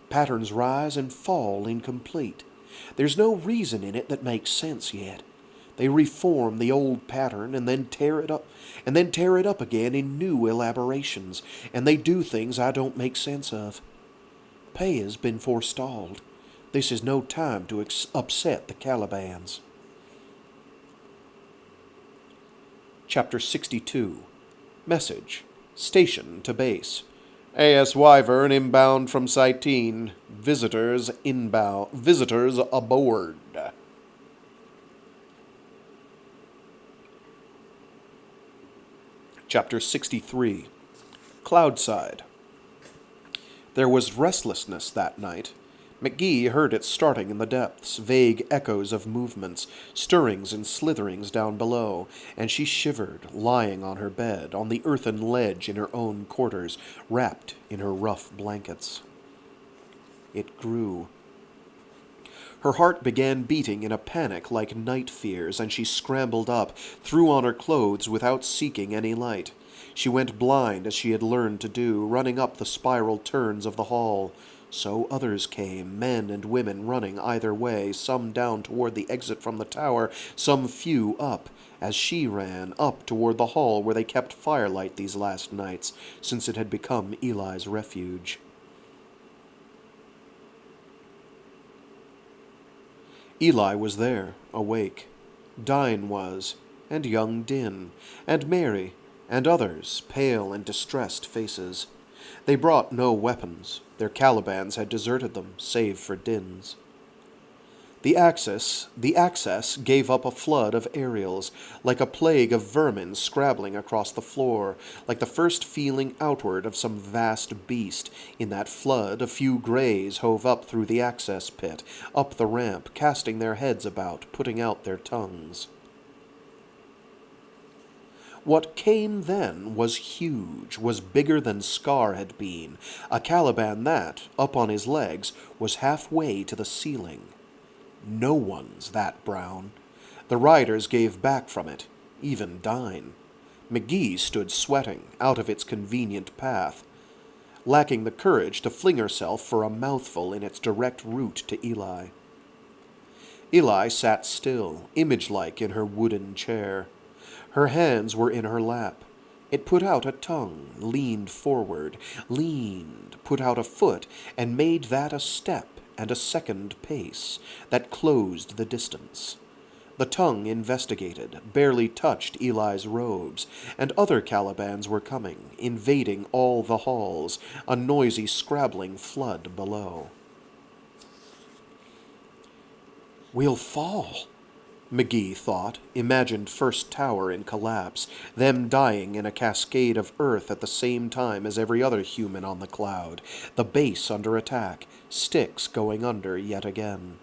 Patterns rise and fall incomplete. There's no reason in it that makes sense yet. They reform the old pattern and then tear it up again in new elaborations, and they do things I don't make sense of. Pay has been forestalled. This is no time to upset the Calibans. Chapter 62. Message. Station to base. AS Wyvern inbound from Cytine. Visitors aboard. Chapter 63. Cloudside. There was restlessness that night. McGee heard it starting in the depths, vague echoes of movements, stirrings and slitherings down below, and she shivered, lying on her bed, on the earthen ledge in her own quarters, wrapped in her rough blankets. It grew. Her heart began beating in a panic like night fears, and she scrambled up, threw on her clothes without seeking any light. She went blind as she had learned to do, running up the spiral turns of the hall. So others came, men and women running either way, some down toward the exit from the tower, some few up, as she ran up toward the hall where they kept firelight these last nights, since it had become Eli's refuge. Eli was there, awake. Dine was, and young Din, and Mary, and others, pale and distressed faces. They brought no weapons. Their Calibans had deserted them, save for Din's. The access gave up a flood of aerials, like a plague of vermin scrabbling across the floor, like the first feeling outward of some vast beast. In that flood, a few greys hove up through the access pit, up the ramp, casting their heads about, putting out their tongues. What came then was huge, was bigger than Scar had been, a Caliban that, up on his legs, was halfway to the ceiling. No one's that brown. The riders gave back from it, even Dine. McGee stood sweating, out of its convenient path, lacking the courage to fling herself for a mouthful in its direct route to Eli. Eli sat still, image-like in her wooden chair. Her hands were in her lap. It put out a tongue, leaned forward, put out a foot, and made that a step and a second pace that closed the distance. The tongue investigated, barely touched Eli's robes, and other Calibans were coming, invading all the halls, a noisy scrabbling flood below. "We'll fall," McGee thought, imagined first tower in collapse, them dying in a cascade of earth at the same time as every other human on the cloud, the base under attack, Styx going under yet again.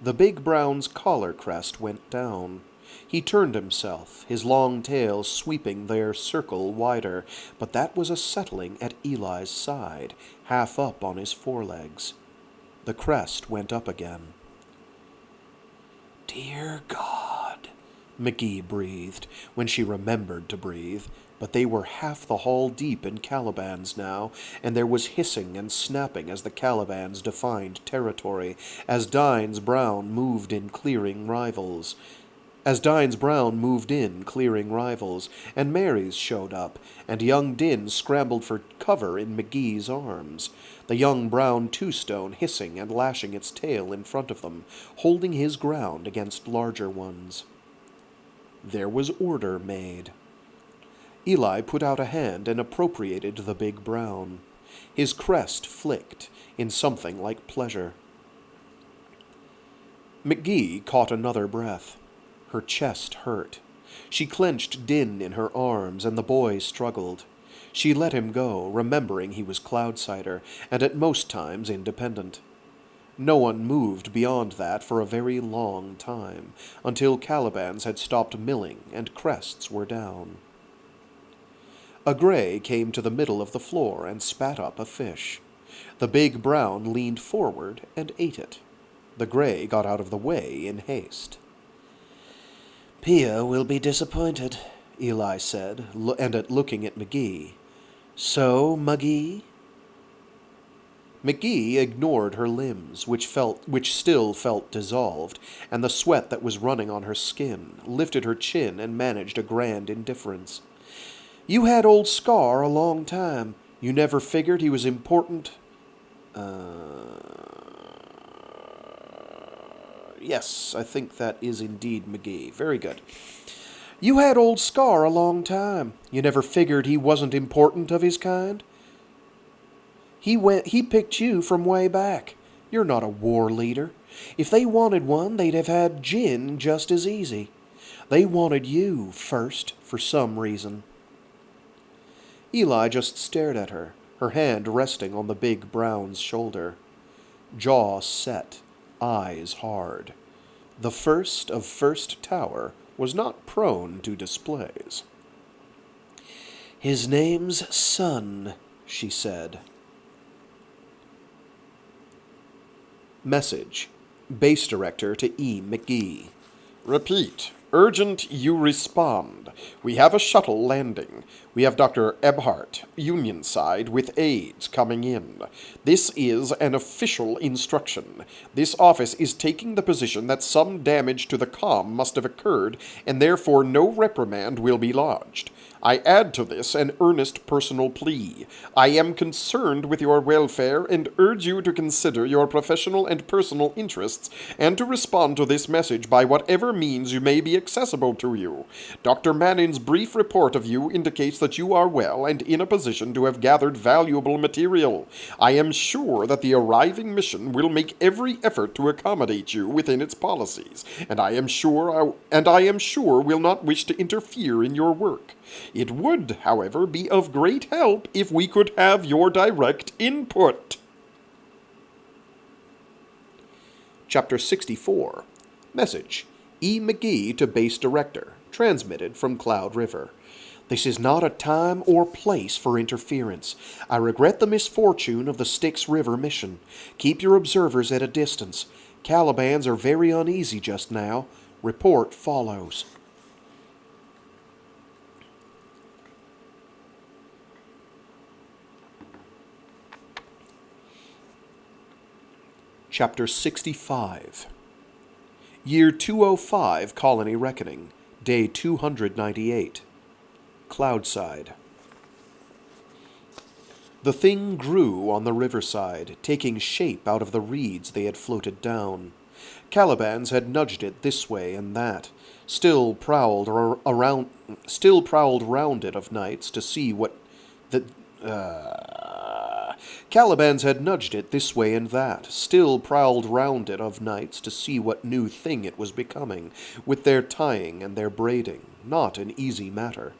The big brown's collar crest went down. He turned himself, his long tail sweeping their circle wider, but that was a settling at Eli's side, half up on his forelegs. The crest went up again. "Dear God," McGee breathed, when she remembered to breathe, but they were half the hall deep in Calibans now, and there was hissing and snapping as the Calibans defined territory, as Dine's Brown moved in clearing rivals. And Mary's showed up, and young Din scrambled for cover in McGee's arms, the young brown two-stone hissing and lashing its tail in front of them, holding his ground against larger ones. There was order made. Eli put out a hand and appropriated the big brown. His crest flicked, in something like pleasure. McGee caught another breath. Her chest hurt. She clenched Din in her arms, and the boy struggled. She let him go, remembering he was Cloudsider, and at most times independent. No one moved beyond that for a very long time, until Calibans had stopped milling and crests were down. A grey came to the middle of the floor and spat up a fish. The big brown leaned forward and ate it. The grey got out of the way in haste. "Pia will be disappointed," Eli said, looking at McGee. "So, McGee?" McGee ignored her limbs, which still felt dissolved, and the sweat that was running on her skin, lifted her chin and managed a grand indifference. "You had old Scar a long time. You never figured he was important?" Yes, I think that is indeed McGee. Very good. "You had old Scar a long time. You never figured he wasn't important of his kind? He picked you from way back. You're not a war leader. If they wanted one, they'd have had Jin just as easy. They wanted you first, for some reason." Eli just stared at her, her hand resting on the big brown's shoulder. Jaw set, eyes hard. The first of First Tower was not prone to displays. "His name's Sun," she said. Message. Base Director to E. McGee. Repeat. Urgent you respond. We have a shuttle landing. We have Dr. Ebhart, Union side, with aides coming in. This is an official instruction. This office is taking the position that some damage to the comm must have occurred, and therefore no reprimand will be lodged. I add to this an earnest personal plea. I am concerned with your welfare and urge you to consider your professional and personal interests and to respond to this message by whatever means you may be accessible to you. Dr. Mannin's brief report of you indicates that you are well and in a position to have gathered valuable material. I am sure that the arriving mission will make every effort to accommodate you within its policies, and I am sure will not wish to interfere in your work. It would, however, be of great help if we could have your direct input. Chapter 64. Message. E. McGee to Base Director. Transmitted from Cloud River. This is not a time or place for interference. I regret the misfortune of the Styx River mission. Keep your observers at a distance. Calibans are very uneasy just now. Report follows. Chapter 65. Year 205 Colony Reckoning. Day 298. Cloudside. The thing grew on the riverside, taking shape out of the reeds they had floated down. Calibans had nudged it this way and that, still prowled round it of nights to see what the... Calibans had nudged it this way and that, still prowled round it of nights to see what new thing it was becoming, with their tying and their braiding, not an easy matter.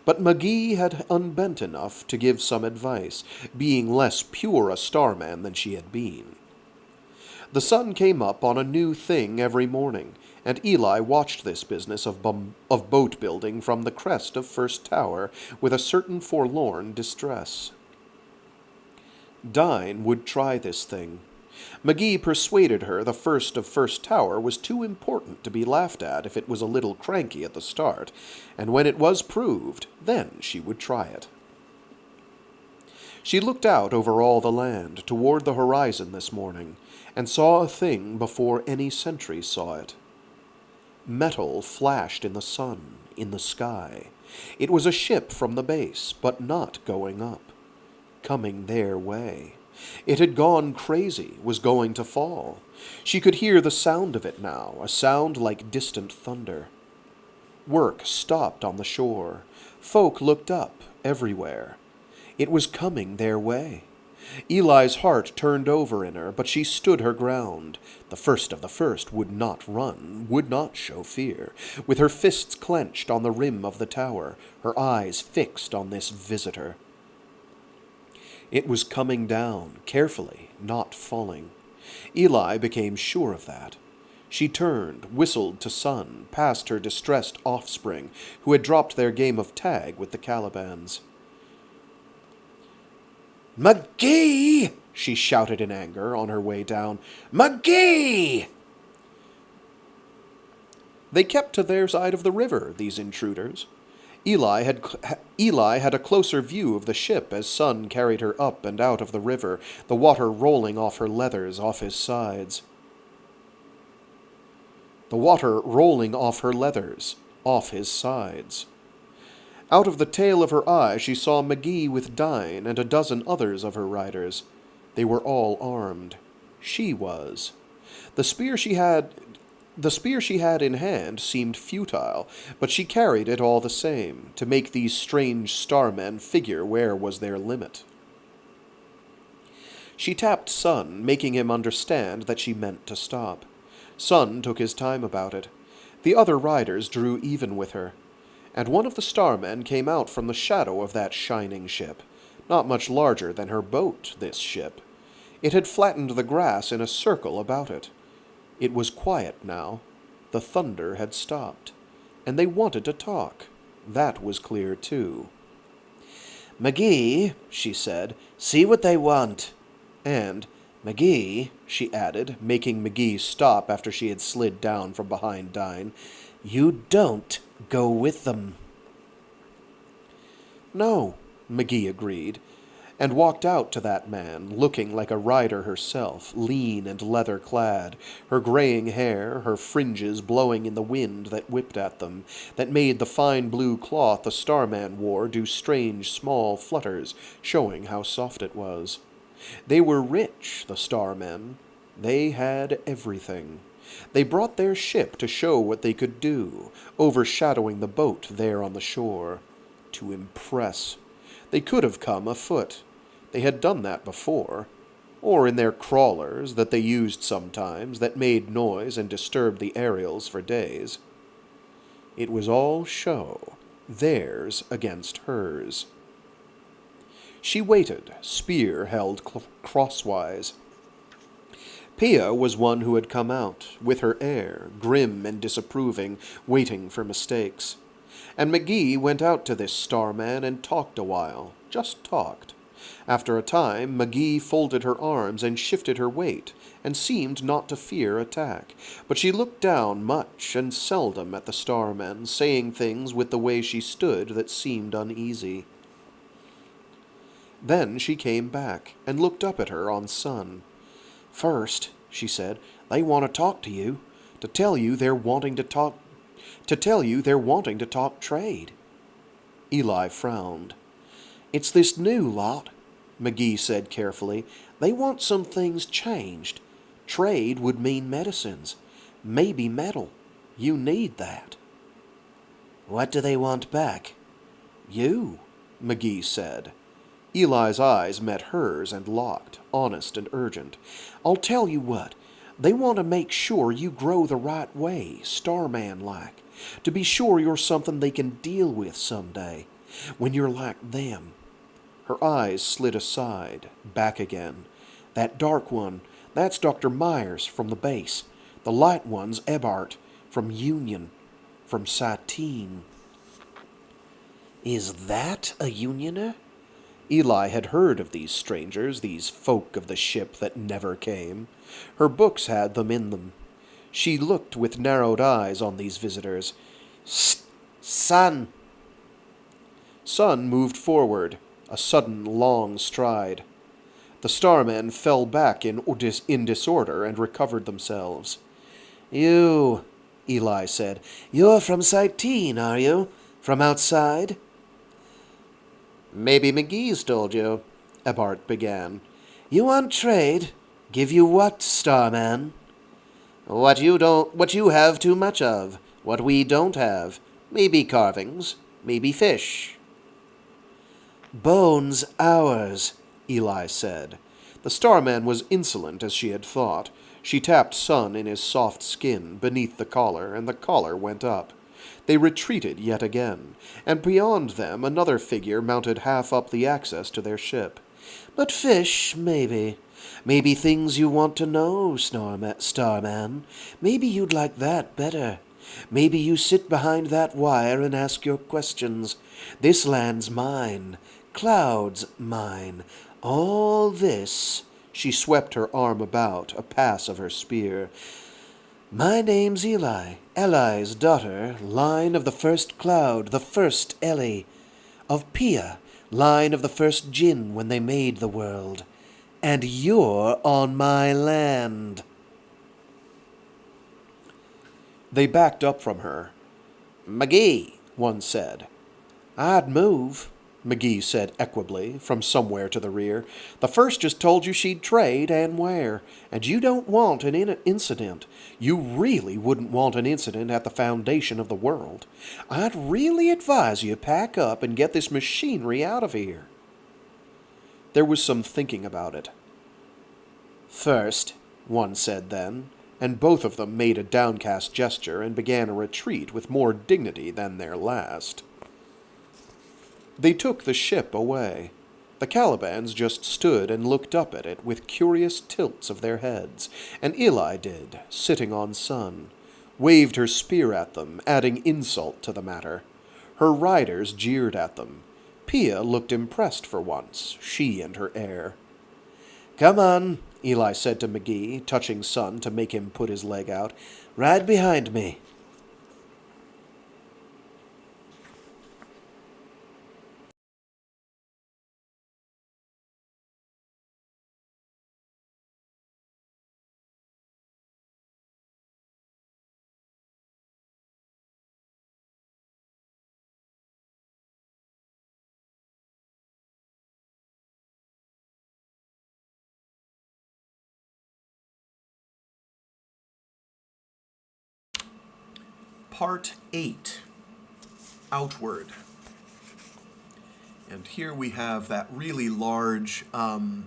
But McGee had unbent enough to give some advice, being less pure a starman than she had been. The sun came up on a new thing every morning, and Eli watched this business of boat building from the crest of First Tower with a certain forlorn distress. Dine would try this thing. McGee persuaded her the first of First Tower was too important to be laughed at if it was a little cranky at the start, and when it was proved, then she would try it. She looked out over all the land, toward the horizon this morning, and saw a thing before any sentry saw it. Metal flashed in the sun, in the sky. It was a ship from the base, but not going up. Coming their way. It had gone crazy, was going to fall. She could hear the sound of it now, a sound like distant thunder. Work stopped on the shore. Folk looked up, everywhere. It was coming their way. Eli's heart turned over in her, but she stood her ground. The first of the first would not run, would not show fear, with her fists clenched on the rim of the tower, her eyes fixed on this visitor. It was coming down, carefully, not falling. Eli became sure of that. She turned, whistled to Sun, past her distressed offspring, who had dropped their game of tag with the Calibans. "McGee!" she shouted in anger on her way down. "McGee!" They kept to their side of the river, these intruders. Eli had a closer view of the ship as Sun carried her up and out of the river, the water rolling off her leathers, off his sides. The water rolling off her leathers, off his sides. Out of the tail of her eye she saw McGee with Dine and a dozen others of her riders. They were all armed. She was. The spear she had in hand seemed futile, but she carried it all the same, to make these strange starmen figure where was their limit. She tapped Sun, making him understand that she meant to stop. Sun took his time about it. The other riders drew even with her, and one of the starmen came out from the shadow of that shining ship, not much larger than her boat, this ship. It had flattened the grass in a circle about it. It was quiet now. The thunder had stopped. And they wanted to talk. That was clear, too. "McGee," she said, "see what they want." And, "McGee," she added, making McGee stop after she had slid down from behind Dine, You don't go with them. No, McGee agreed, and walked out to that man, looking like a rider herself, lean and leather-clad, her graying hair, her fringes blowing in the wind that whipped at them, that made the fine blue cloth the Starman wore do strange small flutters, showing how soft it was. They were rich, the Starmen. They had everything. They brought their ship to show what they could do, overshadowing the boat there on the shore. To impress. They could have come afoot. They had done that before. Or in their crawlers that they used sometimes, that made noise and disturbed the aerials for days. It was all show, theirs against hers. She waited, spear held crosswise. Pia was one who had come out, with her air, grim and disapproving, waiting for mistakes. And McGee went out to this Starman and talked a while, just talked. After a time, McGee folded her arms and shifted her weight, and seemed not to fear attack. But she looked down much and seldom at the Starman, saying things with the way she stood that seemed uneasy. Then she came back, and looked up at her on Sun. "First," she said, "they want to talk to you, to tell you they're wanting to talk trade." Eli frowned. "It's this new lot," McGee said carefully. "They want some things changed. Trade would mean medicines, maybe metal. You need that." "What do they want back?" "You," McGee said. Eli's eyes met hers and locked, honest and urgent. "I'll tell you what. They want to make sure you grow the right way, Starman-like. To be sure you're something they can deal with someday, when you're like them." Her eyes slid aside, back again. "That dark one, that's Dr. Myers from the base. The light one's Ebart, from Union, from Satine." "Is that a Unioner?" Eli had heard of these strangers, these folk of the ship that never came. Her books had them in them. She looked with narrowed eyes on these visitors. "Son!" Sun moved forward, a sudden long stride. The Starmen fell back in disorder and recovered themselves. "You," Eli said, "you're from Satine, are you? From outside?" "Maybe McGee's told you," Ebart began. "You want trade? Give you what, Starman?" What you have too much of. What we don't have. Maybe carvings. Maybe fish." "Bones ours," Eli said. The Starman was insolent as she had thought. She tapped Sun in his soft skin, beneath the collar, and the collar went up. They retreated yet again, and beyond them another figure mounted half up the access to their ship. "But fish, maybe. Maybe things you want to know, Starman. Maybe you'd like that better. Maybe you sit behind that wire and ask your questions. This land's mine. Cloud's mine. All this." She swept her arm about, a pass of her spear. "My name's Eli, Eli's daughter, line of the first Cloud, the first Ellie. Of Pia, line of the first Jinn when they made the world. And you're on my land." They backed up from her. "McGee," one said. "I'd move," McGee said equably, from somewhere to the rear. "The first just told you she'd trade and where, and you don't want an incident. You really wouldn't want an incident at the foundation of the world. I'd really advise you pack up and get this machinery out of here." There was some thinking about it. "First," one said then, and both of them made a downcast gesture and began a retreat with more dignity than their last. They took the ship away. The Calibans just stood and looked up at it with curious tilts of their heads, and Eli did, sitting on Sun, waved her spear at them, adding insult to the matter. Her riders jeered at them. Pia looked impressed for once, she and her heir. "Come on," Eli said to McGee, touching Sun to make him put his leg out. "Ride behind me." Part 8, Outward. And here we have that really large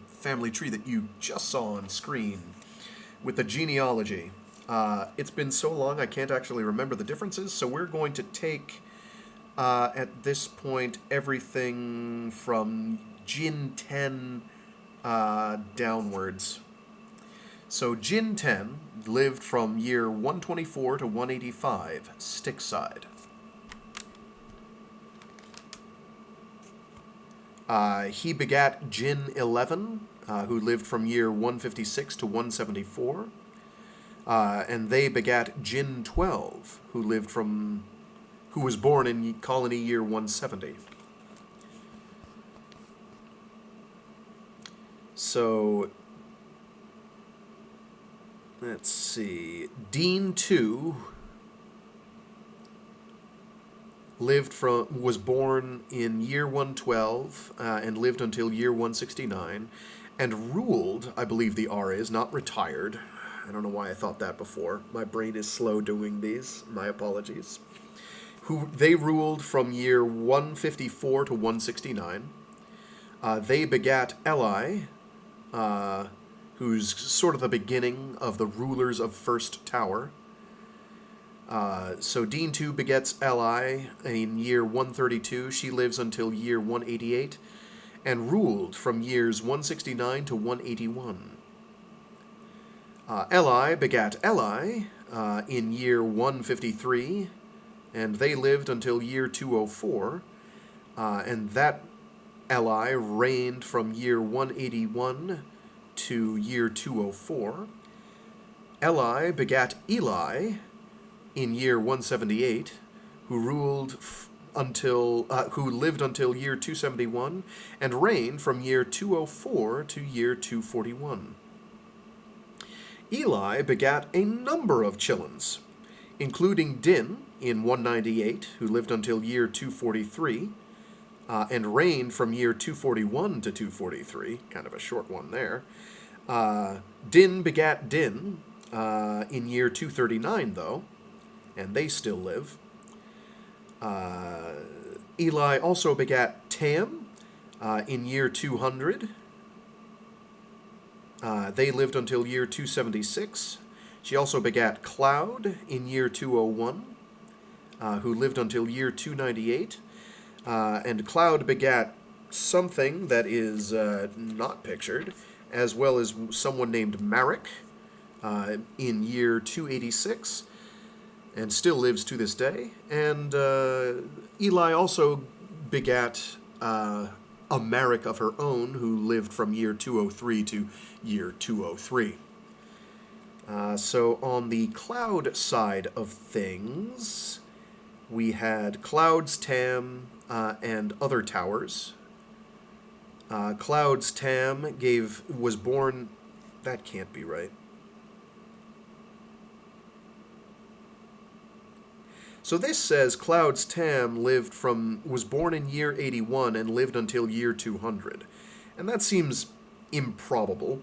family tree that you just saw on screen with the genealogy. It's been so long I can't actually remember the differences, so we're going to take, at this point, everything from Jin 10 downwards. So Jin 10 lived from year 124 to 185, Styxside. He begat Jin 11, who lived from year 156 to 174. And they begat Jin 12, who was born in colony year 170. So, let's see. Dean 2 was born in year 112 and lived until year 169, and ruled, I believe the R is, not retired. I don't know why I thought that before. My brain is slow doing these. My apologies. They ruled from year 154 to 169. They begat Eli, who's sort of the beginning of the rulers of First Tower. So Dean 2 begets Eli in year 132. She lives until year 188, and ruled from years 169 to 181. Eli begat Eli in year 153, and they lived until year 204, and that Eli reigned from year 181 to year 204. Eli begat Eli in year 178, who lived until year 271, and reigned from year 204 to year 241. Eli begat a number of Chillons, including Din in 198, who lived until year 243, and reigned from year 241 to 243, kind of a short one there. Din begat Din in year 239, though, and they still live. Eli also begat Tam in year 200. They lived until year 276. She also begat Cloud in year 201, who lived until year 298. And Cloud begat something that is not pictured, as well as someone named Marek in year 286, and still lives to this day. And Eli also begat a Marek of her own, who lived from year 203 to year 203. So on the Cloud side of things, we had Cloud's Tam and other towers. Cloud's Tam was born... That can't be right. So this says Cloud's Tam was born in year 81 and lived until year 200. And that seems improbable.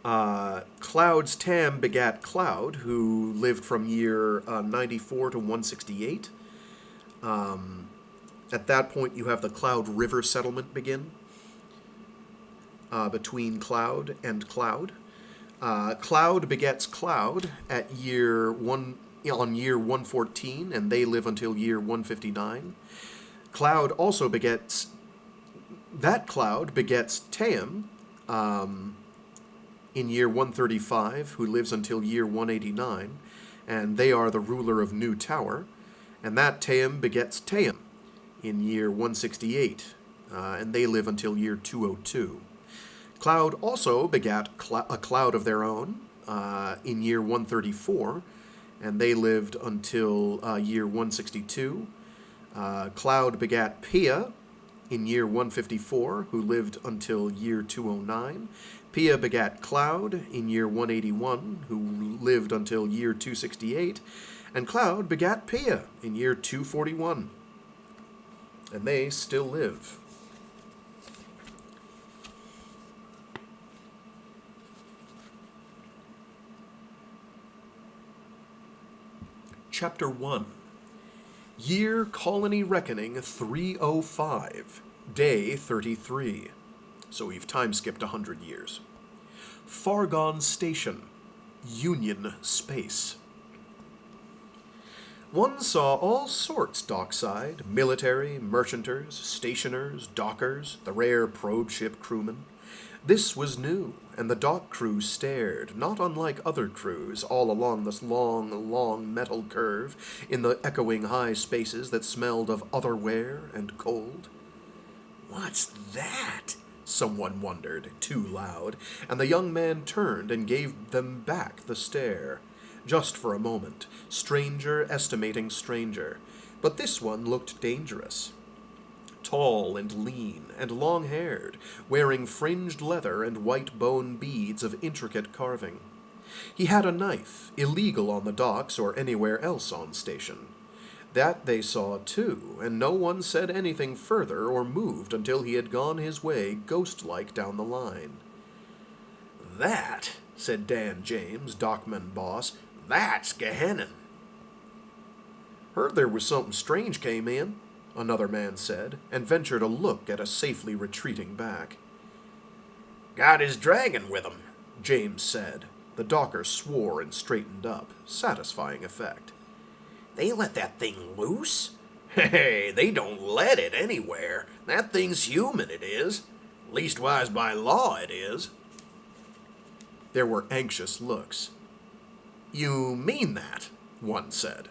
Cloud's Tam begat Cloud, who lived from year 94 to 168. At that point, you have the Cloud River settlement begin between Cloud and Cloud. Cloud begets Cloud on year 114, and they live until year 159. Cloud also begets Tam in year 135, who lives until year 189, and they are the ruler of New Tower. And that Tam begets Tam in year 168, and they live until year 202. Cloud also begat a Cloud of their own in year 134, and they lived until year 162. Cloud begat Pia in year 154, who lived until year 209. Pia begat Cloud in year 181, who lived until year 268. And Cloud begat Pia in year 241. And they still live. Chapter 1. Year Colony Reckoning 305. Day 33. So we've time-skipped 100 years. Fargon Station. Union Space. One saw all sorts dockside, military, merchanters, stationers, dockers, the rare probe ship crewmen. This was new, and the dock crew stared, not unlike other crews, all along this long, long metal curve, in the echoing high spaces that smelled of otherware and cold. "What's that?" someone wondered, too loud, and the young man turned and gave them back the stare. Just for a moment, stranger estimating stranger, but this one looked dangerous. Tall and lean and long-haired, wearing fringed leather and white bone beads of intricate carving. He had a knife, illegal on the docks or anywhere else on station. That they saw too, and no one said anything further or moved until he had gone his way ghost-like down the line. "That," said Dan James, dockman boss, "that's Gehenna." "Heard there was something strange came in," another man said, and ventured a look at a safely retreating back. "Got his dragon with him," James said. The docker swore and straightened up, satisfying effect. "They let that thing loose? Hey, they don't let it anywhere. That thing's human, it is. Leastwise by law it is." There were anxious looks. "You mean that?" one said.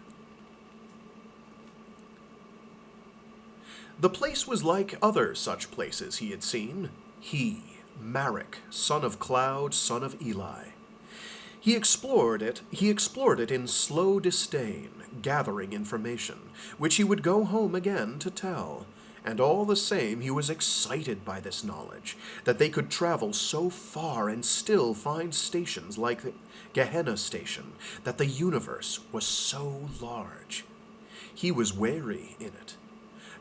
The place was like other such places he had seen. He, Marek, son of Cloud, son of Eli. He explored it in slow disdain, gathering information, which he would go home again to tell. And all the same he was excited by this knowledge, that they could travel so far and still find stations like the Gehenna Station, that the universe was so large. He was wary in it.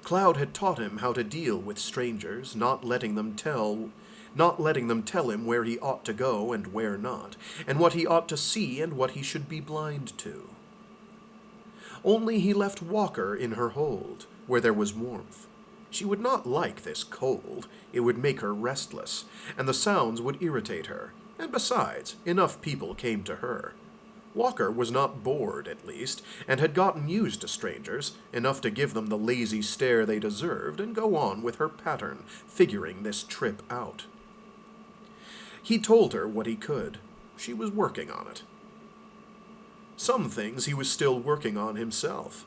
Cloud had taught him how to deal with strangers, not letting them tell him where he ought to go and where not, and what he ought to see and what he should be blind to. Only he left Walker in her hold, where there was warmth. She would not like this cold. It would make her restless, and the sounds would irritate her, and besides, enough people came to her. Walker was not bored, at least, and had gotten used to strangers, enough to give them the lazy stare they deserved and go on with her pattern, figuring this trip out. He told her what he could. She was working on it. Some things he was still working on himself,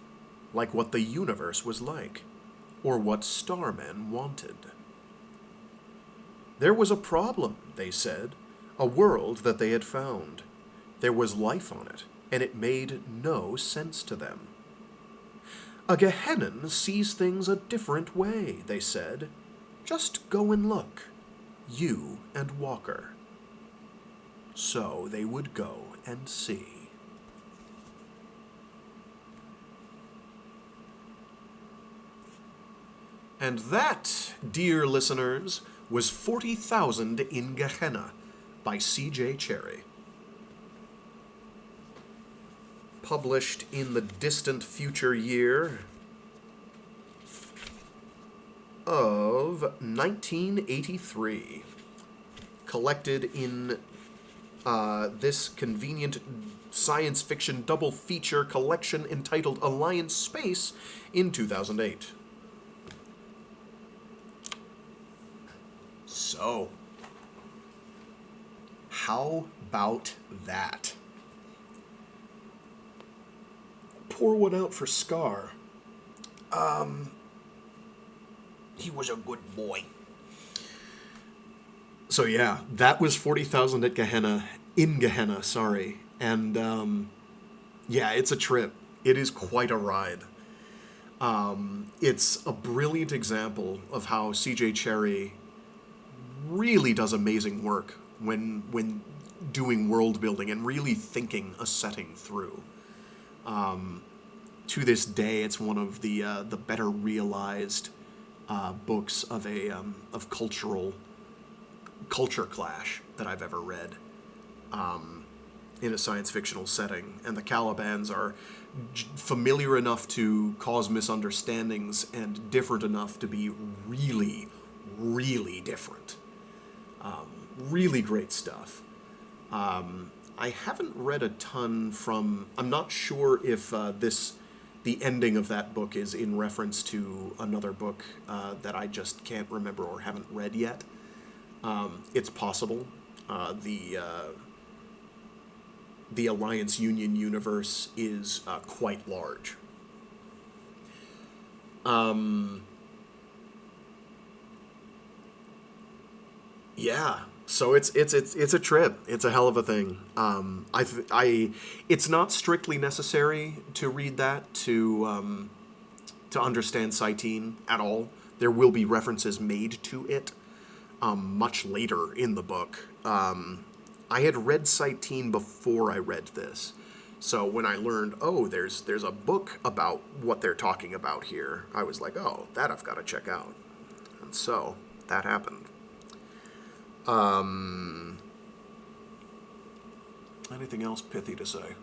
like what the universe was like, or what starmen wanted. There was a problem, they said, a world that they had found. There was life on it, and it made no sense to them. A Gehennan sees things a different way, they said. Just go and look. You and Walker. So they would go and see. And that, dear listeners, was 40,000 in Gehenna by C.J. Cherryh. Published in the distant future year of 1983. Collected in this convenient science fiction double feature collection entitled Alliance Space in 2008. So, how about that? Pour one out for Scar. He was a good boy. So yeah, that was 40,000 at Gehenna, in Gehenna, sorry. And yeah, it's a trip. It is quite a ride. It's a brilliant example of how C.J. Cherryh really does amazing work when doing world building and really thinking a setting through. To this day, it's one of the better realized books of culture clash that I've ever read in a science fictional setting. And the Calibans are familiar enough to cause misunderstandings and different enough to be really, really different. Really great stuff. I haven't read a ton from... I'm not sure if the ending of that book is in reference to another book that I just can't remember or haven't read yet. It's possible. The Alliance Union universe is quite large. Yeah, so it's a trip. It's a hell of a thing. It's not strictly necessary to read that to understand Cytine at all. There will be references made to it much later in the book. I had read Cytine before I read this, so when I learned, oh, there's a book about what they're talking about here, I was like, oh, that I've got to check out. And so that happened. Anything else pithy to say?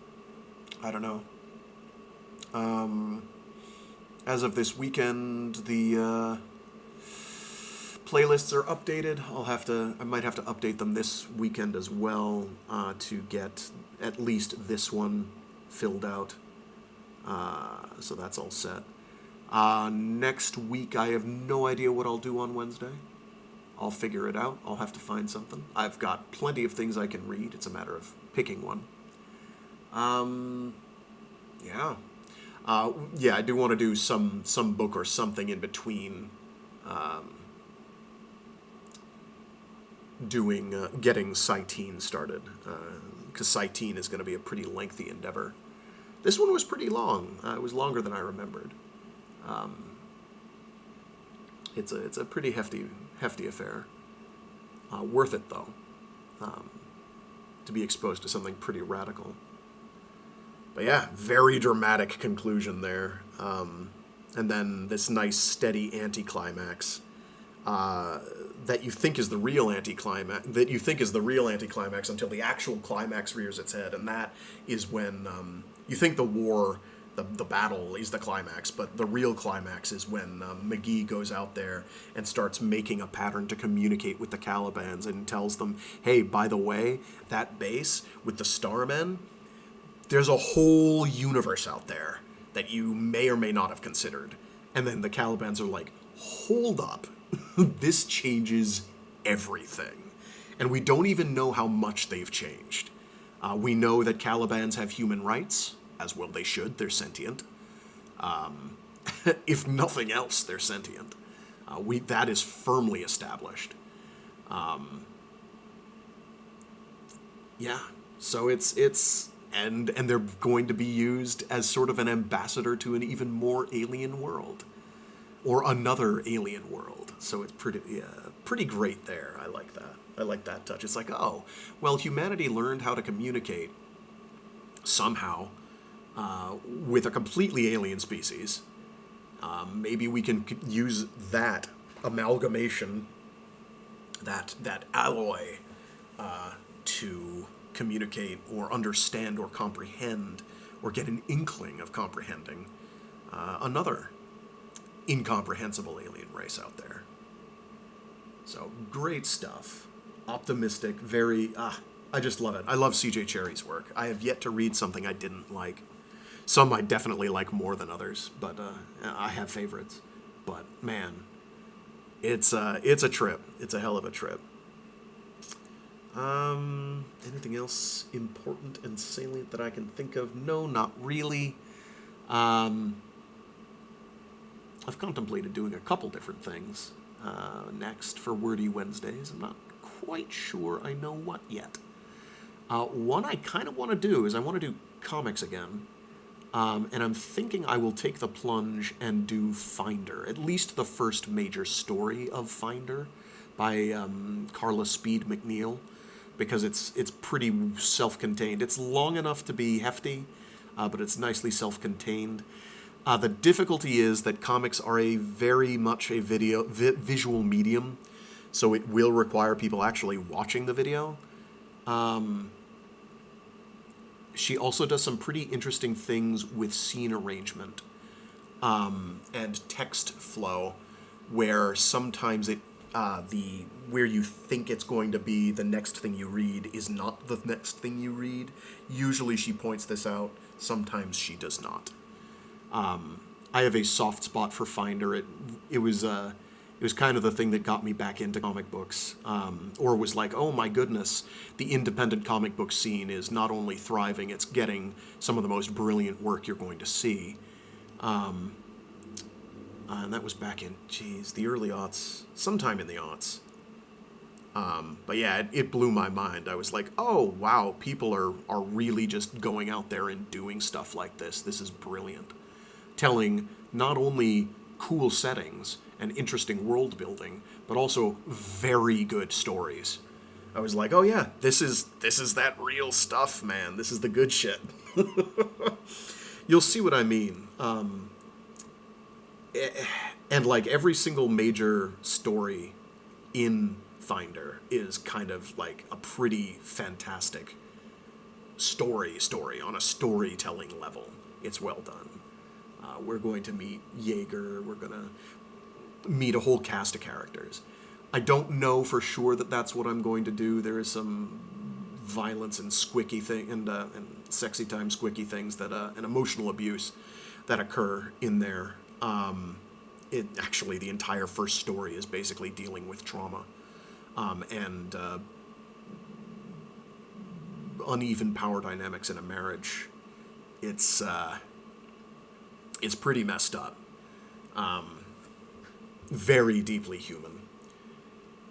I don't know. As of this weekend, the playlists are updated. I might have to update them this weekend as well to get at least this one filled out. So that's all set. Next week, I have no idea what I'll do on Wednesday. I'll figure it out. I'll have to find something. I've got plenty of things I can read. It's a matter of picking one. Yeah. Yeah, I do want to do some book or something in between getting Cytine started, because Cytine is going to be a pretty lengthy endeavor. This one was pretty long. It was longer than I remembered. It's a pretty hefty affair. Worth it though, to be exposed to something pretty radical. But yeah, very dramatic conclusion there, and then this nice steady anticlimax. That you think is the real anticlimax, until the actual climax rears its head, and that is when you think the war, the battle is the climax, but the real climax is when McGee goes out there and starts making a pattern to communicate with the Calibans and tells them, hey, by the way, that base with the Starmen, there's a whole universe out there that you may or may not have considered. And then the Calibans are like, hold up. This changes everything. And we don't even know how much they've changed. We know that Calibans have human rights, as well they should. They're sentient. If nothing else, they're sentient. That is firmly established. Yeah. So it's and they're going to be used as sort of an ambassador to an even more alien world, or another alien world. So it's pretty great there. I like that. I like that touch. It's like, oh, well, humanity learned how to communicate somehow with a completely alien species. Maybe we can use that amalgamation, that alloy, to communicate or understand or comprehend or get an inkling of comprehending another incomprehensible alien race out there. So, great stuff. Optimistic, very... I just love it. I love C.J. Cherryh's work. I have yet to read something I didn't like. Some I definitely like more than others, but I have favorites. But, man, it's a trip. It's a hell of a trip. Anything else important and salient that I can think of? No, not really. I've contemplated doing a couple different things next for Wordy Wednesdays. I'm not quite sure I know what yet. One I kind of want to do is I want to do comics again. And I'm thinking I will take the plunge and do Finder, at least the first major story of Finder by Carla Speed McNeil, because it's pretty self-contained. It's long enough to be hefty, but it's nicely self-contained. The difficulty is that comics are very much a visual medium, so it will require people actually watching the video. She also does some pretty interesting things with scene arrangement and text flow, where sometimes where you think it's going to be the next thing you read is not the next thing you read. Usually she points this out. Sometimes she does not. I have a soft spot for Finder. It was kind of the thing that got me back into comic books, or was like, oh my goodness, the independent comic book scene is not only thriving, it's getting some of the most brilliant work you're going to see. And that was back in, the early aughts, sometime in the aughts. But yeah, it blew my mind. I was like, oh wow, people are really just going out there and doing stuff like this. This is brilliant. Telling not only cool settings and interesting world building, but also very good stories. I was like, oh yeah, this is that real stuff, man. This is the good shit. You'll see what I mean. And like every single major story in Finder is kind of like a pretty fantastic story on a storytelling level. It's well done. We're going to meet Jaeger. We're going to meet a whole cast of characters. I don't know for sure that that's what I'm going to do. There is some violence and squicky thing and sexy time squicky things that and emotional abuse that occur in there. Actually, the entire first story is basically dealing with trauma and uneven power dynamics in a marriage. It's pretty messed up. Very deeply human.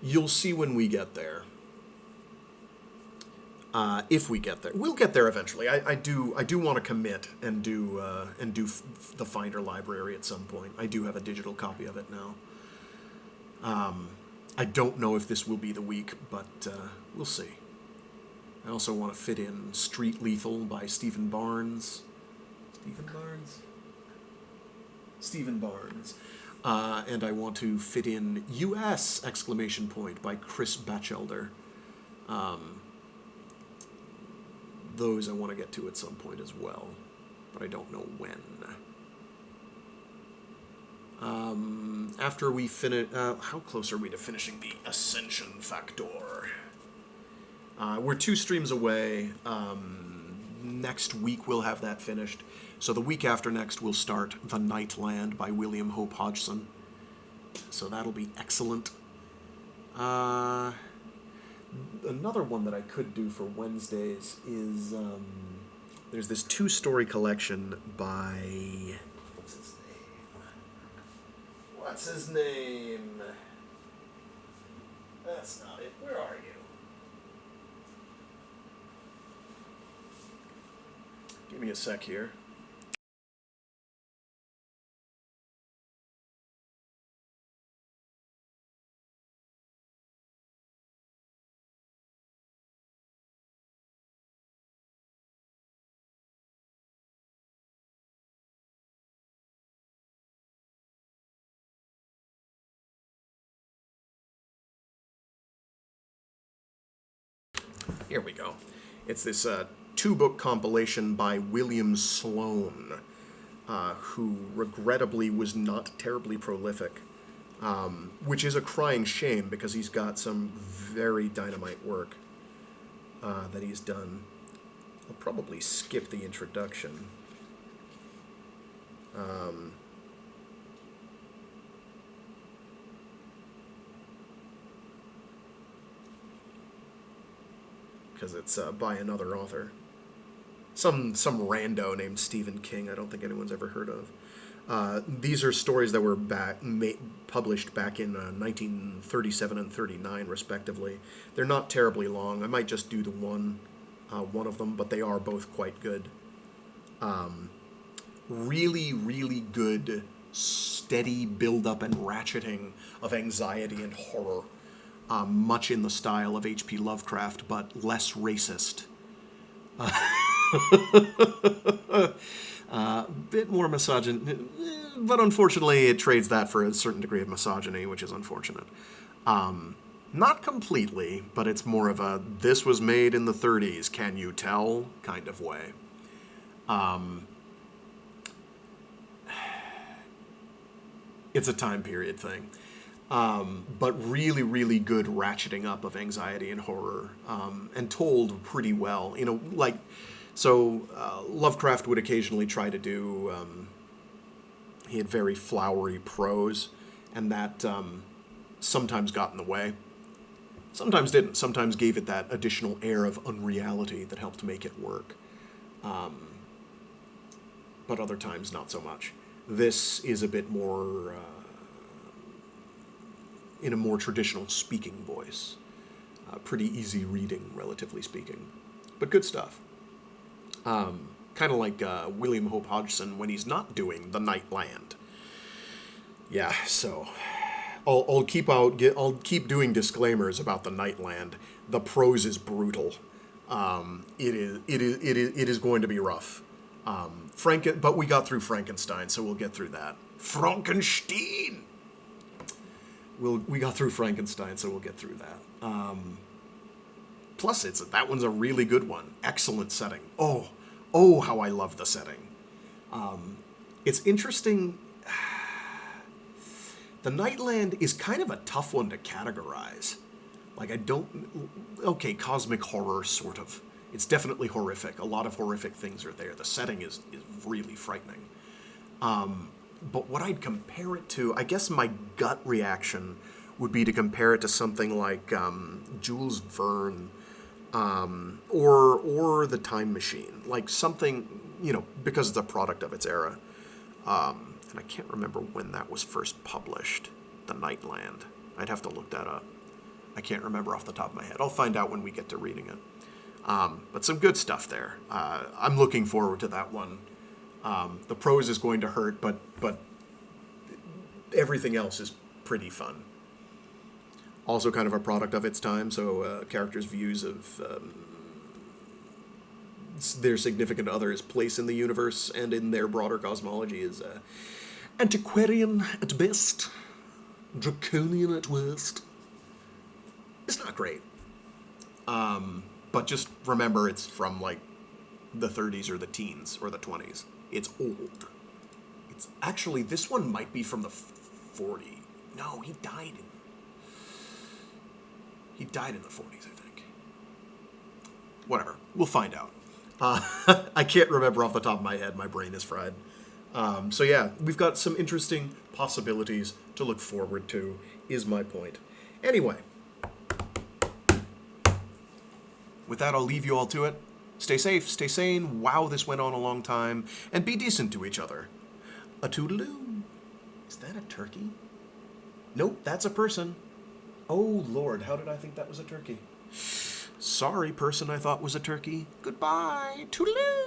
You'll see when we get there. If we get there, we'll get there eventually. I do want to commit and do the Finder library at some point. I do have a digital copy of it now. I don't know if this will be the week, but we'll see. I also want to fit in Street Lethal by Stephen Barnes. And I want to fit in US! By Chris Batchelder. Those I want to get to at some point as well, but I don't know when. After we finish, how close are we to finishing the Ascension Factor? We're 2 streams away. Next week we'll have that finished. So the week after next we'll start The Nightland by William Hope Hodgson. So that'll be excellent. Another one that I could do for Wednesdays is there's this 2-story collection by what's his name? That's not it. Where are you? Give me a sec here. Here we go. It's this 2-book compilation by William Sloan, who regrettably was not terribly prolific, which is a crying shame because he's got some very dynamite work that he's done. I'll probably skip the introduction. Because it's by another author. Some rando named Stephen King. I don't think anyone's ever heard of. These are stories that were published back in 1937 and 39, respectively. They're not terribly long. I might just do the one of them, but they are both quite good. Really, really good, steady build-up and ratcheting of anxiety and horror. Much in the style of H.P. Lovecraft, but less racist. Bit more misogynist, but unfortunately it trades that for a certain degree of misogyny, which is unfortunate. Not completely, but it's more of a, this was made in the 30s, can you tell, kind of way. It's a time period thing. But really, really good ratcheting up of anxiety and horror, and told pretty well. You know, like, so Lovecraft would occasionally try to do, he had very flowery prose, and that sometimes got in the way. Sometimes didn't. Sometimes gave it that additional air of unreality that helped make it work. But other times, not so much. This is a bit more, in a more traditional speaking voice. Pretty easy reading, relatively speaking. But good stuff. Kind of like William Hope Hodgson when he's not doing The Night Land. Yeah, so I'll keep doing disclaimers about The Night Land. The prose is brutal. It is going to be rough. But we got through Frankenstein, so we'll get through that. Frankenstein. We got through Frankenstein, so we'll get through that. Plus, that one's a really good one. Excellent setting. Oh, how I love the setting. It's interesting. The Nightland is kind of a tough one to categorize. Like, okay, cosmic horror, sort of. It's definitely horrific. A lot of horrific things are there. The setting is really frightening. But what I'd compare it to, I guess my gut reaction would be to compare it to something like Jules Verne, or The Time Machine. Like something, because it's a product of its era. And I can't remember when that was first published, The Nightland. I'd have to look that up. I can't remember off the top of my head. I'll find out when we get to reading it. But some good stuff there. I'm looking forward to that one. The prose is going to hurt, but everything else is pretty fun. Also kind of a product of its time, so characters' views of their significant other's place in the universe and in their broader cosmology is antiquarian at best, draconian at worst. It's not great. But just remember it's from, like, the 30s or the teens or the 20s. It's old. It's actually, this one might be from the 40s. No, he died in the 40s, I think. Whatever. We'll find out. I can't remember off the top of my head. My brain is fried. So yeah, we've got some interesting possibilities to look forward to, is my point. Anyway. With that, I'll leave you all to it. Stay safe, stay sane, wow, this went on a long time, and be decent to each other. A toodaloo. Is that a turkey? Nope, that's a person. Oh, Lord, how did I think that was a turkey? Sorry, person I thought was a turkey. Goodbye, toodaloo.